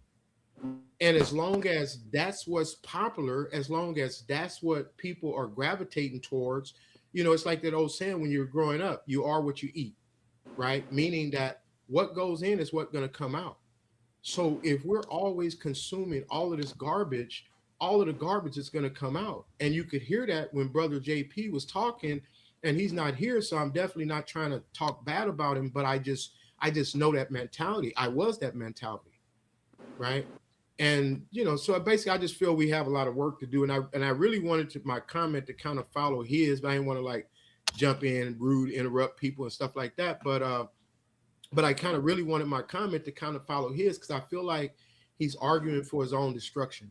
And as long as that's what's popular, as long as that's what people are gravitating towards, you know, it's like that old saying, when you're growing up, you are what you eat, right? Meaning that what goes in is what's going to come out. So if we're always consuming all of this garbage, all of the garbage is going to come out. And you could hear that when Brother JP was talking, and he's not here, so I'm definitely not trying to talk bad about him, but I just know that mentality. I was that mentality, right? And you know, so basically, I just feel we have a lot of work to do, and I really wanted my comment to kind of follow his, but I didn't want to like jump in, rude, interrupt people and stuff like that. But I kind of really wanted my comment to kind of follow his, because I feel like he's arguing for his own destruction,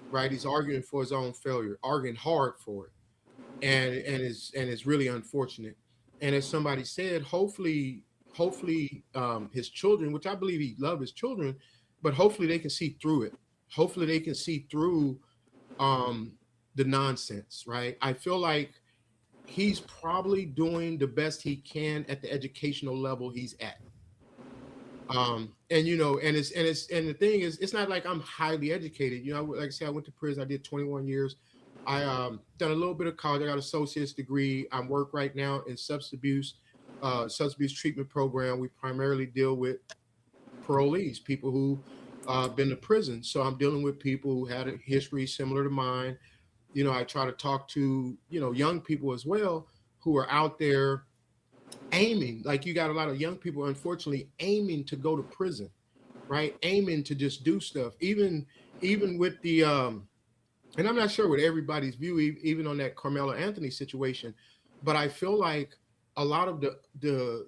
right? He's arguing for his own failure, arguing hard for it. And it's really unfortunate. And as somebody said, hopefully his children, which I believe he loved his children, but hopefully they can see through it. Hopefully they can see through the nonsense, right? I feel like he's probably doing the best he can at the educational level he's at. And you know, and the thing is, it's not like I'm highly educated. You know, like I said, I went to prison. I did 21 years. I done a little bit of college. I got an associate's degree. I work right now in substance abuse treatment program. We primarily deal with parolees, people who been to prison. So I'm dealing with people who had a history similar to mine. You know, I try to talk to, you know, young people as well who are out there aiming. Like you got a lot of young people, unfortunately, aiming to go to prison, right? Aiming to just do stuff. Even with the and I'm not sure what everybody's view, even on that Carmelo Anthony situation, but I feel like a lot of the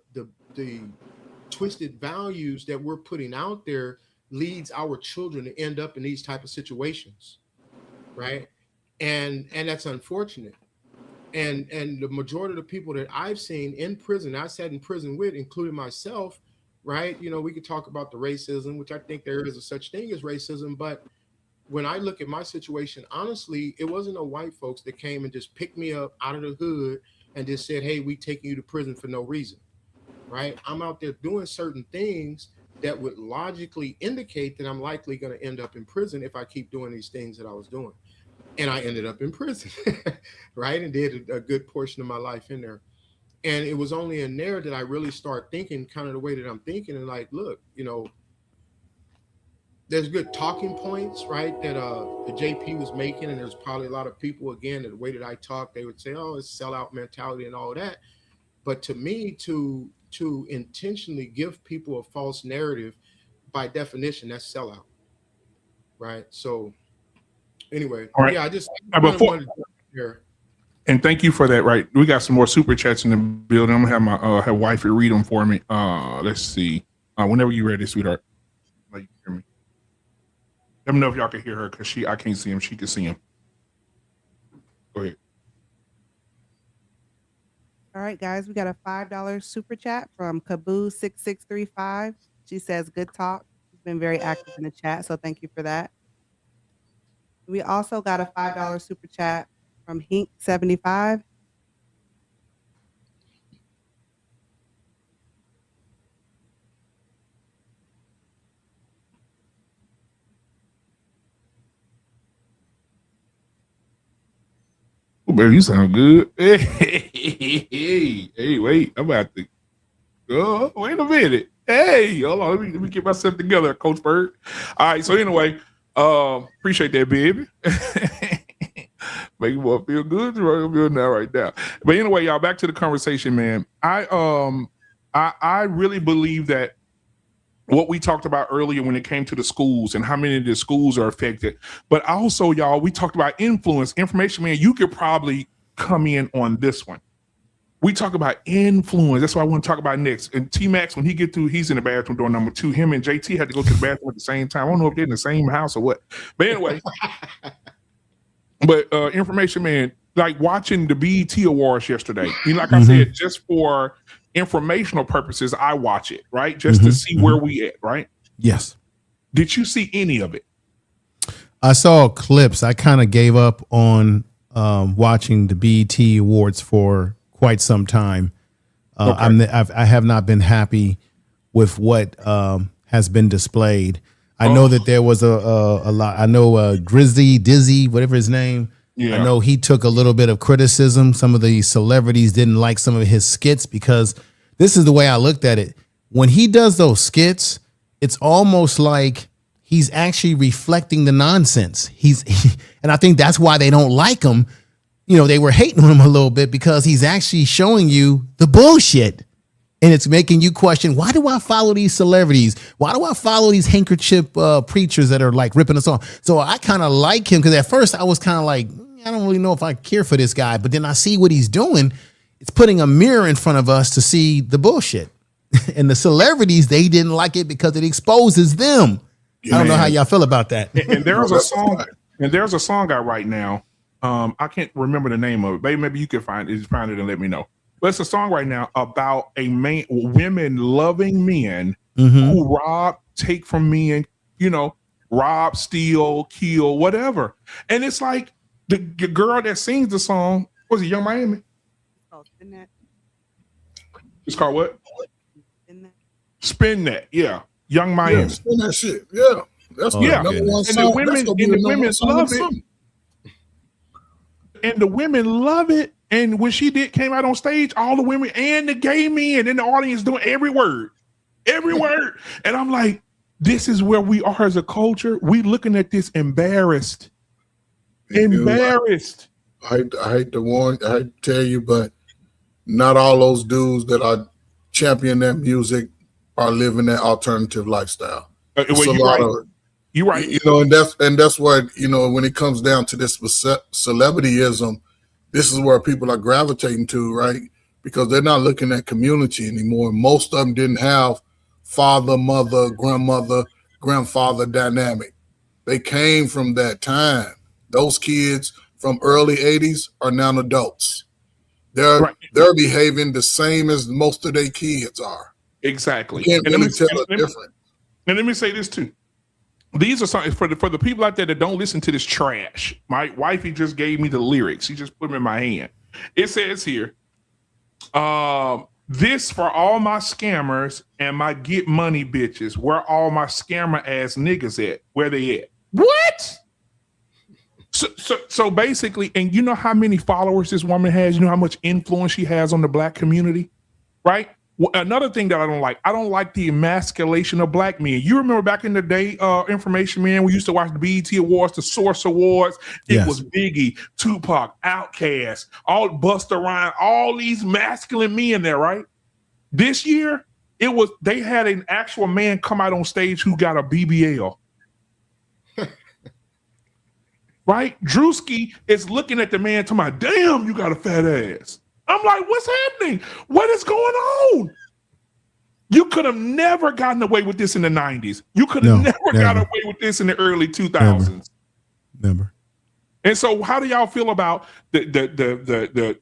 twisted values that we're putting out there leads our children to end up in these type of situations, right? And that's unfortunate. And the majority of the people that I've seen in prison, I sat in prison with, including myself, right? You know, we could talk about the racism, which I think there is a such thing as racism, but when I look at my situation, honestly, it wasn't no white folks that came and just picked me up out of the hood and just said, hey, we taking you to prison for no reason, right? I'm out there doing certain things that would logically indicate that I'm likely going to end up in prison if I keep doing these things that I was doing. And I ended up in prison, right? And did a good portion of my life in there. And it was only in there that I really start thinking kind of the way that I'm thinking, and like, look, you know, there's good talking points, right, that the JP was making, and there's probably a lot of people, again, that the way that I talk, they would say, oh, it's sellout mentality and all that. But to me, to intentionally give people a false narrative, by definition, that's sellout, right? So anyway, all right. Yeah, I just wanted to here. And thank you for that. Right, we got some more super chats in the building. I'm gonna have my her wifey read them for me. Let's see. Whenever you're ready, sweetheart. Like, you hear me? Let me know if y'all can hear her because I can't see him. She can see him. Go ahead. All right, guys, we got a $5 super chat from Kaboo6635. She says, good talk. She's been very active in the chat, so thank you for that. We also got a $5 super chat from Hink75. Oh, baby, you sound good. Hey, wait. I'm about to go. Wait a minute. Hey, hold on. Let me get myself together, Coach Bird. All right. So anyway, appreciate that, baby. Make you feel good. I'm good now, right now. But anyway, y'all, back to the conversation, man. I really believe that what we talked about earlier when it came to the schools and how many of the schools are affected. But also, y'all, we talked about influence, information, man. You could probably come in on this one. We talk about influence. That's what I want to talk about next. And T-Max, when he get through, he's in the bathroom door number 2. Him and JT had to go to the bathroom at the same time. I don't know if they're in the same house or what. But anyway, but information, man, like watching the BET Awards yesterday. Like I said, just for informational purposes, I watch it, right? Just to see where we at, right? Yes. Did you see any of it? I saw clips. I kind of gave up on watching the BET Awards for quite some time. I have not been happy with what has been displayed. I know that there was a lot. I know Dizzy, whatever his name. Yeah. I know he took a little bit of criticism. Some of the celebrities didn't like some of his skits because this is the way I looked at it. When he does those skits, it's almost like he's actually reflecting the nonsense. And I think that's why they don't like him. You know, they were hating on him a little bit because he's actually showing you the bullshit. And it's making you question, why do I follow these celebrities? Why do I follow these handkerchief preachers that are like ripping us off? So I kind of like him because at first I was kind of like, I don't really know if I care for this guy. But then I see what he's doing. It's putting a mirror in front of us to see the bullshit. And the celebrities, they didn't like it because it exposes them. Yeah, I don't know how y'all feel about that. And there's a song, out right now. I can't remember the name of it. Maybe you can find it and let me know. But it's a song right now about women loving men who rob, take from men, rob, steal, kill, whatever. And it's like the girl that sings the song, was it Young Miami? Oh, Spin That. It's called what? Spin That. Yeah. Young Miami. Yeah, spin that shit. Yeah. That's the number one song. And the women love it. And the women love it. And when she came out on stage, all the women and the gay men in the audience doing every word. And I'm like, this is where we are as a culture. We looking at this embarrassed. Embarrassed. I hate to tell you, but not all those dudes that are champion that music are living that alternative lifestyle. You're right. And that's why, when it comes down to this celebrityism, this is where people are gravitating to, right? Because they're not looking at community anymore. Most of them didn't have father, mother, grandmother, grandfather dynamic. They came from that time. Those kids from early 80s are now adults. They're behaving the same as most of their kids are. Exactly. You can't really tell the difference. And let me say this too. These are something for the people out there that don't listen to this trash. My wifey just gave me the lyrics. She just put them in my hand. It says here, this for all my scammers and my get money bitches. Where all my scammer ass niggas at? Where they at? What? So basically, and you know how many followers this woman has? You know how much influence she has on the black community, right? Well, another thing that I don't like the emasculation of black men. You remember back in the day, information, man, we used to watch the BET Awards, the Source Awards. It was Biggie, Tupac, Outkast, all Busta Rhymes, all these masculine men there, right? This year, they had an actual man come out on stage who got a BBL. Right? Drewski is looking at the man talking about, damn, you got a fat ass. I'm like, what's happening? What is going on? You could have never gotten away with this in the 90s. You could have never got away with this in the early 2000s. Never. And so, how do y'all feel about the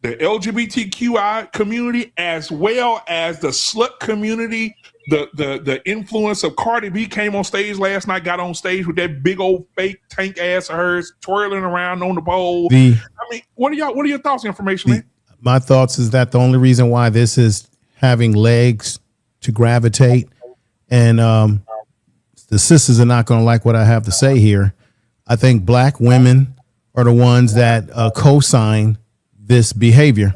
LGBTQI community as well as the slut community? The influence of Cardi B came on stage last night, got on stage with that big old fake tank ass of hers, twirling around on the pole. I mean, what are your thoughts, information, man? My thoughts is that the only reason why this is having legs to gravitate, and the sisters are not going to like what I have to say here. I think black women are the ones that co-sign this behavior,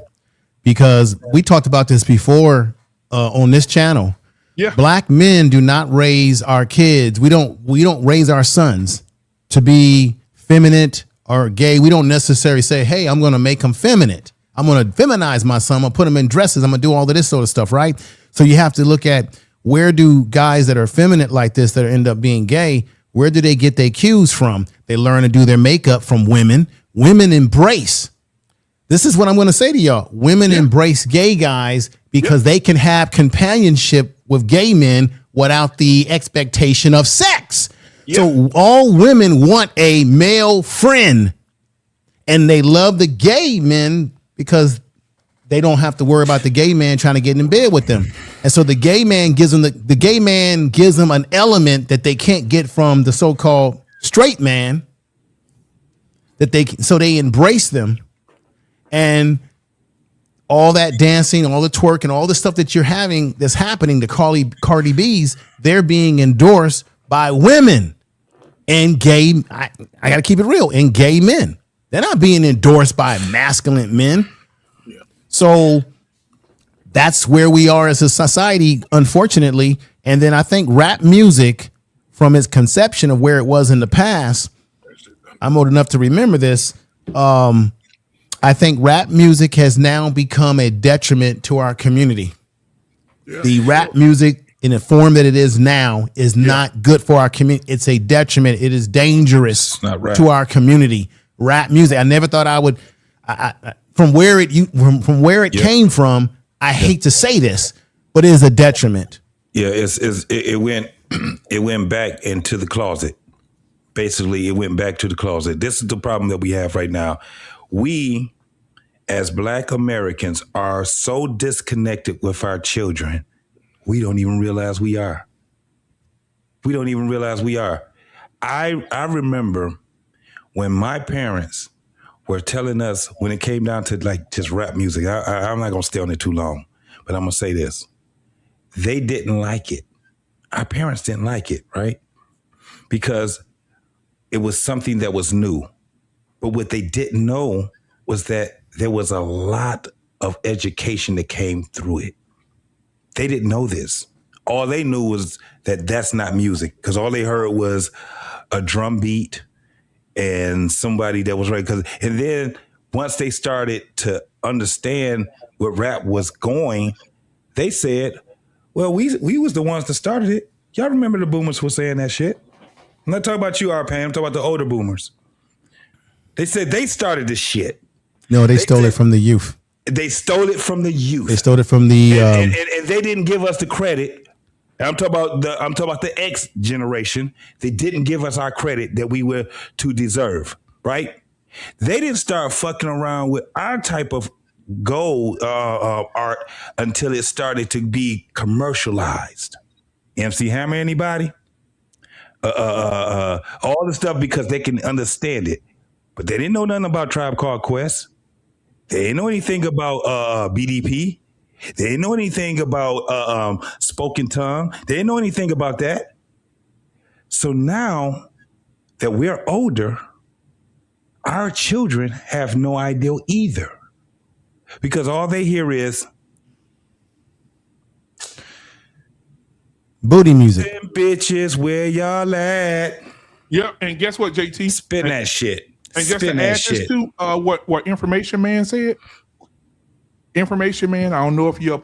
because we talked about this before on this channel. Yeah. Black men do not raise our kids. We don't raise our sons to be feminine or gay. We don't necessarily say, hey, I'm going to make them feminine. I'm going to feminize my son. I'm going to put him in dresses. I'm going to do all of this sort of stuff, right? So you have to look at, where do guys that are feminine like this that end up being gay, where do they get their cues from? They learn to do their makeup from women. Women embrace. This is what I'm going to say to y'all. Women embrace gay guys because they can have companionship with gay men without the expectation of sex. So all women want a male friend, and they love the gay men because they don't have to worry about the gay man trying to get in bed with them. And so the gay man gives them the gay man gives them an element that they can't get from the so-called straight man, that they embrace them. And all that dancing, all the twerking, all the stuff that you're having that's happening to Cardi B's, they're being endorsed by women and gay. I got to keep it real, and gay men. They're not being endorsed by masculine men. So that's where we are as a society, unfortunately. And then I think rap music, from its conception of where it was in the past, I'm old enough to remember this. I think rap music has now become a detriment to our community. The rap music in the form that it is now is not good for our community. It's a detriment. It is dangerous to our community. Rap music. I never thought I would. From where it came from, I hate to say this, but it is a detriment. Yeah, it went back into the closet. Basically, it went back to the closet. This is the problem that we have right now. We, as Black Americans, are so disconnected with our children, we don't even realize we are. We don't even realize we are. I remember when my parents were telling us, when it came down to like just rap music, I'm not going to stay on it too long, but I'm going to say this. They didn't like it. Our parents didn't like it, right? Because it was something that was new. But what they didn't know was that there was a lot of education that came through it. They didn't know this. All they knew was that that's not music, because all they heard was a drum beat and somebody that was right. And then once they started to understand where rap was going, they said, well, we was the ones that started it. Y'all remember the boomers were saying that shit? I'm not talking about you, R-Pan. I'm talking about the older boomers. They said they started this shit. No, they stole it from the youth. They stole it from the youth. They stole it from the and they didn't give us the credit. I'm talking about the X generation. They didn't give us our credit that we were to deserve, right? They didn't start fucking around with our type of gold art until it started to be commercialized. MC Hammer, anybody? All the stuff because they can understand it. But they didn't know nothing about Tribe Called Quest. They didn't know anything about BDP. They didn't know anything about spoken tongue. They didn't know anything about that. So now that we're older, our children have no idea either. Because all they hear is booty music. Them bitches, where y'all at? Yep, and guess what, JT? Spin that shit. And just to add this to what Information Man said, Information Man, I don't know if you're up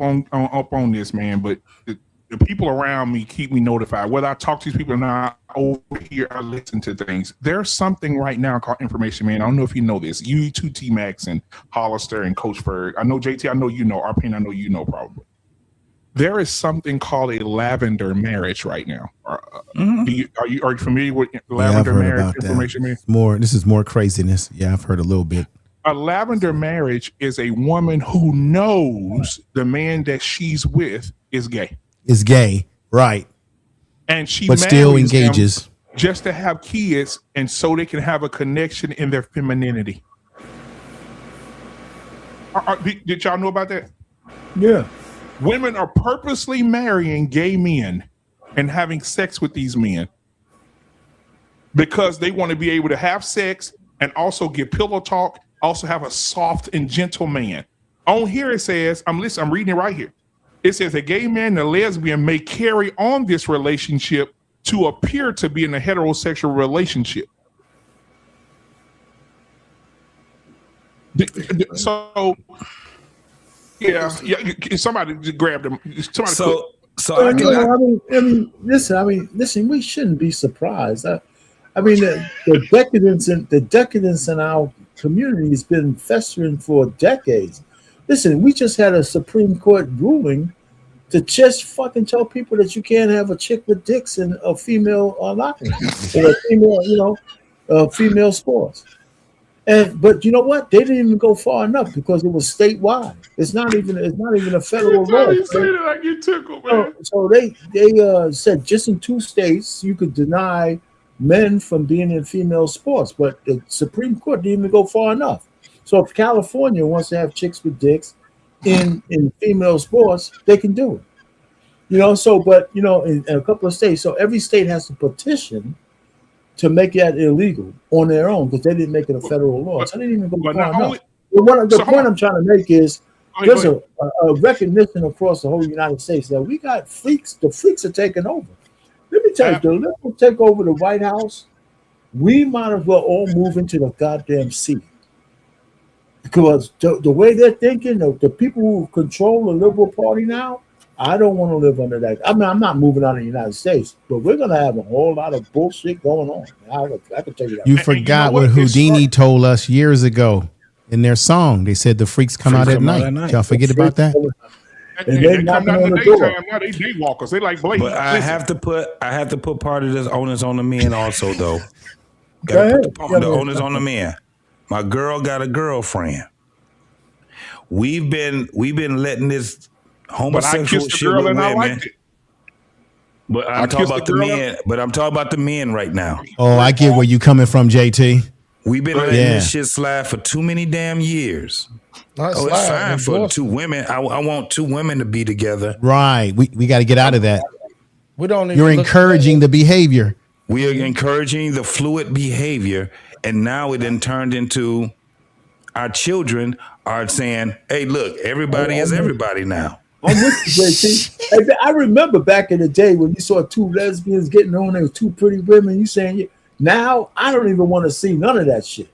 on this, man, but the people around me keep me notified. Whether I talk to these people or not, over here, I listen to things. There's something right now called Information Man. I don't know if you know this. You, two T-Max and Hollister and Coach Ferg. I know, JT, I know you know. RPN, I know you know probably. there is something called a lavender marriage right now. Are you familiar with lavender marriage information? This is more craziness. Yeah, I've heard a little bit. A lavender marriage is a woman who knows the man that she's with is gay. Is gay, right? And she but still engages him just to have kids, and so they can have a connection in their femininity. Did y'all know about that? Yeah. Women are purposely marrying gay men and having sex with these men because they want to be able to have sex and also get pillow talk, also have a soft and gentle man. On here it says, I'm reading it right here. It says a gay man and a lesbian may carry on this relationship to appear to be in a heterosexual relationship. So, yeah, somebody just grabbed them. I mean, listen. We shouldn't be surprised. I mean, the decadence in our community has been festering for decades. Listen, we just had a Supreme Court ruling to just fucking tell people that you can't have a chick with dicks and a female locking or a female, female sports. But you know what? They didn't even go far enough because it was statewide. It's not even a federal law. Like you tickled, man. So they said just in 2 states you could deny men from being in female sports, but the Supreme Court didn't even go far enough. So if California wants to have chicks with dicks in female sports, they can do it. But in a couple of states, so every state has to petition to make that illegal on their own because they didn't make it a federal law. So they didn't even go far enough. The point I'm trying to make is there's a recognition across the whole United States that we got freaks. The freaks are taking over. Let me tell you, the liberals take over the White House. We might as well all move into the goddamn sea. Because the way they're thinking, the people who control the Liberal Party now, I don't want to live under that. I mean, I'm not moving out of the United States, but we're going to have a whole lot of bullshit going on. I can tell you that. You forgot what Houdini told us years ago in their song. They said the freaks come out at night. Y'all forget about that? And they come out in the daytime. Now they day walkers. They like Blake. But I have to put part of this onus on the men also, though. Gotta put the onus on the men. My girl got a girlfriend. We've been letting this homosexual shit with women. But I'm talking about the men. But I'm talking about the men right now. Oh, I get where you coming from, JT. We've been letting this shit slide for too many damn years. It's fine for 2 women. I want 2 women to be together. Right. We got to get out of that. We don't. You're encouraging the behavior. We are encouraging the fluid behavior, and now it then turned into our children are saying, "Hey, look, everybody is everybody now." I'm with you, JT. I remember back in the day when you saw 2 lesbians getting on there with 2 pretty women. You saying, now I don't even want to see none of that shit.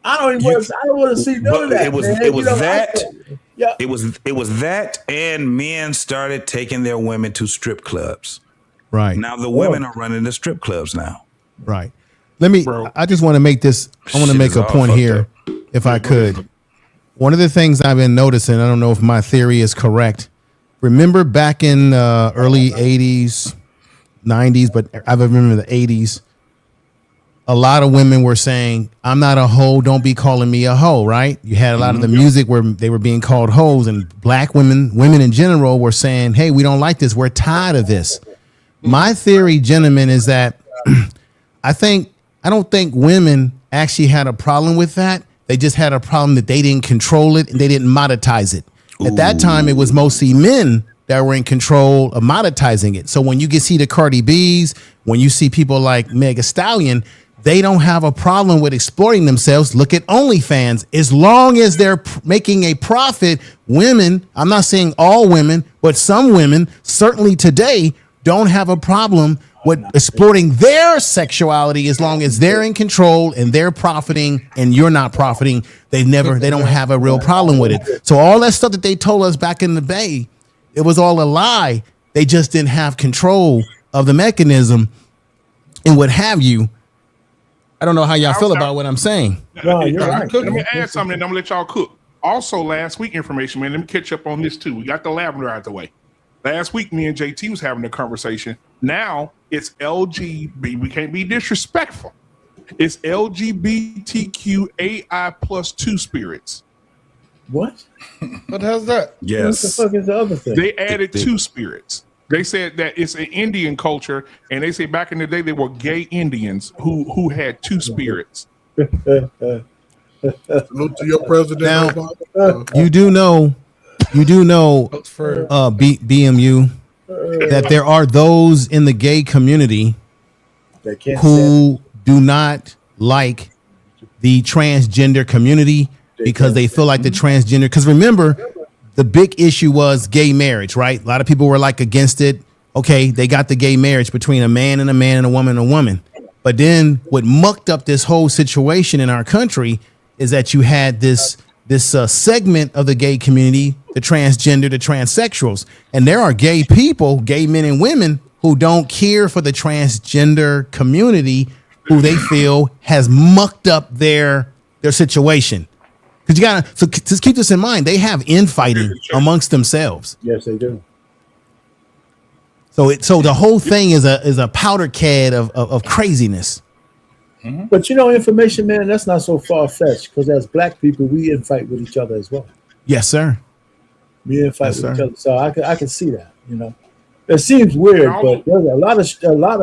I don't want to see none of that. It was that, and men started taking their women to strip clubs. Right. Now the women are running the strip clubs now. Right. I just want to make this, I want to make a point here, if I could. One of the things I've been noticing, I don't know if my theory is correct. Remember back in early 80s, 90s, but I remember the 80s, a lot of women were saying, I'm not a hoe, don't be calling me a hoe, right? You had a lot of the music where they were being called hoes, and black women in general were saying, hey, we don't like this. We're tired of this. My theory, gentlemen, is that I don't think women actually had a problem with that. They just had a problem that they didn't control it and they didn't monetize it. At that time, it was mostly men that were in control of monetizing it. So when you see the Cardi B's, when you see people like Meg Thee Stallion, they don't have a problem with exploiting themselves. Look at OnlyFans. As long as they're making a profit, women, I'm not saying all women, but some women, certainly today, don't have a problem with exploiting their sexuality as long as they're in control and they're profiting and you're not profiting. They don't have a real problem with it. So all that stuff that they told us back in the Bay, it was all a lie. They just didn't have control of the mechanism and what have you. I don't know how y'all feel about what I'm saying. No, you're right. Let me add something and I'm gonna let y'all cook. Also, last week information, man, let me catch up on this too. We got the lavender out the way. Last week, me and JT was having a conversation. Now it's LGB. We can't be disrespectful. It's LGBTQAI plus 2 spirits. What? What the hell's that? Yes. What the fuck is the other thing? They added 2 spirits. They said that it's an Indian culture, and they say back in the day they were gay Indians who had 2 spirits. Salute to your president. Now, you do know, BMU, that there are those in the gay community who do not like the transgender community because they feel like the transgender. Because remember, the big issue was gay marriage, right? A lot of people were like against it. Okay, they got the gay marriage between a man and a man and a woman and a woman. But then what mucked up this whole situation in our country is that you had this segment of the gay community, the transgender, the transsexuals. And there are gay people, gay men and women, who don't care for the transgender community, who they feel has mucked up their situation. Because you gotta, so just keep this in mind, they have infighting amongst themselves. Yes, they do. So the whole thing is a powder keg of craziness. Mm-hmm. But you know, information, man, that's not so far-fetched, because as black people, we infight with each other as well. Yes, sir. We infight with each other. So I can see that, you know. It seems weird, but there's a lot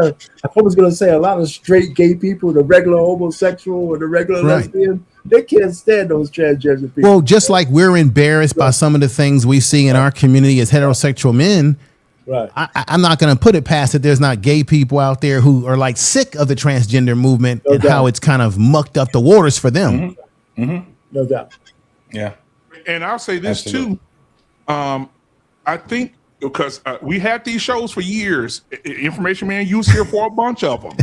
of I was gonna say a lot of straight gay people, the regular homosexual or the regular lesbian, they can't stand those transgender people. Well, just like we're embarrassed by some of the things we see in our community as heterosexual men, right? I'm not going to put it past that there's not gay people out there who are like sick of the transgender movement and how it's kind of mucked up the waters for them. Mm-hmm. Mm-hmm. No doubt. Yeah. And I'll say this too. I think because we had these shows for years. Information Man, you was here for a bunch of them.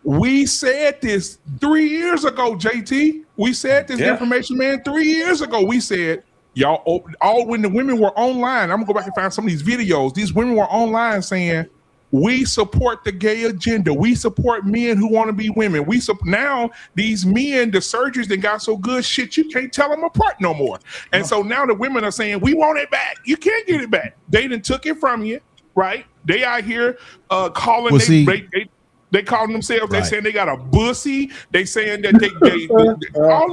We said this 3 years ago, JT. We said this, Information Man, 3 years ago. We said, y'all, all when the women were online, I'm gonna go back and find some of these videos. These women were online saying, we support the gay agenda. We support men who want to be women. Now these men, the surgeries that got so good, shit, you can't tell them apart no more. And so now the women are saying, we want it back. You can't get it back. They done took it from you, right? They out here calling they calling themselves. They saying they got a bussy. They saying that they all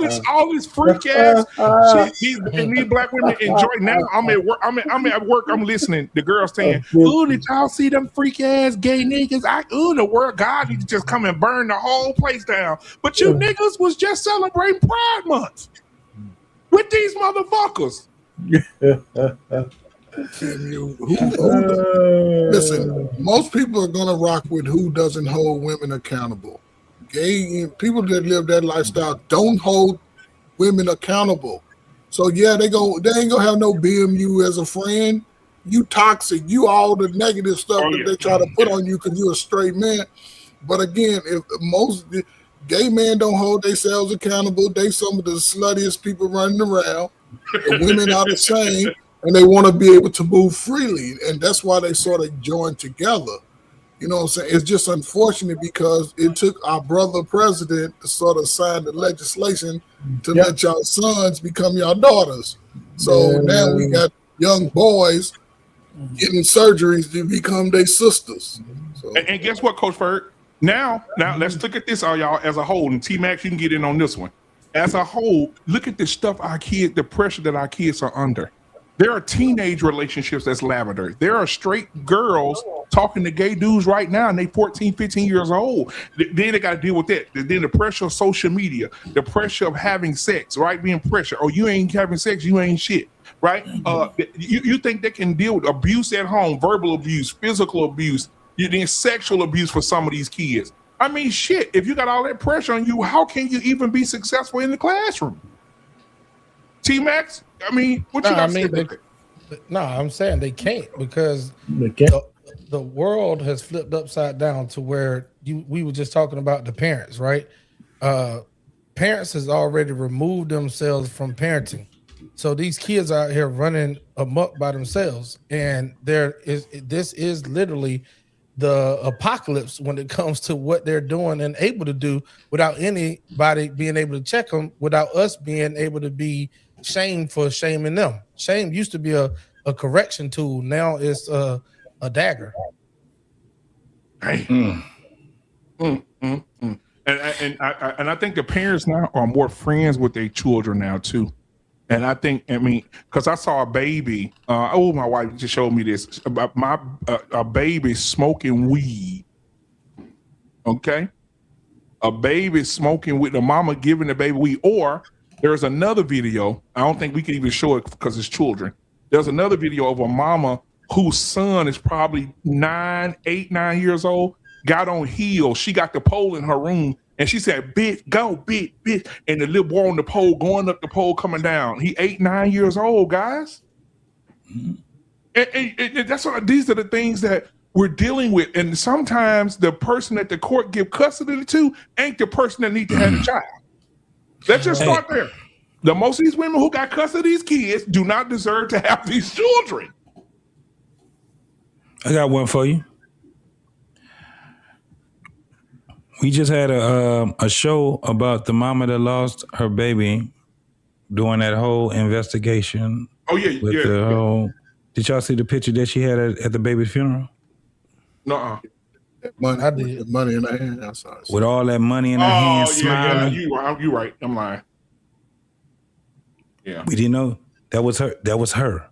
this freak ass shit. These black women enjoy. Now I'm at work. I'm at work. I'm listening. The girls saying, "Ooh, did y'all see them freak ass gay niggas? The world God, you just come and burn the whole place down." But you niggas was just celebrating Pride Month with these motherfuckers. Listen, most people are gonna rock with who doesn't hold women accountable. Gay people that live that lifestyle don't hold women accountable. So yeah, they ain't gonna have no BMU as a friend. You toxic. You all the negative stuff that they try to put on you because you're a straight man. But again, if most gay men don't hold themselves accountable, they some of the sluttiest people running around. The women are the same. And they want to be able to move freely. And that's why they sort of join together. You know what I'm saying? It's just unfortunate because it took our brother president to sort of sign the legislation to let y'all sons become y'all daughters. So now we got young boys getting surgeries to become their sisters. So. And guess what, Coach Ferg? Now let's look at this, all y'all, as a whole. And T-Max, you can get in on this one. As a whole, look at the stuff the pressure that our kids are under. There are teenage relationships that's lavender. There are straight girls talking to gay dudes right now, and they 14, 15 years old. Then they got to deal with that. Then the pressure of social media, the pressure of having sex, right? Being pressure. Oh, you ain't having sex, you ain't shit, right? You think they can deal with abuse at home, verbal abuse, physical abuse, then sexual abuse for some of these kids. I mean, shit, if you got all that pressure on you, how can you even be successful in the classroom? T-Max? I mean, what you got to say? I'm saying they can't because the world has flipped upside down to where we were just talking about the parents, right? Parents has already removed themselves from parenting. So these kids out here running amok by themselves. And this is literally the apocalypse when it comes to what they're doing and able to do without anybody being able to check them, without us being able to be shamed for shaming them. Shame used to be a a correction tool. Now it's a dagger. And I think the parents now are more friends with their children now too. And I mean, because I saw a baby. My wife just showed me this about a baby smoking weed. Okay, a baby smoking with the mama giving the baby weed. Or there's another video. I don't think we can even show it because it's children. There's another video of a mama whose son is probably 9 years old. Got on heels. She got the pole in her room. And she said, bitch, go, bitch. And the little boy on the pole going up the pole, coming down. He 8, 9 years old, guys. And that's what these are the things that we're dealing with. And sometimes the person that the court give custody to ain't the person that need to have a child. Let's just start there. The most of these women who got custody of these kids do not deserve to have these children. I got one for you. We just had a show about the mama that lost her baby during that whole investigation. Oh, yeah. Did y'all see the picture that she had at the baby's funeral? Nuh-uh. Money, I did. Money in her hand. I saw it. With all that money in her hand, smiling. Yeah, you right. I'm lying. Yeah. We didn't know that was her. That was her.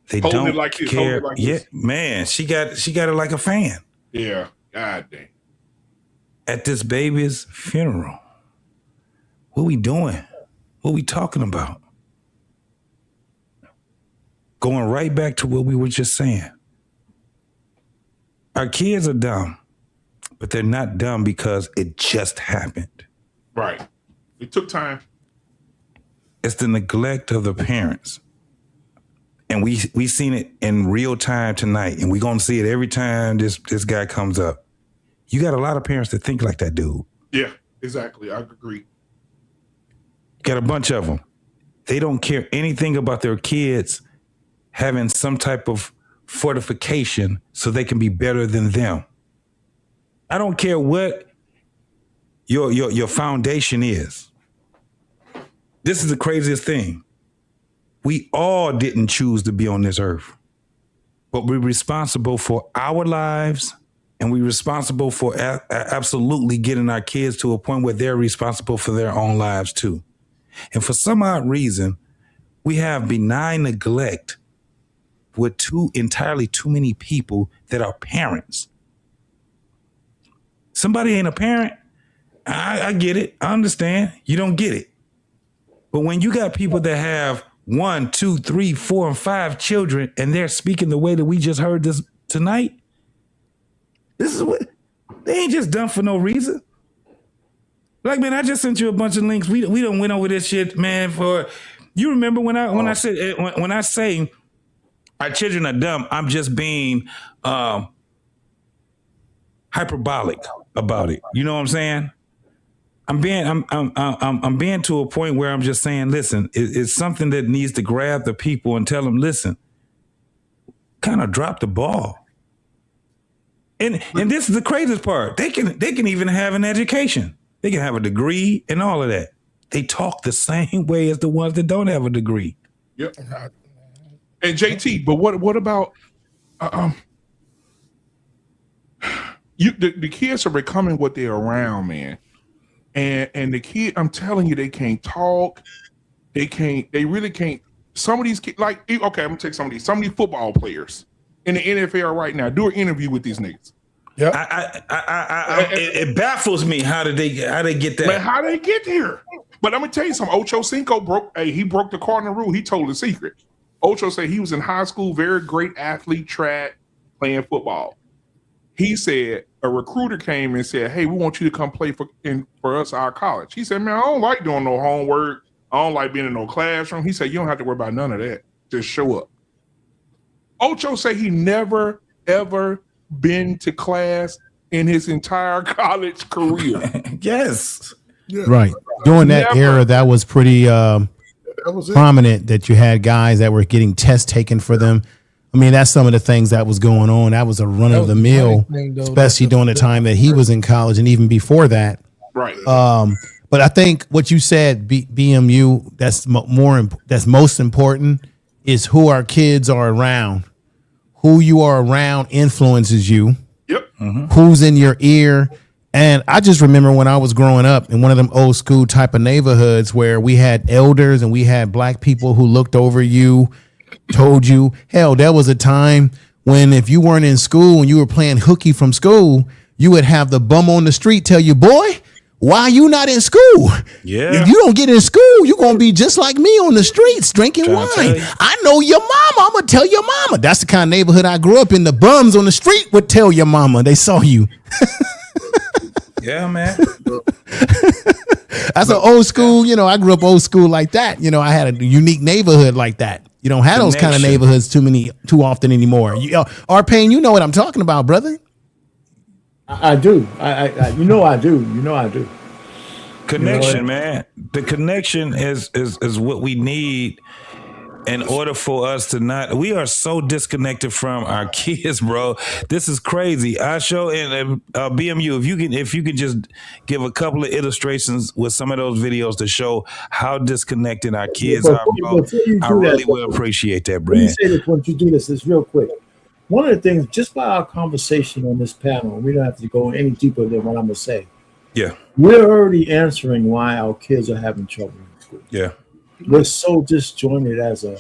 They Holding don't it like this, care. like Yeah, this. man, she got it like a fan. Yeah. God dang. At this baby's funeral. What we doing? What we talking about? Going right back to what we were just saying. Our kids are dumb, but they're not dumb because it just happened. Right. It took time. It's the neglect of the parents. And we seen it in real time tonight, and we're gonna see it every time this guy comes up. You got a lot of parents that think like that dude. Yeah, exactly. I agree. Got a bunch of them. They don't care anything about their kids having some type of fortification so they can be better than them. I don't care what your foundation is. This is the craziest thing. We all didn't choose to be on this earth, but we're responsible for our lives. And we're responsible for absolutely getting our kids to a point where they're responsible for their own lives too. And for some odd reason, we have benign neglect with entirely too many people that are parents. Somebody ain't a parent. I get it. I understand. You don't get it. But when you got people that have 1, 2, 3, 4, and 5 children, and they're speaking the way that we just heard this tonight, this is what they ain't just done for no reason. Like, man, I just sent you a bunch of links. We done went over this shit, man. For you remember when I say our children are dumb, I'm just being hyperbolic about it. You know what I'm saying? I'm being to a point where I'm just saying, listen, it's something that needs to grab the people and tell them, listen, kind of drop the ball. And this is the craziest part. They can even have an education. They can have a degree and all of that. They talk the same way as the ones that don't have a degree. Yep. And JT, but what about the kids are becoming what they're around, man. And the kid, I'm telling you, they can't talk. They really can't. Some of these kids, like, okay, I'm gonna take some of these football players in the NFL right now. Do an interview with these niggas. Yeah, it baffles me how they get that. Man, how they get there? But I'm gonna tell you something. Ocho Cinco broke the cardinal rule. He told a secret. Ocho said he was in high school, very great athlete, track, playing football. He said a recruiter came and said, "Hey, we want you to come play for us, our college." He said, "Man, I don't like doing no homework. I don't like being in no classroom." He said, "You don't have to worry about none of that. Just show up." Ocho said he never, ever been to class in his entire college career. Yes. Yeah. Right. During that era, that was pretty prominent that you had guys that were getting tests taken for them. I mean, that's some of the things that was going on. That was a run of the mill, especially during the time that he was in college and even before that. Right. But I think what you said, BMU, that's most important is who our kids are around. Who you are around influences you. Yep. Who's in your ear. And I just remember when I was growing up in one of them old school type of neighborhoods where we had elders and we had black people who looked over you, told you, hell, there was a time when if you weren't in school and you were playing hooky from school, you would have the bum on the street tell you, boy, why you not in school? Yeah. If you don't get in school, you're going to be just like me on the streets drinking wine. I know your mama. I'm going to tell your mama. That's the kind of neighborhood I grew up in. The bums on the street would tell your mama they saw you. Yeah, man. That's an old school, I grew up old school like that. I had a unique neighborhood like that. You don't have those kind of neighborhoods too often anymore. Arpain, you know what I'm talking about, brother. I do. I do. Connection, man. The connection is what we need in order for us to not. We are so disconnected from our kids, bro. This is crazy. I show in BMU if you can just give a couple of illustrations with some of those videos to show how disconnected our kids are, bro. I really will appreciate that, Brad. Let me say this once you do this real quick. One of the things, just by our conversation on this panel, we don't have to go any deeper than what I'm going to say. Yeah. We're already answering why our kids are having trouble in school. Yeah. We're so disjointed as a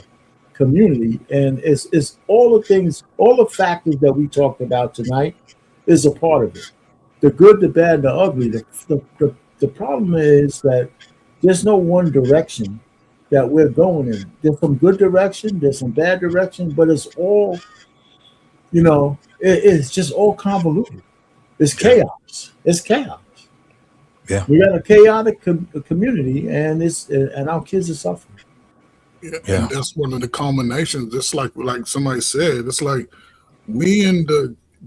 community. And it's all the things, all the factors that we talked about tonight is a part of it. The good, the bad, the ugly. The problem is that there's no one direction that we're going in. There's some good direction, there's some bad direction, but it's all, it's just all convoluted. It's chaos. It's chaos. Yeah, we got a chaotic community, and our kids are suffering. Yeah, and that's one of the culminations. Just like somebody said, it's like we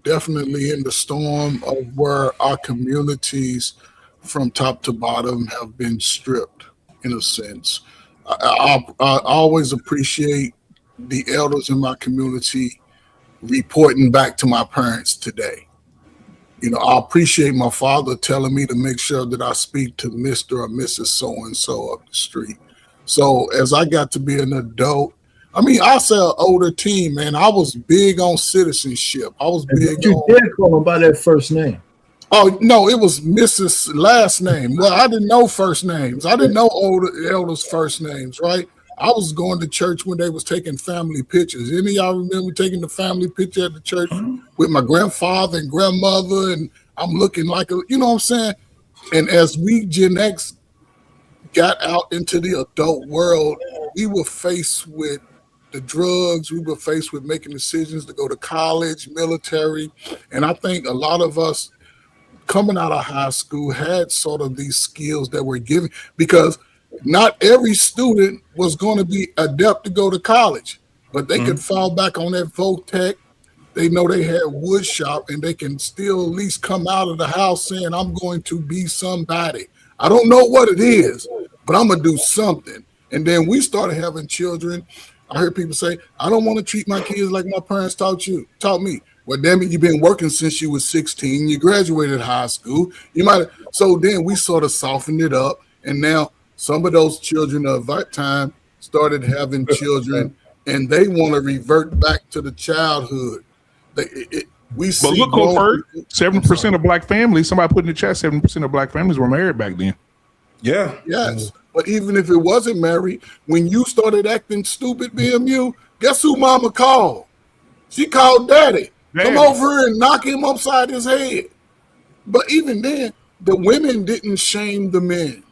definitely in the storm of where our communities, from top to bottom, have been stripped in a sense. I always appreciate the elders in my community reporting back to my parents today. I appreciate my father telling me to make sure that I speak to Mr. or Mrs. So-and-so up the street. So as I got to be an adult, I say an older teen, man, I was big on citizenship. I was big on... You did call them by their first name. Oh, no, it was Mrs. last name. Well, I didn't know first names. I didn't know older elders' first names, right? I was going to church when they was taking family pictures. Any of y'all remember taking the family picture at the church with my grandfather and grandmother, and I'm looking like you know what I'm saying? And as we Gen X got out into the adult world, we were faced with the drugs. We were faced with making decisions to go to college, military. And I think a lot of us coming out of high school had sort of these skills that were given, because not every student was going to be adept to go to college, but they could fall back on that Votech. They know they had wood shop, and they can still at least come out of the house saying, I'm going to be somebody. I don't know what it is, but I'm going to do something. And then we started having children. I heard people say, I don't want to treat my kids like my parents taught me. Well, damn it, you've been working since you was 16. You graduated high school. So then we sort of softened it up, and now some of those children of that time started having children, and they want to revert back to the childhood. But look, Cole, 7% of black families, somebody put in the chat, 7% of black families were married back then. Yeah. Yes. But even if it wasn't married, when you started acting stupid, BMU, guess who mama called? She called daddy. Come over here and knock him upside his head. But even then, the women didn't shame the men.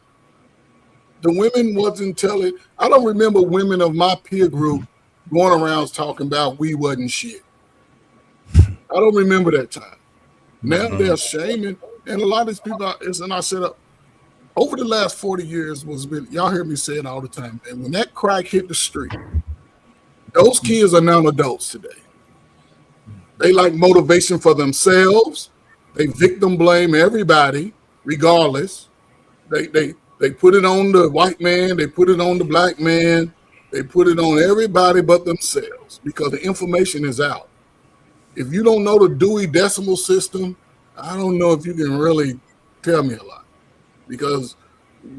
The women wasn't telling. I don't remember women of my peer group going around talking about we wasn't shit. I don't remember that time. Now they're shaming, and a lot of these people, and I said, over the last 40 years, y'all hear me say it all the time, and when that crack hit the street, those kids are now adults today. They like motivation for themselves. They victim blame everybody, regardless. They put it on the white man. They put it on the black man. They put it on everybody but themselves, because the information is out. If you don't know the Dewey Decimal System, I don't know if you can really tell me a lot, because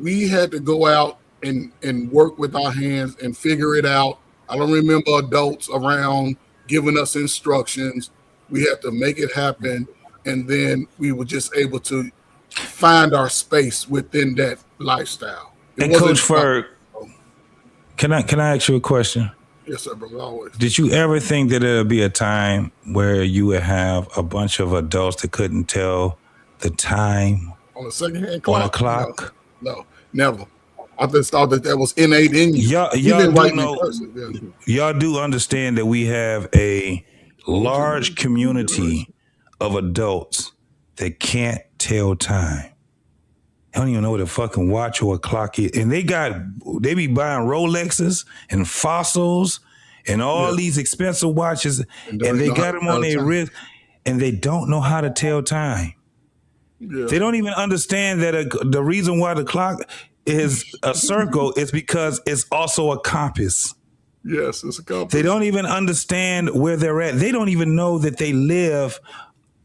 we had to go out and work with our hands and figure it out I don't remember adults around giving us instructions. We had to make it happen, and then we were just able to find our space within that lifestyle. And Coach Ferg, can I ask you a question? Yes, sir, brother. Always. Did you ever think that there'd be a time where you would have a bunch of adults that couldn't tell the time on a secondhand clock? On a clock? No, never. I just thought that was innate in you. Y'all do understand that we have a large community of adults that can't tell time. They don't even know what a fucking watch or a clock is. And they be buying Rolexes and Fossils and all these expensive watches, and they got them on their wrist, and they don't know how to tell time. Yeah. They don't even understand that the reason why the clock is a circle is because it's also a compass. Yes, it's a compass. They don't even understand where they're at. They don't even know that they live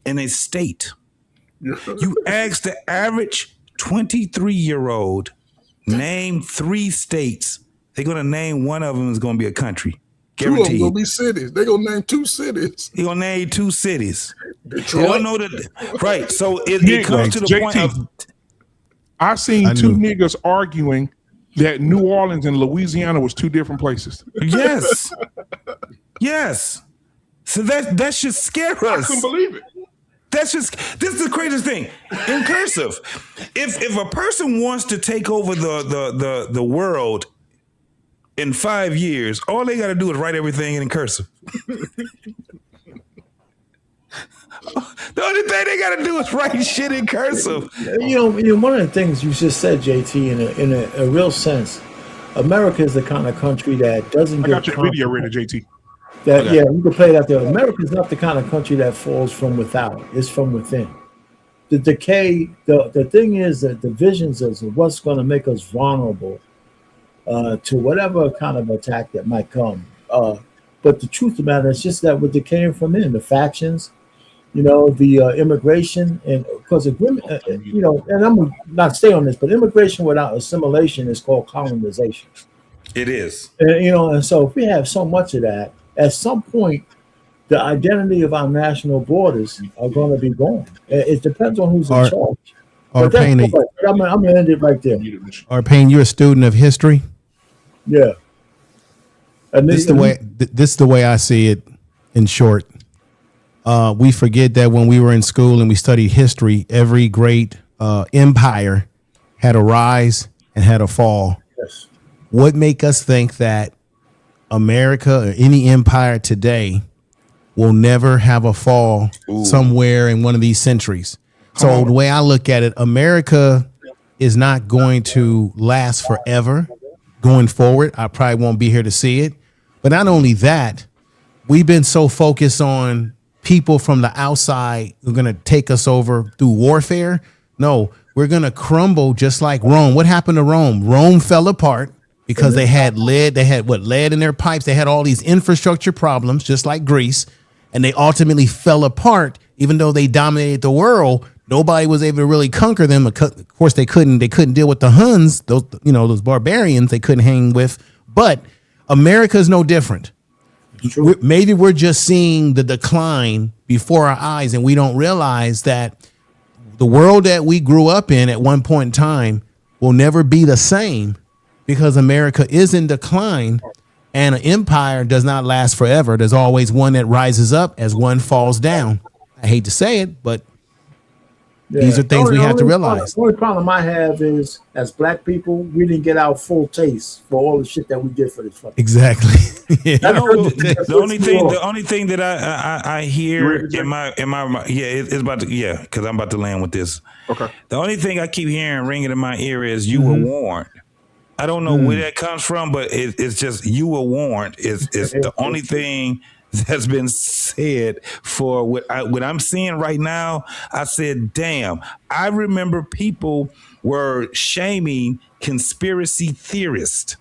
in a state. You ask the average 23-year-old, name 3 states. They're going to name one of them is going to be a country. Guaranteed. 2 of them will be cities. They're going to name 2 cities. They're going to name 2 cities. Detroit. They don't know that. Right. So it comes to the point of... I seen 2 niggas arguing that New Orleans and Louisiana was 2 different places. Yes. Yes. So that should scare us. I couldn't believe it. This is the craziest thing. In cursive, if a person wants to take over the world in 5 years, all they got to do is write everything in cursive. The only thing they got to do is write shit in cursive. You know, one of the things you just said, JT, in a real sense, America is the kind of country that doesn't get. I got your video ready, JT. Yeah, you can play that there. America is not the kind of country that falls from without; it's from within. The decay. The thing is that the visions of what's going to make us vulnerable to whatever kind of attack that might come. But the truth of the matter is just that we're decaying from in the factions. You know, the immigration, and because agreement, you know, and I'm not stay on this, but immigration without assimilation is called colonization. It is. And, you know, and so if we have so much of that, at some point, the identity of our national borders are going to be gone. It depends on who's in charge. I'm going to end it right there. Arpain, you're a student of history. Yeah. And this is the way I see it. In short. We forget that when we were in school and we studied history, every great empire had a rise and had a fall. Yes. What make us think that America or any empire today will never have a fall somewhere in one of these centuries? So the way I look at it, America is not going to last forever going forward. I probably won't be here to see it. But not only that, we've been so focused on people from the outside who are going to take us over through warfare. No, we're going to crumble just like Rome. What happened to Rome? Rome fell apart because they had lead. They had lead in their pipes. They had all these infrastructure problems, just like Greece. And they ultimately fell apart, even though they dominated the world. Nobody was able to really conquer them. Of course, they couldn't deal with the Huns, those barbarians they couldn't hang with. But America is no different. Maybe we're just seeing the decline before our eyes, and we don't realize that the world that we grew up in at one point in time will never be the same because America is in decline, and an empire does not last forever. There's always one that rises up as one falls down. I hate to say it, but these are things we have to realize. The only problem I have is, as Black people, we didn't get our full taste for all the shit that we did for this fucking. Exactly. The only thing that I hear in my it's about to because I'm about to land with this. Okay. The only thing I keep hearing ringing in my ear is "you were warned." I don't know where that comes from, but it's just "you were warned." It's the only thing that's been said for what I'm seeing right now. I said, damn, I remember people were shaming conspiracy theorists.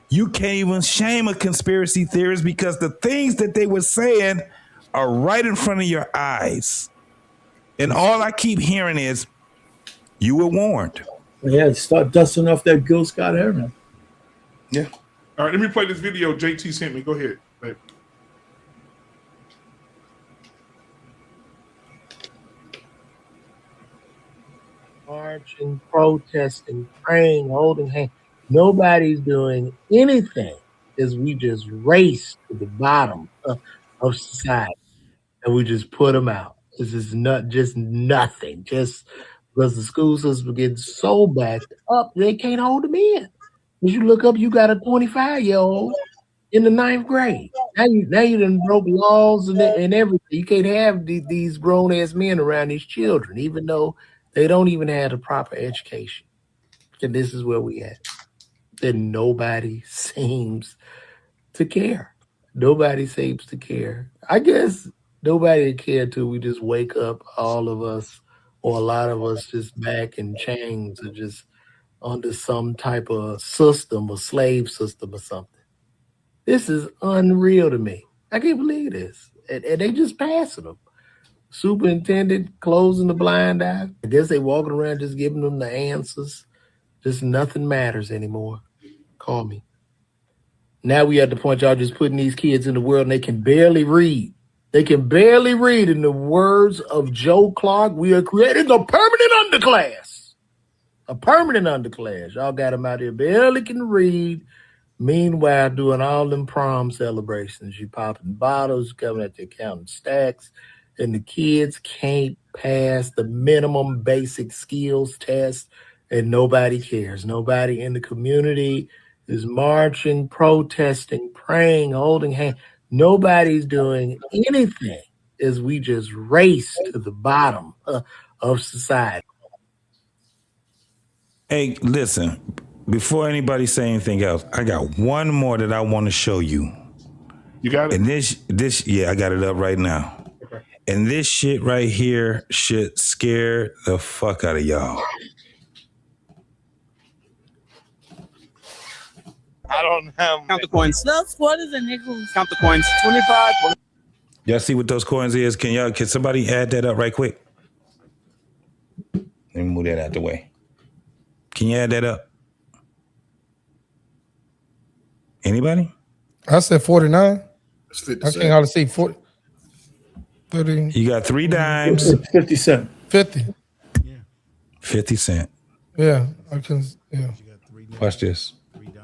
You can't even shame a conspiracy theorist because the things that they were saying are right in front of your eyes. And all I keep hearing is, you were warned. Yeah, start dusting off that Gil Scott era. Yeah. All right, let me play this video JT sent me. Go ahead, babe. Marching, protesting, praying, holding hands. Nobody's doing anything as we just race to the bottom of society and we just put them out. This is not just nothing. Just because the school system gets so backed up, they can't hold them in. As you look up, you got a 25-year-old in the 9th grade. Now you done broke laws and everything. You can't have these grown-ass men around these children, even though they don't even have the proper education. And this is where we at. Then nobody seems to care. Nobody seems to care. I guess nobody cared till we just wake up, all of us, or a lot of us just back in chains or just under some type of system, a slave system or something. This is unreal to me. I can't believe this. And they just passing them. Superintendent closing the blind eye. I guess they walking around just giving them the answers. Just nothing matters anymore. Call me. Now we at the point y'all just putting these kids in the world and they can barely read. They can barely read. In the words of Joe Clark, we are creating a permanent underclass. A permanent underclass. Y'all got them out here barely can read. Meanwhile, doing all them prom celebrations. You popping bottles, coming at the counting stacks, and the kids can't pass the minimum basic skills test, and nobody cares. Nobody in the community is marching, protesting, praying, holding hands. Nobody's doing anything as we just race to the bottom of society. Hey, listen, before anybody say anything else, I got one more that I want to show you. You got it? And this, yeah, I got it up right now. Okay. And this shit right here should scare the fuck out of y'all. I don't have. Count the coins. Those quarters and nickels. Count the coins. 25. Y'all see what those coins is? Can somebody add that up right quick? Let me move that out the way. Can you add that up? Anybody? I said 49. It's 50 I can't hardly see 40. 30. You got 3 dimes. 50 cents. 50. 50 cents. Yeah, I can. Yeah. Watch this.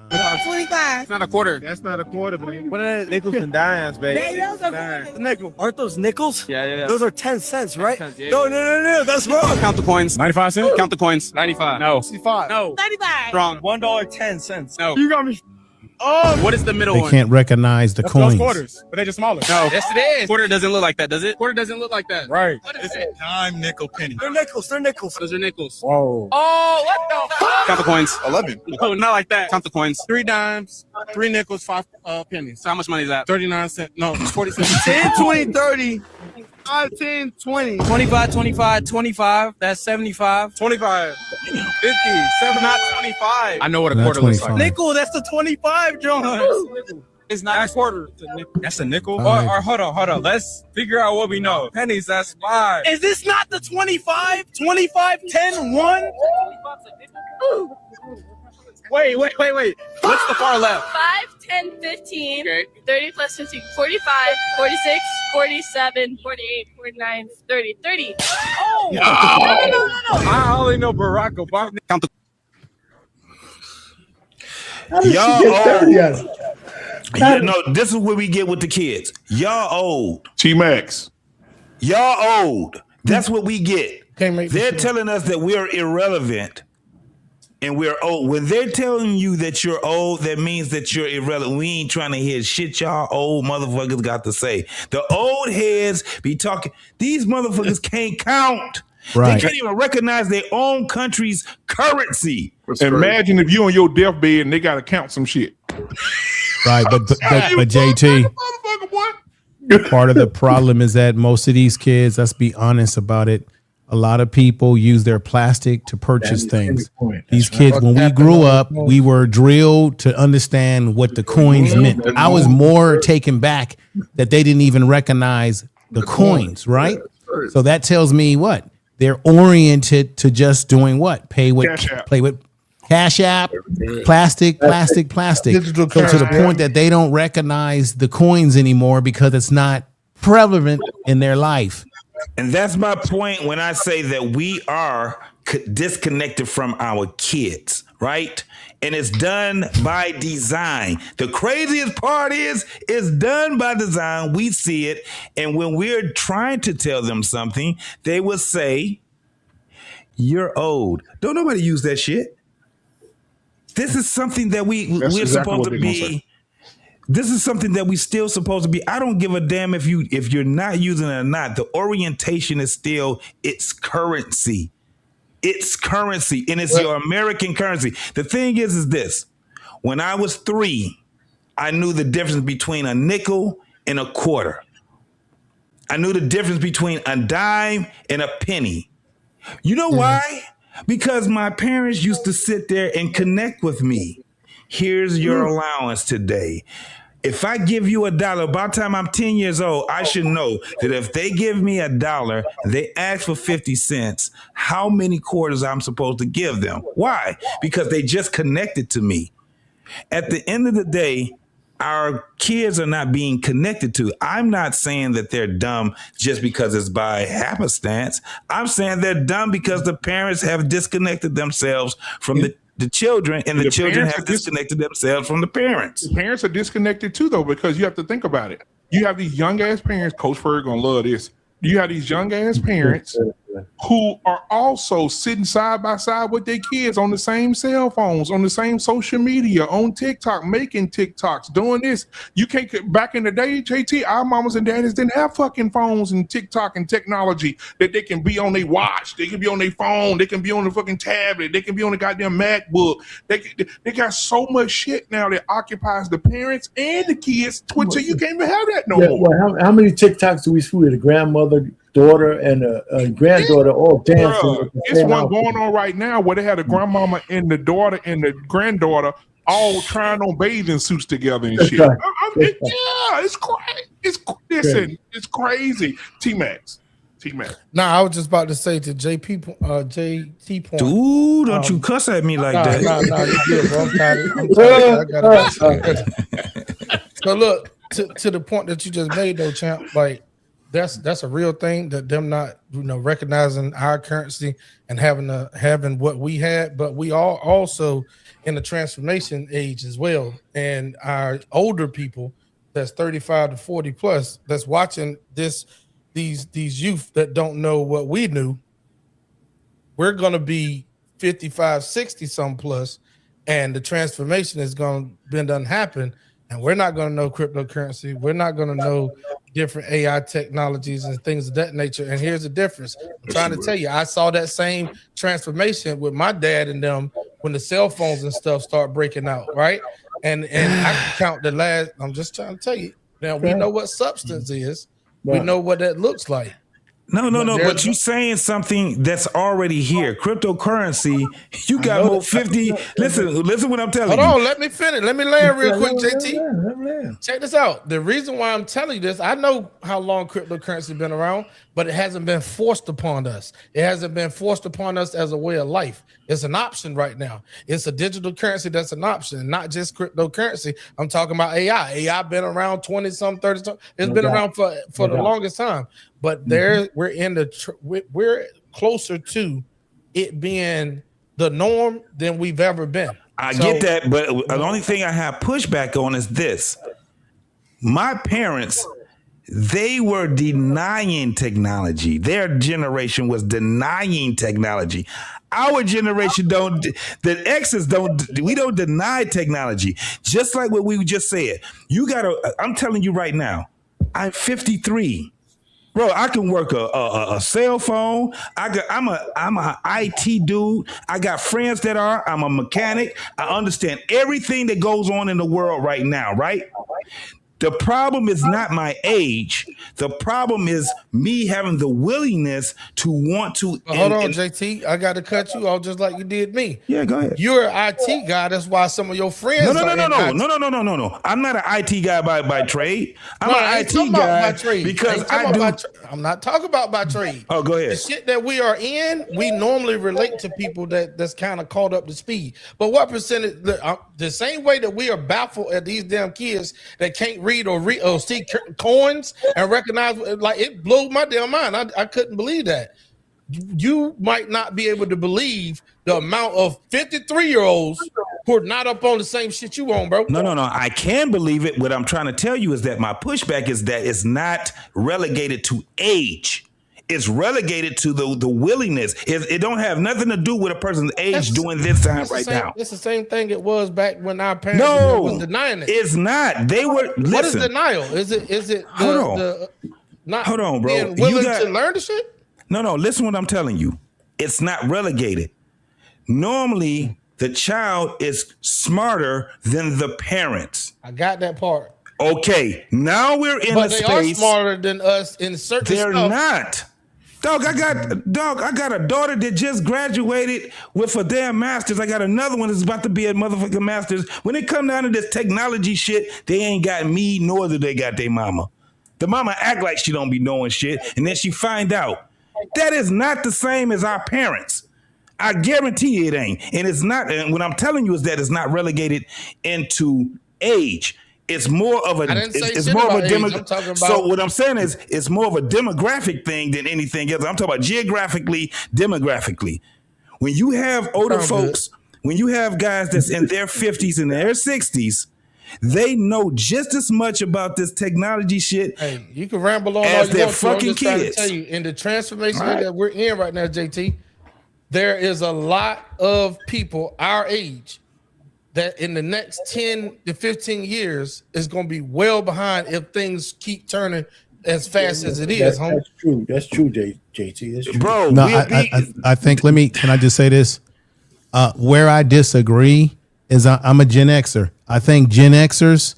25. It's not a quarter. That's not a quarter, man. What are nickels and dimes, baby? Those are Nickel. Aren't those nickels? Yeah. Those are 10 cents, right? 10 cents, yeah. No, that's wrong. Count the coins. 95 cents. Count the coins. 95. No. 65. No. 95. Wrong. $1.10. No. You got me. Oh. What is the middle They one? can't recognize the coins. Those quarters, but they're just smaller. No. Yes, it is. Quarter doesn't look like that, does it? Quarter doesn't look like that. Right. What is it? Dime, nickel, penny. They're nickels. Those are nickels. Whoa. Oh, what the fuck? Count the coins. 11. No, not like that. Count the coins. 3 dimes, 3 nickels, 5 pennies. So how much money is that? 39 cents. No, 40 cents. 10, 20, 30. 5, 10, 20. 25, 25, 25. That's 75. 25. 50. 7, not 25. I know what a Not quarter looks 25. like. Nickel, that's the 25, John. It's not a quarter. That's a nickel? Or hold on. Let's figure out what we know. Pennies, that's 5. Is this not the 25? 25, 10, 1? Wait. What's the far left? 5, 10, 15. Okay. 30 plus 15. 45, 46, 47, 48, 49, 30. 30. Oh! No. I only know Barack Obama. Count the. How did Y'all she get 30 out of it? You know, this is what we get with the kids. Y'all old. T-Max. Y'all old. That's what we get. They're this telling us that we're irrelevant and we're old. When they're telling you that you're old, that means that you're irrelevant. We ain't trying to hear shit y'all old motherfuckers got to say. The old heads be talking. These motherfuckers can't count. Right. They can't even recognize their own country's currency. Imagine if you on your deathbed and they got to count some shit. Right, but JT, part of the problem is that most of these kids, let's be honest about it, a lot of people use their plastic to purchase things. These kids, when we grew up, we were drilled to understand what the coins meant. I was more taken back that they didn't even recognize the coins, right? So that tells me what? They're oriented to just doing what? Play with Cash App, plastic. Digital So to the point that they don't recognize the coins anymore because it's not prevalent in their life. And that's my point when I say that we are disconnected from our kids, right? And it's done by design. The craziest part is it's done by design. We see it. And when we're trying to tell them something, they will say, "You're old." Don't nobody use that shit. This is something that we're exactly supposed to be. This is something that we still supposed to be. I don't give a damn if you're not using it or not. The orientation is still its currency. It's currency, and it's your American currency. The thing is this. When I was 3, I knew the difference between a nickel and a quarter. I knew the difference between a dime and a penny. You know why? Because my parents used to sit there and connect with me. Here's your allowance today. If I give you $1, by the time I'm 10 years old, I should know that if they give me $1, they ask for 50 cents, how many quarters I'm supposed to give them. Why? Because they just connected to me. At the end of the day, our kids are not being connected to. I'm not saying that they're dumb just because it's by happenstance. I'm saying they're dumb because the parents have disconnected themselves from the children, and the children have disconnected themselves from the parents. The parents are disconnected too, though, because you have to think about it. You have these young ass parents. Coach Ferg gonna love this. You have these young ass parents who are also sitting side by side with their kids on the same cell phones, on the same social media, on TikTok, making TikToks, doing this. You can't. Back in the day, JT, our mamas and daddies didn't have fucking phones and TikTok and technology that they can be on their watch, they can be on their phone, they can be on the fucking tablet, they can be on the goddamn MacBook. They got so much shit now that occupies the parents and the kids. Twitter, you can't even have that no more. Well, how many TikToks do we see with a grandmother, daughter, and a granddaughter all dancing? It's one going on right now where they had a grandmama and the daughter and the granddaughter all trying on bathing suits together and shit. Right. It's crazy. It's crazy. T-Max. Nah, I was just about to say to JT point. Dude, don't you cuss at me like that. Nah, you good, bro. I'm tired. So look, to the point that you just made though, champ, like that's a real thing, that them not recognizing our currency and having what we had, but we are also in the transformation age as well. And our older people that's 35 to 40 plus that's watching these youth that don't know what we knew, we're going to be 55, 60 some plus, and the transformation is going to happen. And we're not going to know cryptocurrency. We're not going to know different AI technologies and things of that nature. And here's the difference. I'm trying to tell you, I saw that same transformation with my dad and them when the cell phones and stuff start breaking out, right? And I can count the last. I'm just trying to tell you. Now we know what substance is. We know what that looks like. No, but you saying something that's already here. Cryptocurrency, you got more 50. Listen what I'm telling you. Hold on, let me finish. Let me land real quick, JT. Check this out. The reason why I'm telling you this, I know how long cryptocurrency been around, but it hasn't been forced upon us. It hasn't been forced upon us as a way of life. It's an option right now. It's a digital currency that's an option, not just cryptocurrency. I'm talking about AI. AI been around 20 some, 30 some. It's been around for the longest time. But we're closer to it being the norm than we've ever been. I get that, but the only thing I have pushback on is this. My parents, they were denying technology. Their generation was denying technology. Our generation the X's we don't deny technology. Just like what we just said. I'm telling you right now, I'm 53. Bro, I can work a cell phone. I'm a IT dude. I got friends that are. I'm a mechanic. I understand everything that goes on in the world right now, right? The problem is not my age. The problem is me having the willingness to want to. Hold on, JT. I got to cut you off just like you did me. Yeah, go ahead. You're an IT guy. That's why some of your friends. No. I'm not an IT guy by trade. I'm an IT guy by trade because I do. I'm not talking about by trade. Oh, go ahead. The shit that we are in, we normally relate to people that's kind of caught up to speed. But what percentage? The same way that we are baffled at these damn kids that can't read or see coins and recognize, like, it blew my damn mind. I couldn't believe that. You might not be able to believe the amount of 53-year-olds who are not up on the same shit you on, bro. No. I can believe it. What I'm trying to tell you is that my pushback is that it's not relegated to age. It's relegated to the willingness. It don't have nothing to do with a person's age doing this time right now. It's the same thing it was back when our parents was denying it. It's not. They were. Listen, what is denial? Is it hold on, bro. Being willing to learn the shit? No. Listen what I'm telling you. It's not relegated. Normally, the child is smarter than the parents. I got that part. Okay, now we're in a space. But they are smarter than us in certain stuff. They're not. Dog, I got a daughter that just graduated with a damn master's. I got another one that's about to be a motherfucking master's. When it come down to this technology shit, they ain't got me, nor do they got their mama. The mama act like she don't be knowing shit, and then she find out. That is not the same as our parents. I guarantee you it ain't. And it's not, and what I'm telling you is that it's not relegated into age. It's more of a demographic. So what I'm saying is it's more of a demographic thing than anything else. I'm talking about geographically, demographically. When you have older folks, when you have guys that's in their 50s and their 60s, they know just as much about this technology shit. Hey, you can ramble on as all you their want fucking to. I'm just kids. trying to tell you, in the transformation that we're in right now, JT, there is a lot of people our age that in the next 10 to 15 years is going to be well behind if things keep turning as fast as it is. That's true. That's true, JT. That's true. Bro, no, I think, can I just say this? Where I disagree is I'm a Gen Xer. I think Gen Xers,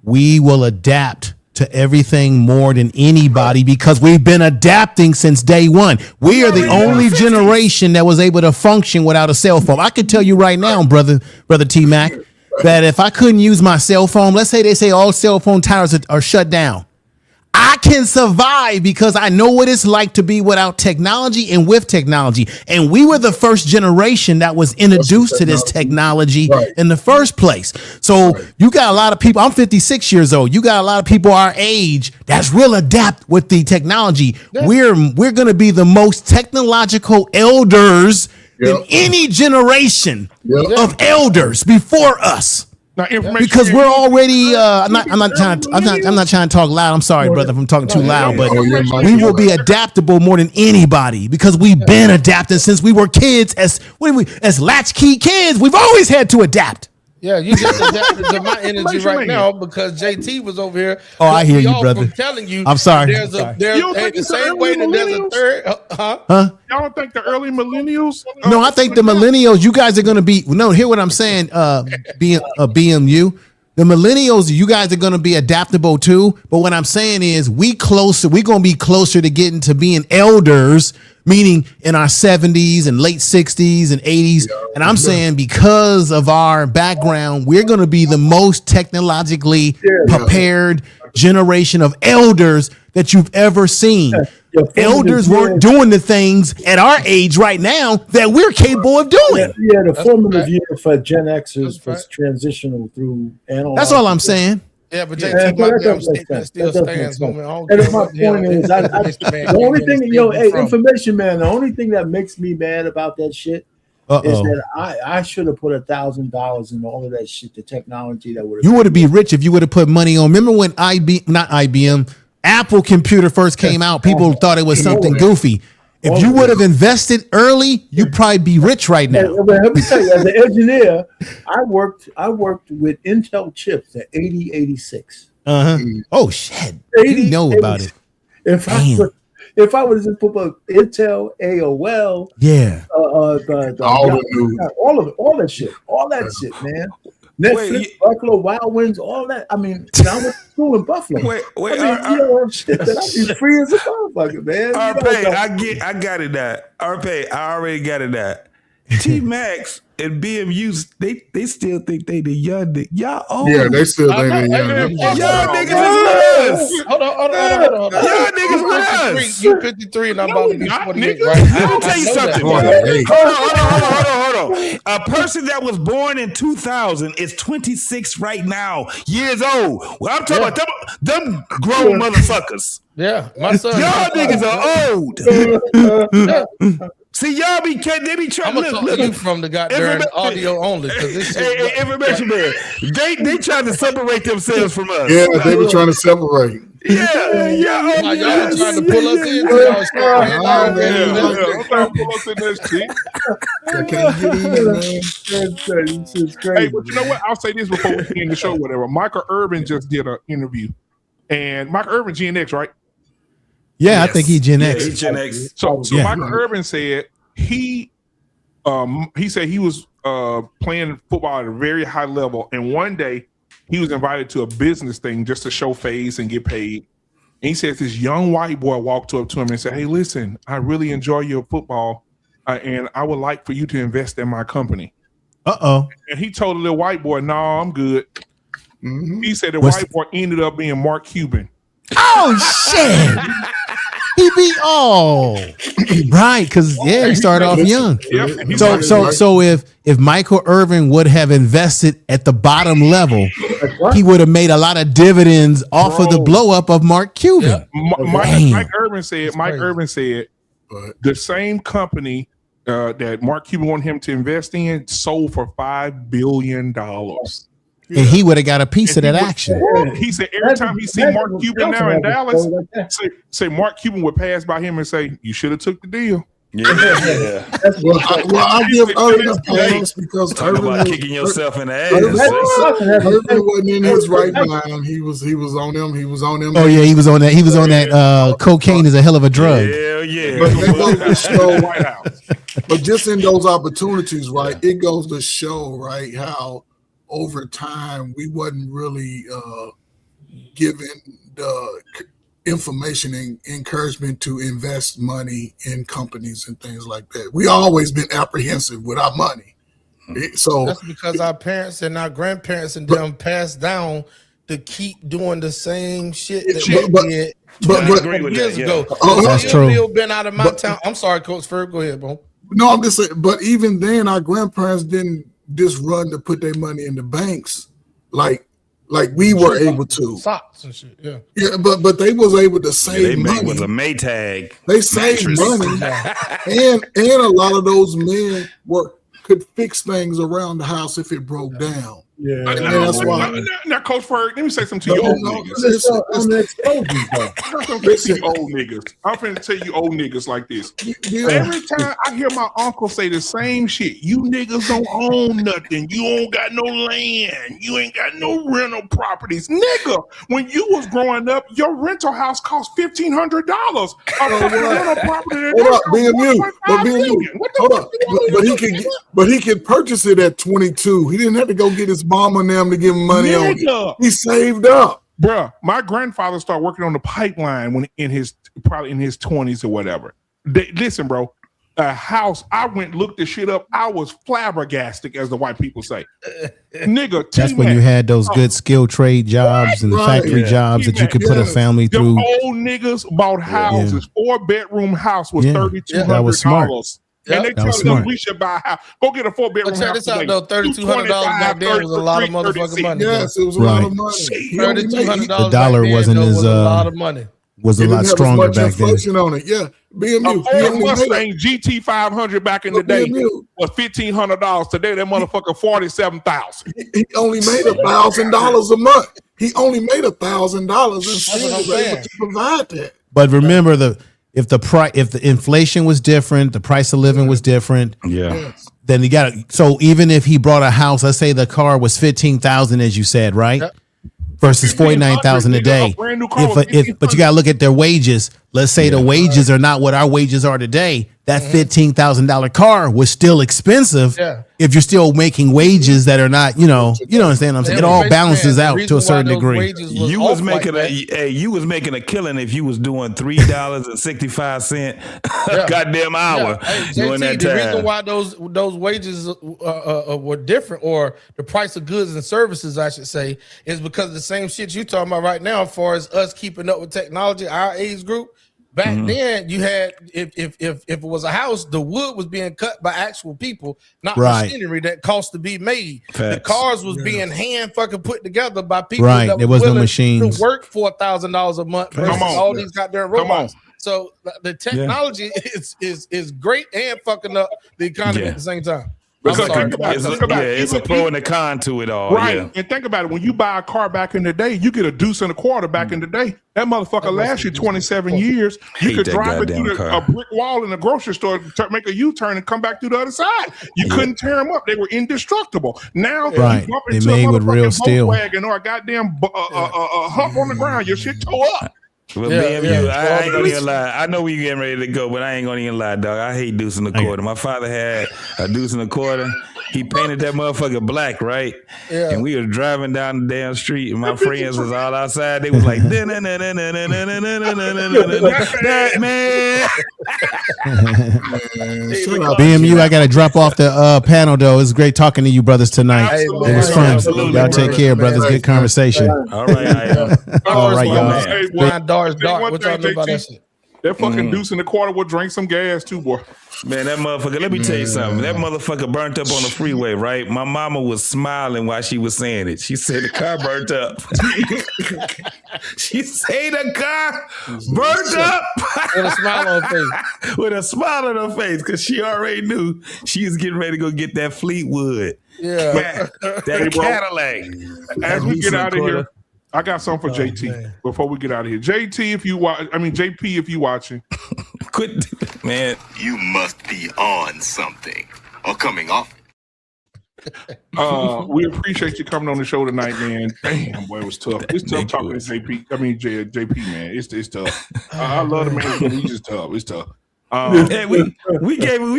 we will adapt to everything more than anybody because we've been adapting since day one. We are the only generation that was able to function without a cell phone. I can tell you right now, brother T-Mac, that if I couldn't use my cell phone, let's say they say all cell phone towers are shut down, I can survive because I know what it's like to be without technology and with technology. And we were the first generation that was introduced to this technology in the first place. So you got a lot of people, I'm 56 years old. You got a lot of people our age that's real adapt with the technology. We're going to be the most technological elders in any generation of elders before us. Now, because we're already I'm not trying to talk loud. I'm sorry, brother, if I'm talking too loud, but we will be adaptable more than anybody because we've been adapting since we were kids. As latchkey kids, we've always had to adapt. Yeah, you just adapted to my energy right now because JT was over here. Oh, I hear you, brother. I'm telling you, I'm sorry. There's the same way that there's a third. Y'all don't think the early millennials? No, I think the millennials. You guys are going to be. No, hear what I'm saying. BMU. The millennials, you guys are going to be adaptable too. But what I'm saying is, we're going to be closer to getting to being elders, meaning in our 70s and late 60s and 80s. And I'm saying because of our background, we're going to be the most technologically prepared generation of elders that you've ever seen. Elders weren't doing the things at our age right now that we're capable of doing. Yeah, the formative year for Gen Xers was transitional through analog. That's all I'm saying. Yeah, but JT still stands. And my point is, the only thing, information man, the only thing that makes me mad about that shit is that I should have put $1,000 in all of that shit, the technology that would. You would have been rich if you would have put money on. Remember when Apple computer first came out, people thought it was something goofy. If you would have invested early, you'd probably be rich right now. Let me tell you, as an engineer, I worked with Intel chips, the 8086. Oh shit! You know about it. If I would have just put Intel, AOL, yeah, all that shit, man. Netflix, Buffalo Wild Wings, all that. I mean, I went to school in Buffalo. Wait, I mean, shit that I be free as a motherfucker, man. I got it now. RP, I already got it now. T-Max and BMU, they still think they the young nigga. Y'all old. Yeah, they still think they young. Y'all niggas is with us. Hold on. Y'all niggas with us. You 53 and I'm about to be 28, right? Let me tell you something. Hold on. A person that was born in 2000 is 26 right now, years old. Well, I'm talking about them grown motherfuckers. Yeah, my son. Y'all niggas are old. See, y'all they be trying to look you from the goddamn audio only. Information man. They trying to separate themselves from us. Yeah, they were trying to separate. Yeah. Like, y'all trying to pull us in. I'm trying to pull us in this shit. Hey, but you know what? I'll say this before we end the show, whatever. Michael Irvin just did an interview. And Michael Irvin, Gen X, right? Yeah, yes. I think he's Gen X. He's Gen X. So Michael Irvin said he said he was playing football at a very high level, and one day he was invited to a business thing just to show face and get paid. And he says this young white boy walked up to him and said, "Hey, listen, I really enjoy your football, and I would like for you to invest in my company." And he told the little white boy, "No, I'm good." He said the white boy ended up being Mark Cuban. Oh shit! He be right because he started off young. So if Michael Irvin would have invested at the bottom level, he would have made a lot of dividends off of the blow up of Mark Cuban. Mike Irvin said the same company that Mark Cuban wanted him to invest in sold for $5 billion. And he would have got a piece of that action. He said every time he see Mark Cuban now in Dallas, say Mark Cuban would pass by him and say, "You should have took the deal." Well, I give Irvin a pass because Irvin kicking yourself in the ass. Irvin wasn't in his right mind. He was on them. He was on them. Oh yeah, he was on that. He was on that. Cocaine is a hell of a drug. Hell yeah. But it goes to show White House. But just in those opportunities, right? It goes to show, right, how over time we wasn't really given the information and encouragement to invest money in companies and things like that. We always been apprehensive with our money. So that's because our parents and our grandparents and them passed down to keep doing the same shit that we did. But years ago. That's true. Been out of my town. I'm sorry, Coach Ferg. Go ahead, bro. No, I'm just saying. But even then, our grandparents didn't just run to put their money in the banks like we were able to. Socks and shit. Yeah, but they was able to save money. With a Maytag. They saved money, and a lot of those men could fix things around the house if it broke down. Yeah, that's why. Now, Coach Ferg, let me say something to you old niggas. I'm finna tell you old niggas like this. Every time I hear my uncle say the same shit, you niggas don't own nothing. You don't got no land. You ain't got no rental properties. Nigga, when you was growing up, your rental house cost $1,500. But he could purchase it at 22. He didn't have to go get his mom and them to give him money on it. He saved up. Bruh, my grandfather started working on the pipeline when probably in his 20s or whatever. Listen, bro, a house, I went looked the shit up. I was flabbergasted, as the white people say. Nigga, that's when you had those good skilled trade jobs and the factory jobs that you could put a family through. Them old niggas bought houses. 4-bedroom house was $3,200. That was smart. And they tell us we should buy a house. Go get a 4-bedroom house. Check this out, though. $3,200 back then was a lot of motherfucking money. Yes, it was a lot of money. $3,200 the dollar wasn't as a lot of money. Was a lot stronger back then. On it. Yeah, BMU. A Ford Mustang GT 500 back in the day was $1,500. Today, that motherfucker $47,000. He only made $1,000 a month. He only made $1,000 and still was able to provide that. But remember if the inflation was different, the price of living was different. Yeah. Then you got so even if he brought a house, let's say the car was $15,000, as you said, right? Yep. Versus $49,000 a day. But you got to look at their wages. Let's say the wages are not what our wages are today. that $15,000 car was still expensive if you're still making wages that are not, you know what I'm saying? It all balances out to a certain degree. You was making you was making a killing if you was doing $3.65 goddamn hour during that the time. reason why those wages were different, or the price of goods and services, I should say, is because of the same shit you talking about right now, as far as us keeping up with technology, our age group. Back then, you had if it was a house, the wood was being cut by actual people, not machinery that cost to be made. The cars was being hand fucking put together by people that there was was no willing machines to work $4,000 a month versus all these goddamn robots. So the technology is great and fucking up the economy at the same time. Because think about it. It's a pro and a con to it all. Right. Yeah. And think about it. When you buy a car back in the day, you get a $1.25 back in the day. That motherfucker lasts you 27 years. You could drive it through a brick wall in a grocery store, make a U-turn and come back through the other side. You couldn't tear them up. They were indestructible. Now, you bump into a motherfucking Volkswagen or a goddamn hump on the ground, your shit tore up. Well, BMU, I ain't gonna even lie. I know we getting ready to go, but I ain't gonna even lie, dog. I hate deuce and a quarter. My father had a deuce and a quarter. He painted that motherfucker black, right? Yeah. And we were driving down the damn street, and my friends was all outside. They was like, that man. BMU, I gotta drop off the panel though. It's great talking to you brothers tonight. It was fun. Absolutely. Y'all take care, brothers. Good conversation. All right, all right, y'all. What y'all know about that shit? That fucking deuce and a quarter will drink some gas too, boy. Man, that motherfucker, let me tell you something. That motherfucker burnt up on the freeway, right? My mama was smiling while she was saying it. She said the car burnt up. She said the car burnt up. With a smile on her face. With a smile on her face, because she already knew she was getting ready to go get that Fleetwood. Yeah. That Cadillac. As we get out of here, I got something for JT before we get out of here. JT, if you watch, JP, if you watching. Quit, man. You must be on something or coming off. We appreciate you coming on the show tonight, man. Damn, boy, it was tough. It's tough talking to JP. JP, man. It's tough. I love the man, but he's just tough. It's tough. Hey, we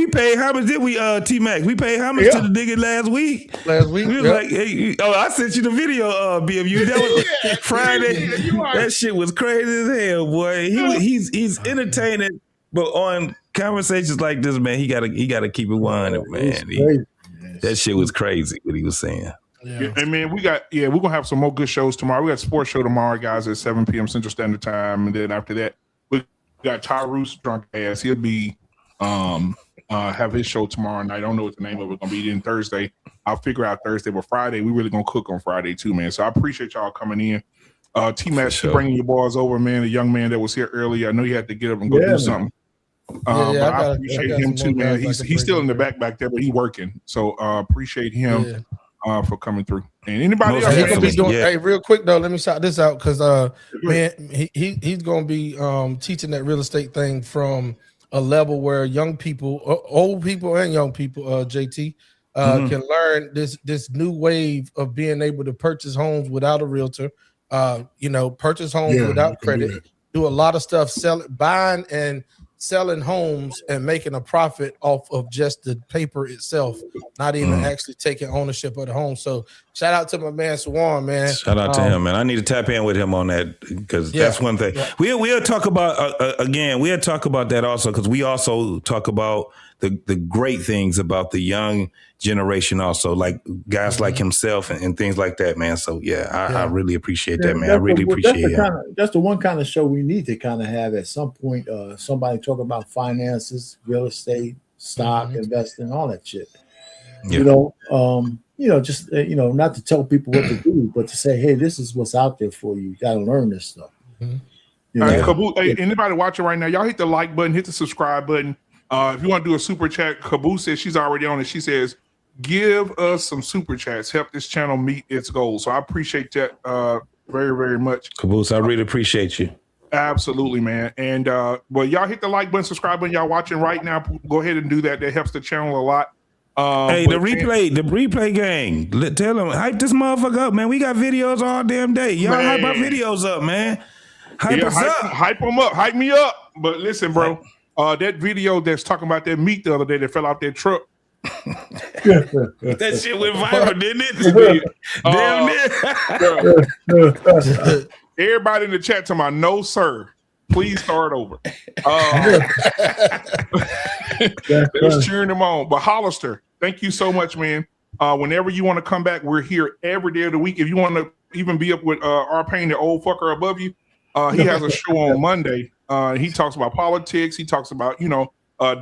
paid how much did we T-Mac? We paid how much to the nigga last week? We was like, hey, I sent you the video, BMU. That was Friday. That shit was crazy as hell, boy. He's entertaining, but on conversations like this, man, he gotta keep it 100, man. That shit was crazy what he was saying. Yeah. And man, we're gonna have some more good shows tomorrow. We got a sports show tomorrow, guys, at 7 p.m. Central Standard Time, and then after that, we got Tyrus drunk ass. He'll be have his show tomorrow night. I don't know what the name of it's gonna be. Then Thursday, I'll figure out Thursday, but Friday we really gonna cook on Friday too, man. So I appreciate y'all coming in. T-Mac, bringing your boys over, man. The young man that was here earlier. I know you had to get up and go do something. But I appreciate him too, man. He's still in the back there, but he's working. So appreciate him for coming through. And anybody else? He gonna be doing, hey, real quick though, let me shout this out because man, he's gonna be teaching that real estate thing from a level where young people, old people and young people, JT, can learn this new wave of being able to purchase homes without a realtor, purchase homes without credit, do a lot of stuff, buying and selling homes and making a profit off of just the paper itself, not even actually taking ownership of the home. So shout out to my man Swan, man. Shout out to him, man. I need to tap in with him on that because that's one thing. We'll talk about we'll talk about that also because we also talk about the great things about the young generation also, like guys like himself and things like that, man. So I really appreciate that, man. I really appreciate it. That's the one kind of show we need to kind of have at some point. Somebody talk about finances, real estate, stock, investing, all that shit. Not to tell people what to do, but to say, hey, this is what's out there for you. You got to learn this stuff. All right, Caboose, hey, anybody watching right now, y'all hit the like button, hit the subscribe button. If you want to do a super chat, Caboose says she's already on it. She says, give us some super chats, help this channel meet its goals. So I appreciate that very, very much. Caboose, I really appreciate you. Absolutely, man. And y'all hit the like button, subscribe button. Y'all watching right now, go ahead and do that. That helps the channel a lot. Hey, the replay gang. Tell them, hype this motherfucker up, man. We got videos all damn day. Y'all hype our videos up, man. Hype us up. Hype them up. Hype me up. But listen, bro. That video that's talking about that meat the other day that fell out that truck. That shit went viral, didn't it? Damn near. Everybody in the chat to my no, sir. Please start over. They're cheering them on. But Hollister, thank you so much, man. Whenever you want to come back, we're here every day of the week. If you want to even be up with our pain, the old fucker above you, he has a show on Monday. He talks about politics. He talks about,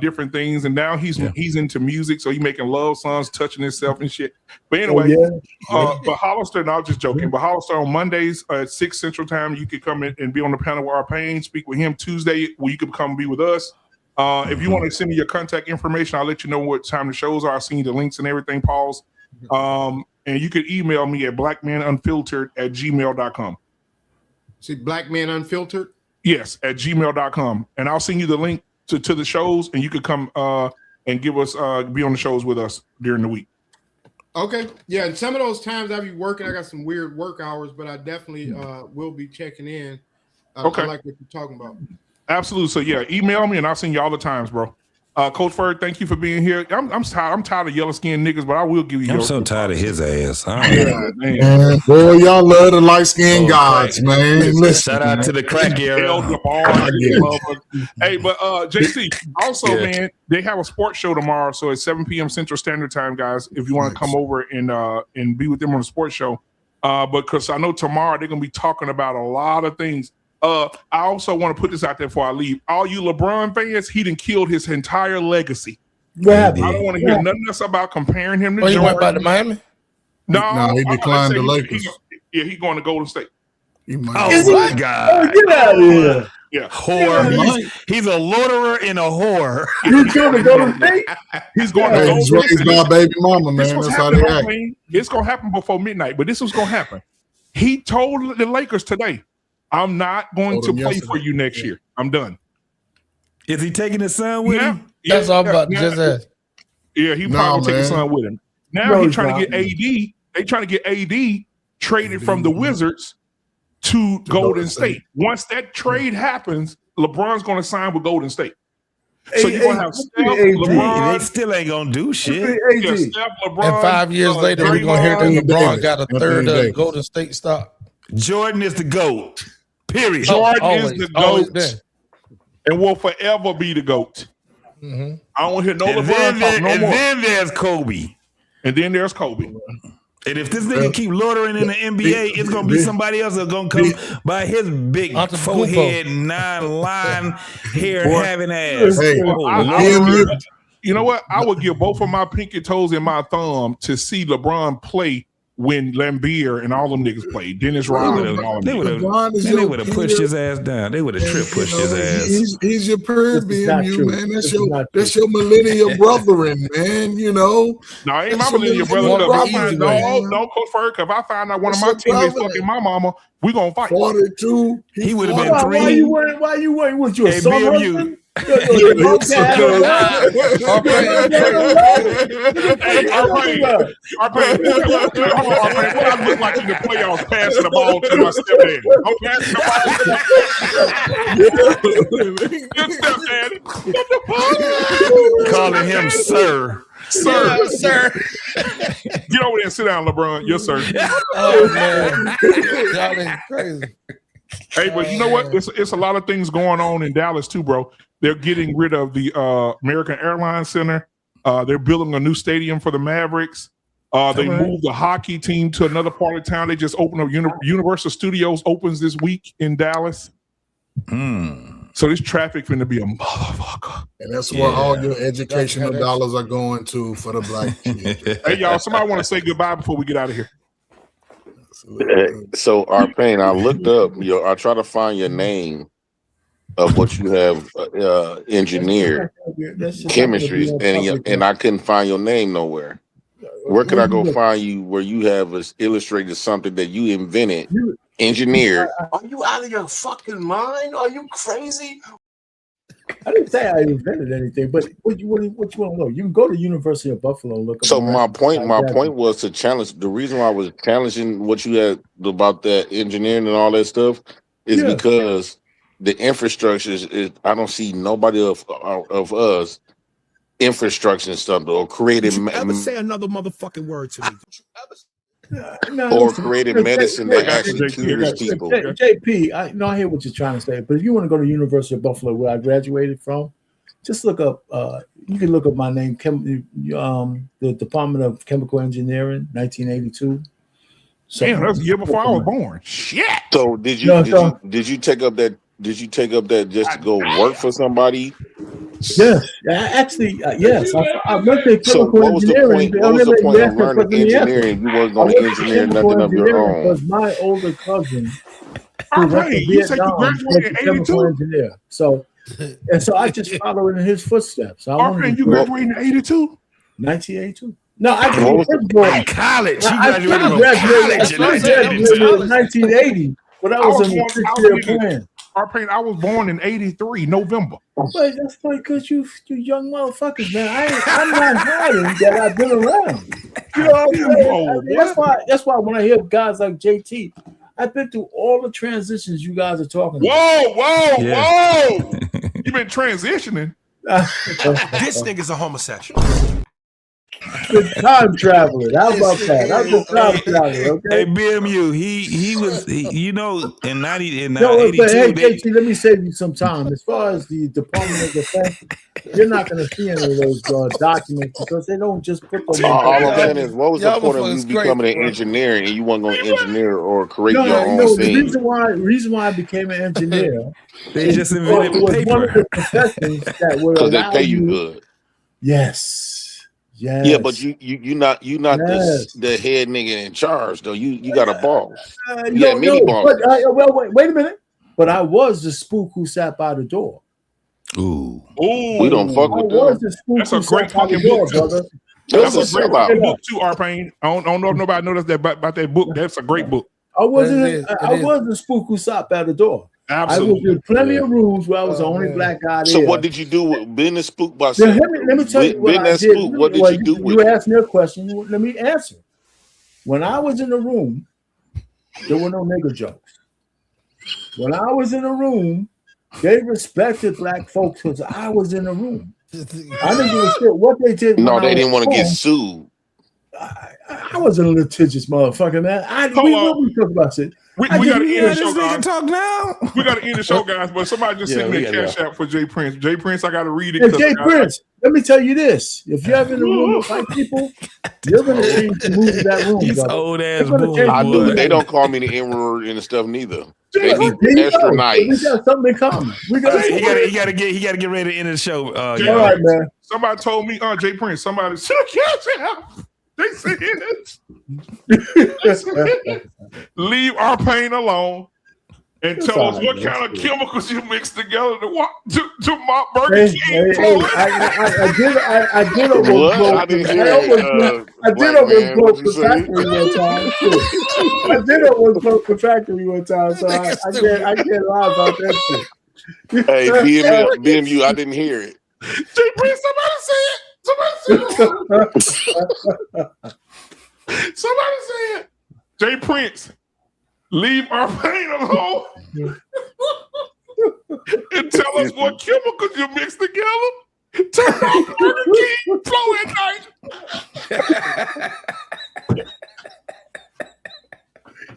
different things. And now he's into music. So he's making love songs, touching himself and shit. But anyway, but Hollister, no, I'm just joking. But Hollister on Mondays at 6 Central Time, you could come in and be on the panel with our pain, speak with him. Tuesday, where you could come be with us. If you want to send me your contact information, I'll let you know what time the shows are. I'll send you the links and everything, Pauls. And you could email me at blackmanunfiltered@gmail.com. See, Black Man Unfiltered? Yes, at gmail.com. And I'll send you the link to the shows, and you could come and give us be on the shows with us during the week. Okay. Yeah, and some of those times I'll be working. I got some weird work hours, but I definitely will be checking in. Okay. I like what you're talking about. Absolutely. So yeah, email me and I'll send you all the times, bro. Coach Ferg, thank you for being here. I'm tired of yellow skinned niggas, but I will give you. I'm so tired of his ass. Man, boy, y'all love the light skinned gods, man. Listen, shout out to the crack era. Hey, but JC, also, man, they have a sports show tomorrow, so it's 7 p.m. Central Standard Time, guys. If you want to come over and be with them on the sports show, because I know tomorrow they're gonna be talking about a lot of things. I also want to put this out there before I leave. All you LeBron fans, he done killed his entire legacy. I don't want to hear nothing else about comparing him to Jordan. He went back to Miami? No, he declined the Lakers. He's going to Golden State. Oh my God! Get out of here! Yeah, whore. He's a loiterer and a whore. You trying to go to State? He's going to He's raised by a baby mama, man. That's how they act. It's going to happen before midnight, but this was going to happen. He told the Lakers today, I'm not going to play for you next year. I'm done. Is he taking his son with him? That's all about just ask. Yeah, he probably take his son with him. Now he's trying to get AD. They trying to get AD traded from the Wizards to Golden State. Once that trade happens, LeBron's going to sign with Golden State. So you're going to have Steph, LeBron. They still ain't going to do shit. Yeah, Steph, LeBron, And 5 years later, we're going to hear that LeBron got a third of Golden State stock. Jordan is the GOAT. Period. Jordan is the GOAT and will forever be the GOAT. I don't want to hear no LeBron talk no more. And then there's Kobe. And then there's Kobe. And if this nigga keep loitering in the NBA, it's gonna be somebody else that's gonna come by his big forehead, 9-line hair having ass. Hey, you know what? I would give both of my pinky toes and my thumb to see LeBron play when Lambeer and all them niggas played. Dennis Rodman and all them niggas. They would have pushed his ass down. They would have trip pushed his ass. He's your Peruvian, man. That's your millennial brethren, man. You know. No, ain't my millennial brother. No, Coach Ferg. If I find out one of my teammates fucking my mama, we gonna fight. 42. He would have been 3. Why you worried? Was you a son husband? I look like in the playoffs passing the ball to my stepdad. I'm passing the ball. Calling him sir. Sir. Get over there and sit down, LeBron. Yes, sir. Oh, man. Y'all ain't crazy. Hey, but you know what? It's a lot of things going on in Dallas too, bro. They're getting rid of the American Airlines Center. They're building a new stadium for the Mavericks. They moved the hockey team to another part of town. They just opened up Universal Studios opens this week in Dallas. So this traffic finna be a motherfucker. And that's where all your educational dollars are going to for the black kids. Hey, y'all, somebody want to say goodbye before we get out of here? So, Arpain, I looked up I try to find your name of what you have engineered chemistry, and I couldn't find your name nowhere. Where could I go find you where you have illustrated something that you invented, engineered? Are you out of your fucking mind? Are you crazy? I didn't say I invented anything, but what you want to know? You can go to University of Buffalo and look up. So my point was to challenge. The reason why I was challenging what you had about that engineering and all that stuff is because the infrastructure is I don't see nobody of us infrastructure and stuff or created ever say another motherfucking word to me? or created medicine that actually cures people. JP, I hear what you're trying to say, but if you want to go to the University of Buffalo, where I graduated from, just look up. You can look up my name, the Department of Chemical Engineering, 1982. Damn, that was the year before I was born. Shit. So did you take up that? Did you take up that just to go work for somebody? Yes, actually, yes. I went to chemical so what was engineering. What was the point of learning engineering? You wasn't going to engineer nothing of your own. Because my older cousin who went to Vietnam was a chemical engineer. So I just followed in his footsteps. You graduated in 82? 1982. No, I graduated college. I graduated in 1980, but I was in the 6-year plan. I was born in 83, November. But that's because you young motherfuckers, man. I'm not hiding that I've been around. You know what I'm saying? That's why when I hear guys like JT, I've been through all the transitions you guys are talking about. Whoa! You've been transitioning. This nigga's a homosexual. Time traveling. How about that? That's a time traveler. Okay. Hey, BMU, he was you know in 82. But hey, JT, let me save you some time. As far as the Department of Defense, you're not going to see any of those documents because they don't just put them. All I'm saying is, what was the point of you becoming an engineer and you weren't going to engineer or create your own thing? The reason why I became an engineer, they just invented paper. One of the professions that were because they pay you good. Yes. Yes. Yeah, but you're not the head nigga in charge though. You got a boss. Many bosses. Well, wait a minute. But I was the spook who sat by the door. Ooh. We don't fuck with that. That's a great fucking book, brother. That's a great book too, R-Pain. I don't know if nobody knows that about that book. That's a great book. I was the spook who sat by the door. Absolutely. I was in plenty of rooms where I was the only black guy there. So what did you do with being a spook by let me tell you what I did. What did you do with you asked me a question. Let me answer. When I was in the room, there were no nigger jokes. When I was in the room, they respected black folks because I was in the room. I didn't give a shit what they did. No, they didn't want to get sued. I wasn't a litigious motherfucker, man. We talk about shit. We got to end the show, guys. Talk now. We got to end the show, guys. But somebody just sent me a cash app for Jay Prince. Jay Prince, I got to read it. Hey, Jay Prince, let me tell you this: if you're ever in a room with white people, you're going to change the mood of that room. He's old ass boy. I do. They don't call me the N-word and stuff neither. They be extra nice. We got something in common. He got to get ready to end the show. All right, man. Somebody told me, Jay Prince. Somebody said cash app. They said, leave our pain alone and tell us what kind of chemicals you mix together to mop Burger King. I did almost close the factory one time. I did almost close the factory one time, so I can't lie about that shit. Hey, BMU, I didn't hear it. Jay Prince, somebody say it. Somebody said, Jay Prince, leave our pain alone and tell us what chemicals you mix together. Turn off Burger King flow at night.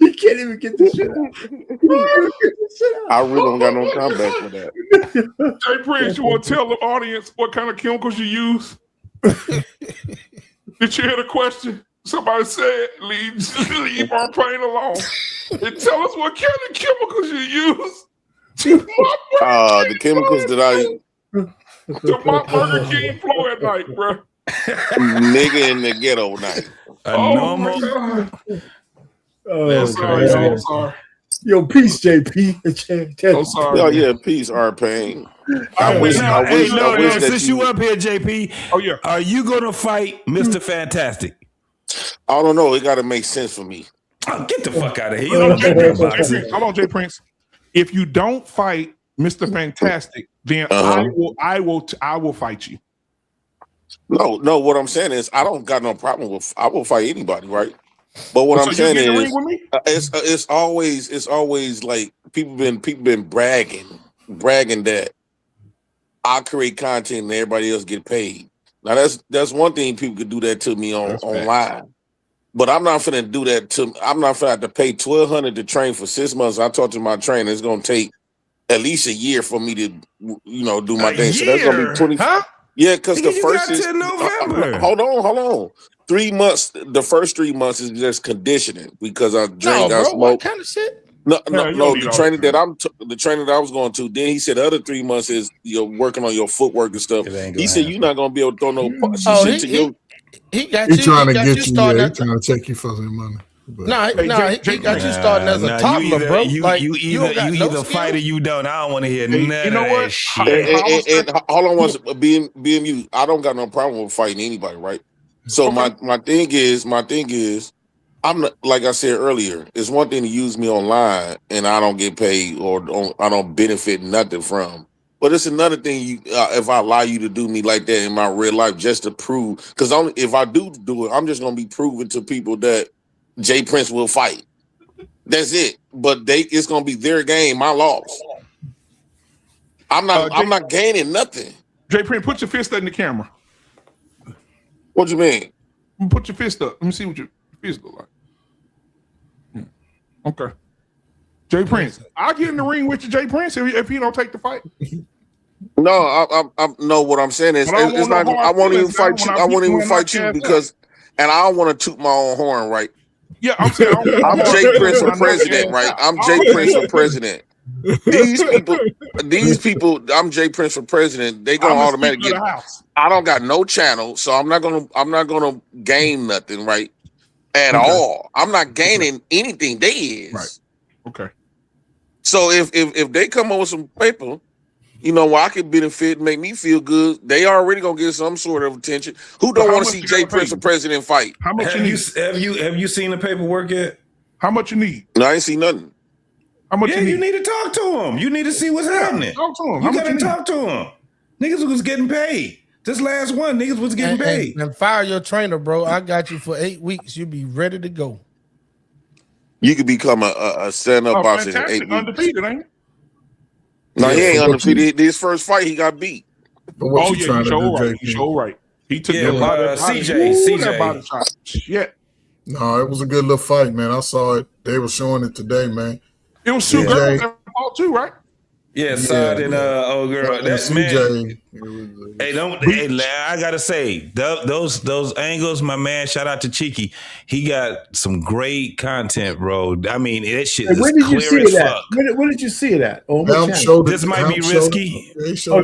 You can't even get this shit out. I really don't got no comeback for that. Jay Prince, you want to tell the audience what kind of chemicals you use? Did you hear the question? Somebody said, leave our pain alone and tell us what kind of chemicals you use to mop the chemicals that to mop Burger King floor at night, bro. Nigga in the ghetto night. I'm sorry. Yo, peace, JP. I'm sorry. Oh yeah, peace, R-Pain. I wish that since you up here, JP. Oh yeah. Are you gonna fight Mr. Fantastic? I don't know. It got to make sense for me. Oh, get the fuck out of here! Hold on, Jay Prince. If you don't fight Mr. Fantastic, then I will fight you. No. What I'm saying is, I don't got no problem with. I will fight anybody, right? But what I'm saying is, it's always like people been bragging bragging that I create content and everybody else get paid. Now that's one thing people could do that to me online. But I'm not finna do that I'm not finna have to pay $1,200 to train for 6 months. I talked to my trainer, it's gonna take at least a year for me to do my thing. So that's gonna be 20. Huh? Yeah, because the first is November. Hold on. 3 months. The first 3 months is just conditioning because I drink, I smoke. What kind of shit? No. The training that the training that I was going to. Then he said the other 3 months is you're working on your footwork and stuff. He said you're not gonna be able to throw no shit to you. He got He you. trying He to got get you you. starting. Yeah, he trying to take you for some money. No, he got you starting as a toddler, bro. You either fight or you don't. I don't want to hear none of that shit. And hold on once, BMU, I don't got no problem with fighting anybody, right? So my thing is, I'm not, like I said earlier, it's one thing to use me online and I don't get paid or I don't benefit nothing from. But it's another thing if I allow you to do me like that in my real life just to prove, because if I do it, I'm just gonna be proving to people that Jay Prince will fight. That's it. But it's gonna be their game, my loss. I'm not gaining nothing. Jay Prince, put your fist up in the camera. What you mean? Put your fist up. Let me see what your fist look like. Okay. Jay Prince, I'll get in the ring with you, Jay Prince, if he don't take the fight. No, I know what I'm saying is it's not. I won't even fight you. I won't even fight you because, and I don't want to toot my own horn, right? Yeah, I'm saying I'm Jay Prince for president, right? I'm Jay Prince for president. These people, I'm Jay Prince for president. They gonna automatically get. I don't got no channel, so I'm not gonna gain nothing, right? At all. I'm not gaining anything. They is right. Okay. So if they come up with some paper, where I could benefit and make me feel good, they already gonna get some sort of attention. Who don't want to see Jay Prince for president fight? How much have you seen the paperwork yet? How much you need? No, I ain't seen nothing. How much you need to talk to him. You need to see what's happening. Talk to him. You gotta talk to him. Niggas was getting paid. This last one, niggas was getting paid. And fire your trainer, bro. I got you for 8 weeks. You'll be ready to go. You could become a stand-up boxer in 8 weeks. Undefeated, ain't he? No, he ain't undefeated. His first fight, he got beat. Oh, yeah, you sure right. He took that body. CJ. Shot. Shit. No, it was a good little fight, man. I saw it. They were showing it today, man. It was two girls that fought too, right? Yeah, Sod and old girl. That man. Hey, I gotta say, those angles, my man. Shout out to Cheeky. He got some great content, bro. I mean, that shit is clear as fuck. Where did you see it at? This might be risky. So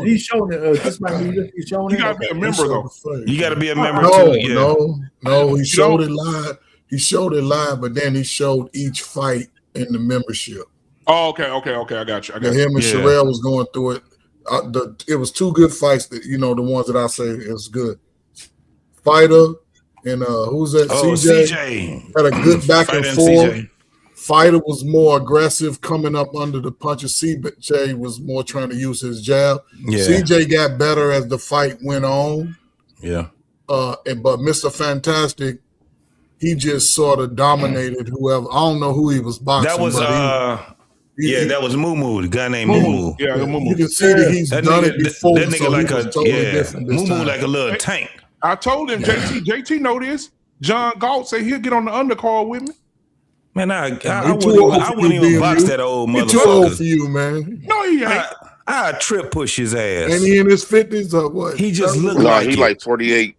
he's showing it. This might be risky. You gotta be a member though. You gotta be a member too. Yeah. No. He showed it live. But then he showed each fight in the membership. Oh, okay. I got you. Him and Sherelle was going through it. It was two good fights that the ones that I say is good. Fighter and who's that? CJ had a good back and forth. Fighter was more aggressive, coming up under the punches. CJ was more trying to use his jab. Yeah. CJ got better as the fight went on. Yeah. But Mr. Fantastic, he just sort of dominated whoever. I don't know who he was boxing. That was that was Moo, the guy named Moo. Yeah, Moo. You can see that he's done it before. That nigga like a totally different. Moo like a little tank. I told him JT know this. John Galt said he'll get on the undercard with me. Man, I wouldn't even box that old motherfucker. He's too old for you, man. No, he ain't. I trip push his ass. And he in his 50s or what? He just looked like he like 48.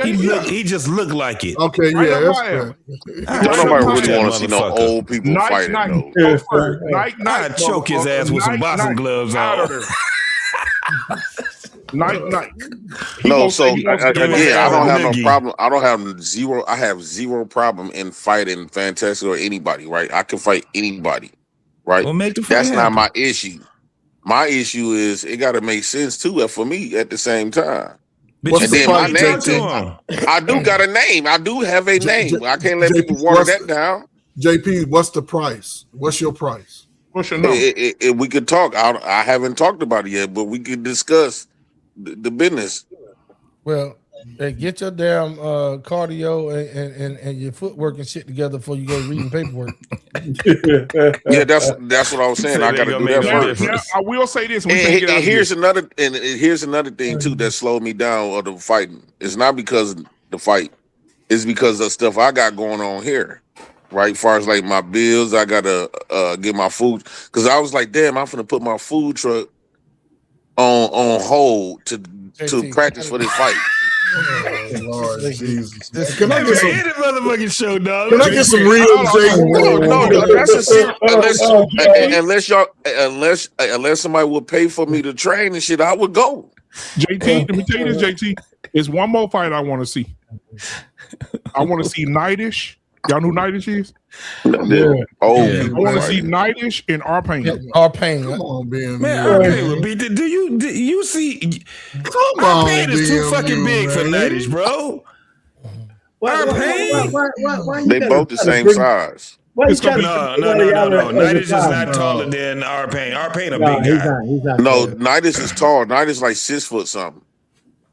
He just looked like it. Okay, right, yeah, that's good. Nobody really want to see no old people fighting. I'd choke his ass with some boxing gloves on. Night. No, so again, I don't have no problem. I have zero problem in fighting Fantastic or anybody, right? I can fight anybody, right? Well, that's not my issue. My issue is it got to make sense too for me at the same time. And then my name too. I do got a name. I do have a name. I can't let people water that down. JP, what's the price? What's your price? What's your number? We could talk. I haven't talked about it yet, but we could discuss the business. Well, Hey, get your damn cardio and your footwork and shit together before you go reading paperwork. Yeah, that's what I was saying. I got to do that first. Yeah, I will say this. And here's another thing too that slowed me down of the fighting. It's not because of the fight. It's because of stuff I got going on here. Right, as far as like my bills, I gotta get my food because I was like, damn, I'm finna put my food truck on hold to practice for this fight. Oh, Lord Jesus. Can I get some motherfucking show, dog? Can I get some real No, that's just unless somebody would pay for me to train and shit, I would go. JT, let me tell you this, JT. There's one more fight I want to see. I want to see Nightish. Y'all know who Nightish is? Yeah. Oh, I want to see Nightish and R-Pain. R-Pain. Come on, BM. Man, R-Pain would be. Do you see? Come R-Pain on, is too BM, fucking big for man. Nightish, bro. R-Pain. They both the same size. No. Nightish is not taller than R-Pain. R-Pain a big guy. He's not No, Nightish is tall. Nightish is like 6 foot something.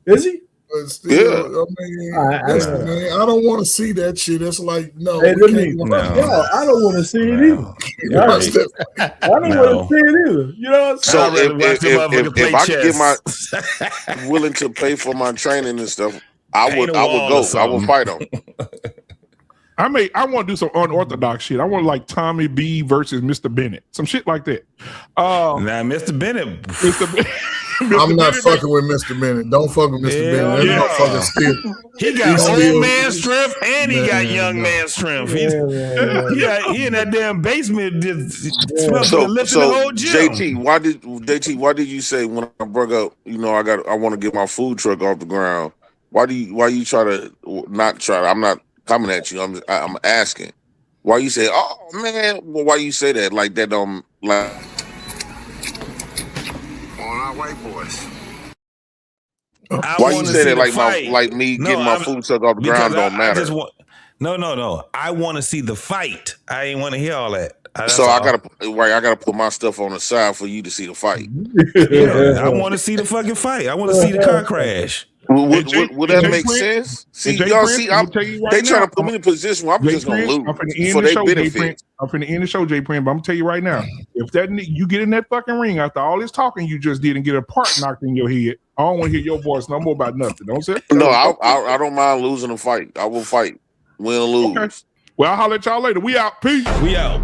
Is he? But still, I mean, listen, man, I don't want to see that shit. It's like, no, Hey, we can't no, watch I don't want to see it either. I don't want to see it either. You know what I'm So saying? if I could get my willing to pay for my training and stuff, I would go. I would fight them. I want to do some unorthodox shit. I want like Tommy B versus Mr. Bennett, some shit like that. Now, Mr. Bennett. I'm not fucking with Mr. Bennett. Don't fuck with Mr. Bennett. That motherfucker still. He got old man strength and he got young man strength. He in that damn basement just lifting the whole gym. JT, why did you say when I broke up, I want to get my food truck off the ground? Why you try to not try to, I'm not coming at you. I'm asking. Why you say, oh man, well, why you say that? Like that like On our white boys. Why you say that like me getting my food truck off the ground don't matter? No. I want to see the fight. I ain't want to hear all that. So I gotta put my stuff on the side for you to see the fight. Yeah, I want to see the fucking fight. I want to see the car crash. Would that make sense? See, y'all see, they trying to put me in a position where I'm just gonna lose for their benefit. I'm finna end the show, J Prince, but I'm gonna tell you right now, if you get in that fucking ring after all this talking you just did and get a part knocked in your head, I don't want to hear your voice no more about nothing. Don't say. No, I don't mind losing a fight. I will fight, win or lose. Okay. Well, I'll holler at y'all later. We out. Peace. We out.